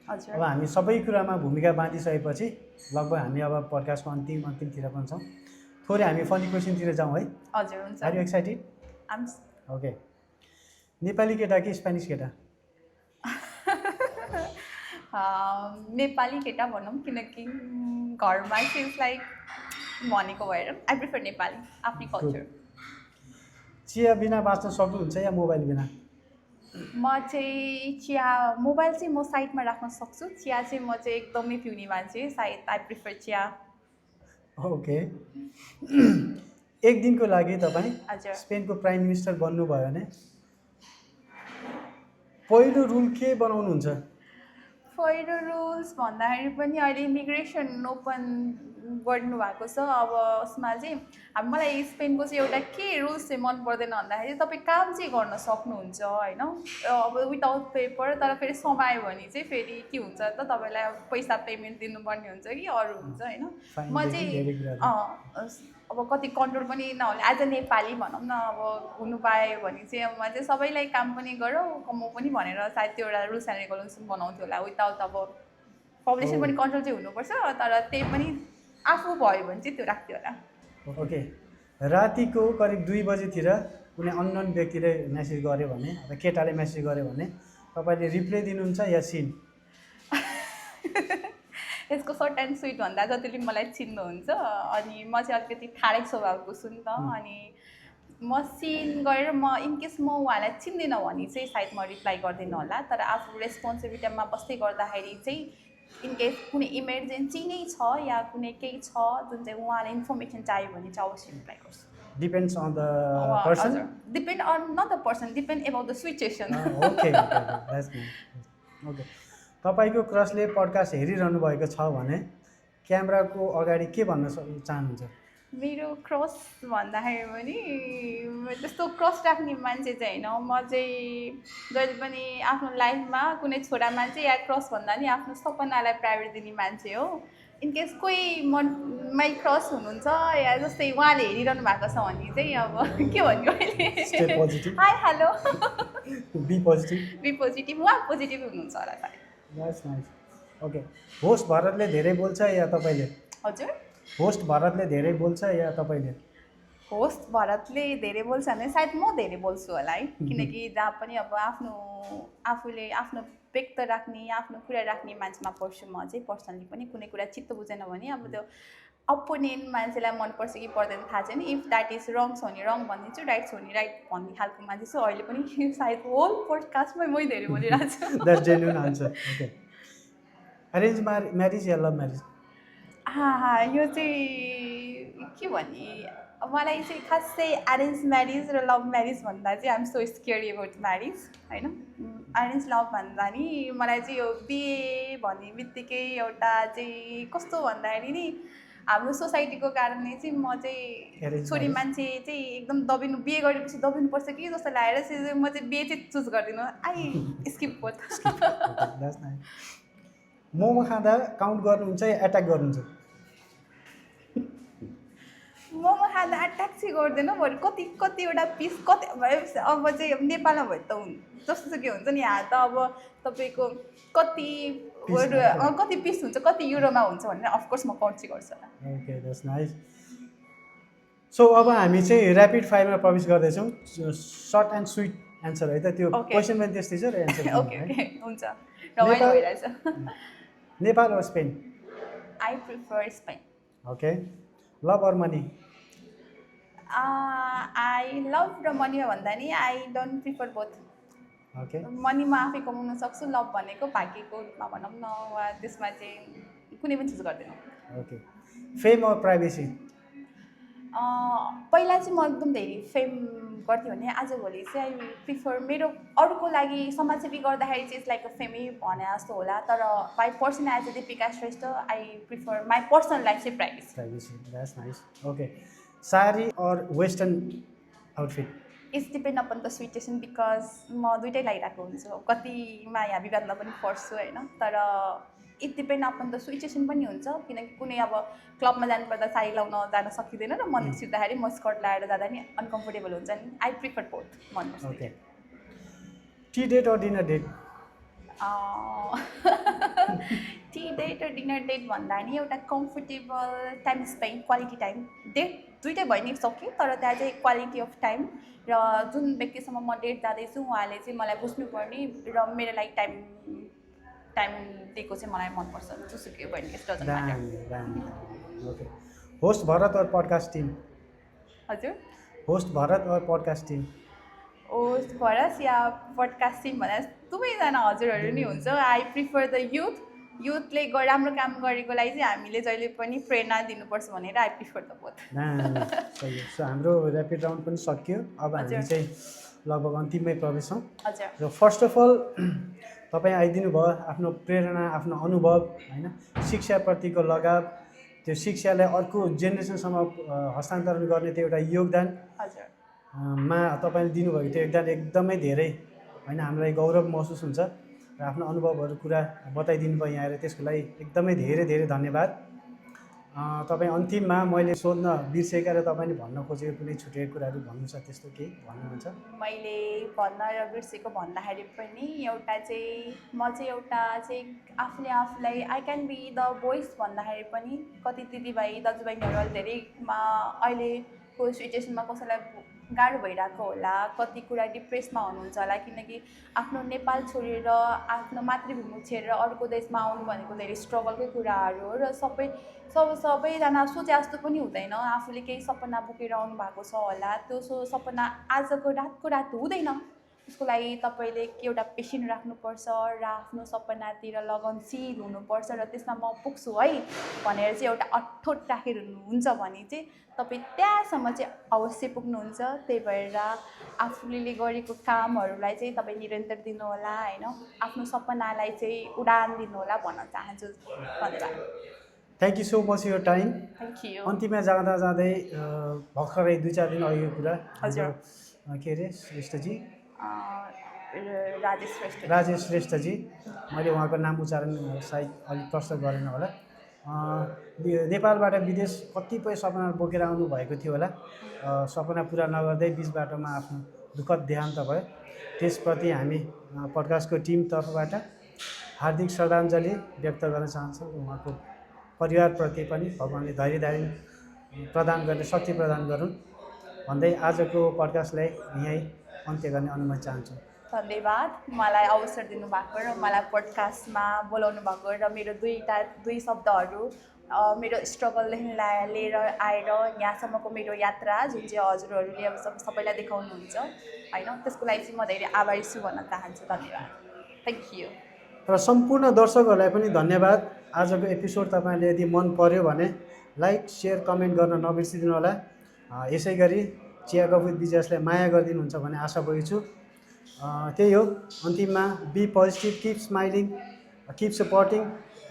हजुर, अब हामी सबै कुरामा भूमिका बाँधिसकेपछि लगभग हामी अब पडकास्टको अन्तिमतिर पनि छौँ। थोरै हामी फनी क्वेसनतिर जाउँ है। हजुर हुन्छ। Are you excited? Okay, Nepali केटा कि स्पेनिस केटा? नेपाली केटा भनौँ, किनकि घरमा सिन्स लाइक भनेको भएर आई प्रिफर नेपाली, आफ्नै कल्चर। चिया बिना बाँच्न सक्नुहुन्छ या मोबाइल बिना? म चाहिँ मोबाइल चाहिँ म साइडमा राख्न सक्छु, चिया चाहिँ म चाहिँ एकदमै पिउने मान्छे, सायद आई प्रिफर चिया। ओके, एक दिनको लागि तपाईँ हजुर स्पेनको प्राइम मिनिस्टर बन्नुभयो भने पहिलो रुल के बनाउनुहुन्छ? पहिलो रुल्स भन्दाखेरि पनि अहिले इमिग्रेसन ओपन गर्नुभएको छ। अब उसमा चाहिँ अब मलाई स्पेनको चाहिँ एउटा के रुल्स चाहिँ मन पर्दैन भन्दाखेरि तपाईँ काम चाहिँ गर्न सक्नुहुन्छ होइन, अब विदाउट पेपर, तर फेरि समायो भने चाहिँ फेरि के हुन्छ त तपाईँलाई पैसा पेमेन्ट दिनुपर्ने हुन्छ कि अरू हुन्छ होइन। म चाहिँ अब कति कन्ट्रोल पनि नहुने एज अ नेपाली भनौँ न, अब हुनु पायो भने चाहिँ अब म चाहिँ सबैलाई काम पनि गरौँ कमाउँ पनि भनेर सायद त्यो एउटा रुल्स एन्ड रेगुलेसन बनाउँथ्यो होला। विदाउट अब पब्लिसन पनि कन्ट्रोल चाहिँ हुनुपर्छ, तर त्यही पनि आफू भयो भने चाहिँ त्यो राख्थ्यो होला। ओके, रातिको करिब 2 बजीतिर कुनै अननोन व्यक्तिले मेसेज गर्यो भने, अब केटाले मेसेज गर्यो भने तपाईँले रिप्लाई दिनुहुन्छ या सिन? यसको सर्ट एन्ड स्विट भन्दा जतिले मलाई चिन्नुहुन्छ अनि म चाहिँ अलिकति ठाडै स्वभावको छु नि त अनि म सिन गरेर म इनकेस म उहाँलाई चिन्दिनँ भने चाहिँ सायद म रिप्लाई गर्दिनँ होला तर आफू रेस्पोन्सिबिलिटीमा बस्दै गर्दाखेरि चाहिँ इनकेस कुनै इमर्जेन्सी नै छ या कुनै केही छ जुन चाहिँ उहाँलाई इन्फर्मेसन चाहियो भने चाहिँ अवश्य रिप्लाई गर्छु depends on the person depend on not the person depend about the situation okay okay तपाईँको क्रसले पडकास्ट हेरिरहनु भएको छ भने क्यामेराको अगाडि के भन्न चाहनुहुन्छ मेरो क्रस भन्दाखेरि पनि त्यस्तो क्रस राख्ने मान्छे चाहिँ होइन म चाहिँ जहिले पनि आफ्नो लाइफमा कुनै छोरा मान्छे या क्रस भन्दा नि आफ्नो सपनालाई प्रायोरिटी दिने मान्छे हो इनकेस कोही मनमै क्रस हुनुहुन्छ या जस्तै उहाँले हेरिरहनु भएको छ भने चाहिँ अब के भन्नु अहिले हाई हेलो बी पोजिटिभ उहाँ पोजिटिभ हुनुहुन्छ होला नाइस ओके होस्ट भरतले धेरै बोल्छ या तपाईँले हजुर होस्ट भरतले धेरै बोल्छ या तपाईँले होस्ट भरतले धेरै बोल्छ भने सायद म धेरै बोल्छु होला है किनकि जहाँ पनि अब आफूले आफ्नो व्यक्त राख्ने आफ्नो कुरा राख्ने मान्छेमा पर्छु म चाहिँ पर्सनली पनि कुनै कुरा चित्त बुझेन भने अब त्यो अपोनेन्ट मान्छेलाई मनपर्छ कि पर्दैन थाहा छैन इफ द्याट इज रङ छ भने रङ भनिदिन्छु राइट छ भने राइट भन्ने खालको मान्छे छु अहिले पनि सायद होल पोडकास्टमै मै धेरै बोलिरहेको छु that's genuine answer okay arrange marriage या लभ म्यारिज यो चाहिँ के भने मलाई चाहिँ खासै एरेन्ज म्यारिज र लभ म्यारिज भन्दा चाहिँ I'm so scared about marriage होइन एरेन्ज लभ भन्दा नि मलाई चाहिँ यो बिहे भन्ने बित्तिकै एउटा चाहिँ कस्तो भन्दाखेरि नि हाम्रो सोसाइटीको कारणले चाहिँ म चाहिँ छोरी मान्छे चाहिँ एकदम दबिनु बिहे गरेपछि दबिनुपर्छ कि जस्तो लागेर चाहिँ म चाहिँ बिहे चाहिँ चुज गर्दिनँ आई स्किप बोथ मोमो खाँदा काउन्ट गर्नुहुन्छ या एट्याक गर्नुहुन्छ मोमो खाँदा एट्याक चाहिँ गर्दैन बरु कतिवटा पिस कति अब चाहिँ नेपालमा भयो त जस्तो के हुन्छ नि यहाँ त अब तपाईँको कति पिस हुन्छ कति युरोमा हुन्छ भनेर अफकोर्स म काउन्ट चाहिँ गर्छु होला ओके द्याट्स नाइस सो अब हामी चाहिँ ऱ्यापिड फायरमा प्रवेश गर्दैछौँ सर्ट एन्ड स्विट एन्सर है त त्यो क्वेसन पनि त्यस्तै छ र एन्सर ओके हुन्छ रमाइलो भइरहेछ Nepal or Spain I prefer Spain okay love or money I love र मनीमा भन्दा नि I don't prefer both okay मनीमा आफै कमाउन सक्छु लभ भनेको भाग्यको रूपमा भनौँ न वा त्यसमा चाहिँ कुनै पनि चिज गर्दैन ओके फेम or प्राइभेसी पहिला चाहिँ म एकदम धेरै फेम गर्थेँ भने आजभोलि चाहिँ आई प्रिफर मेरो अरूको लागि समाजसेवी गर्दाखेरि चाहिँ इट्स लाइक अ फेमै भने जस्तो होला तर by person as a Deepika Shrestha I prefer my personal life चाहिँ privacy that's nice okay sari or western outfit it's depend upon the situation because म दुइटै लगाइरहेको हुन्छु कतिमा यहाँ विवादमा पनि पर्छु होइन तर it depend upon the situation पनि हुन्छ किनकि कुनै अब क्लबमा जानुपर्दा साडी लाउन जान सकिँदैन र मन छिर्दाखेरि म स्कर्ट लगाएर जाँदा नि अनकम्फर्टेबल हुन्छ नि आई प्रिफर बोथ भन्नुहोस् okay tea date or dinner date tea date र डिनर डेट भन्दा नि एउटा comfortable time spend quality time date दुइटै भइ नै सक्यो तर त्यहाँ चाहिँ क्वालिटी अफ टाइम र जुन व्यक्तिसँग म डेट जाँदैछु उहाँले चाहिँ मलाई बुझ्नुपर्ने र मेरो लागि टाइम दिएको चाहिँ मलाई मनपर्छ जुसुकै भयो नि यस्तो okay host Bharat or podcast team हजुर host Bharat or podcast team host Bharat या पडकास्ट टिम भन्दा दुवैजना हजुरहरू नै हुन्छ आई प्रिफर द युथले राम्रो काम गरेकोलाई चाहिँ हामीले जहिले पनि प्रेरणा दिनुपर्छ भनेर I prefer the both so हाम्रो ऱ्यापिड राउन्ड पनि सकियो अब हामी चाहिँ लगभग अन्तिममै प्रवेश छौँ हजुर र फर्स्ट अफ अल तपाईँ आइदिनु भयो आफ्नो प्रेरणा आफ्नो अनुभव होइन शिक्षाप्रतिको लगाव त्यो शिक्षालाई अर्को जेनेरेसनसम्म हस्तान्तरण गर्ने त्यो एउटा योगदान मा तपाईँले दिनुभएको त्यो योगदान एकदमै धेरै होइन हामीलाई गौरव महसुस हुन्छ र आफ्नो अनुभवहरू कुरा बताइदिनु भयो यहाँ आएर त्यसको लागि एकदमै धेरै धेरै धन्यवाद तपाईँ अन्तिममा मैले सोध्न बिर्सेका र तपाईँले भन्न खोजेको कुनै छुटेको कुराहरू भन्नु छ त्यस्तो केही भन्नुहुन्छ मैले भन्न र बिर्सेको भन्दाखेरि पनि एउटा चाहिँ म चाहिँ एउटा चाहिँ आफूलाई I can be the voice भन्दाखेरि पनि कति दिदीभाइ दाजुभाइहरू धेरैमा अहिलेको अहिलेको सिचुएसनमा कसैलाई गाह्रो भइरहेको होला, कति कुरा डिप्रेसमा हुनुहुन्छ होला, किनकि आफ्नो नेपाल छोडेर आफ्नो मातृभूमि छोडेर अर्को देशमा आउनु भनेको धेरै स्ट्रगलकै कुराहरू हो र सबैजना सोचे जस्तो पनि हुँदैन। आफूले केही सपना बोकेर आउनु भएको छ होला, त्यो सपना आजको रातको रात हुँदैन। त्यसको लागि तपाईँले एउटा पेसेन्ट राख्नुपर्छ र आफ्नो सपनातिर लगनशील हुनुपर्छ र त्यसमा म पुग्छु है भनेर चाहिँ एउटा अठोट राखेर हुनुहुन्छ भने चाहिँ तपाईँ त्यहाँसम्म चाहिँ अवश्य पुग्नुहुन्छ। त्यही भएर आफूले गरेको कामहरूलाई चाहिँ तपाईँ निरन्तर दिनुहोला होइन, आफ्नो सपनालाई चाहिँ उडान दिनुहोला भन्न चाहन्छु। धन्यवाद। थ्याङ्क यू सो मच यो टाइम। Thank you. अन्तिममा जाँदै भर्खरै 2-4 दिन अघिको कुरा हजुर। के अरे श्रेष्ठजी, राजेश श्रेष्ठजी, मैले उहाँको नाम उच्चारण सायद अलिक प्रष्ट गरेन होला। नेपालबाट विदेश कतिपय सपना बोकेर आउनु भएको थियो होला, सपना पुरा नगर्दै बिच बाटोमा आफ्नो दुःखद देहान्त भयो। त्यसप्रति हामी पडकास्टको टिम तर्फबाट हार्दिक श्रद्धाञ्जली व्यक्त गर्न चाहन्छौँ। उहाँको परिवारप्रति पनि भगवान्ले धैर्य प्रदान गर्ने शक्ति प्रदान गरून् भन्दै आजको पडकास्टलाई यहीँ अन्त्य गर्ने अनुमति चाहन्छु। धन्यवाद मलाई अवसर दिनुभएको र मलाई पोडकास्टमा बोलाउनु भएको र मेरो दुई शब्दहरू मेरो स्ट्रगलदेखि लिएर आएर यहाँसम्मको मेरो यात्रा जुन चाहिँ हजुरहरूले अब सबैलाई देखाउनुहुन्छ होइन, त्यसको लागि चाहिँ म धेरै आभारी छु भन्न चाहन्छु। धन्यवाद। Thank you. र सम्पूर्ण दर्शकहरूलाई पनि धन्यवाद। आजको एपिसोड तपाईँले यदि मन पर्यो भने लाइक, सेयर, कमेन्ट गर्न नबिर्सिदिनु होला। यसै गरी चिया गफ विथ विजयसलाई माया गरिदिनुहुन्छ भन्ने आशा गरेछु। त्यही हो, अन्तिममा be positive, keep smiling, keep supporting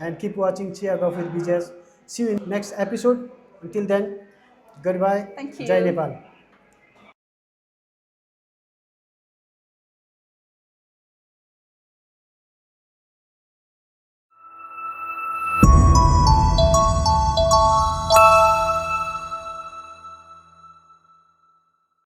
and keep watching Chiya Gaff with Vijay. See you in next episode. Until then, goodbye. Thank you. Jai Nepal.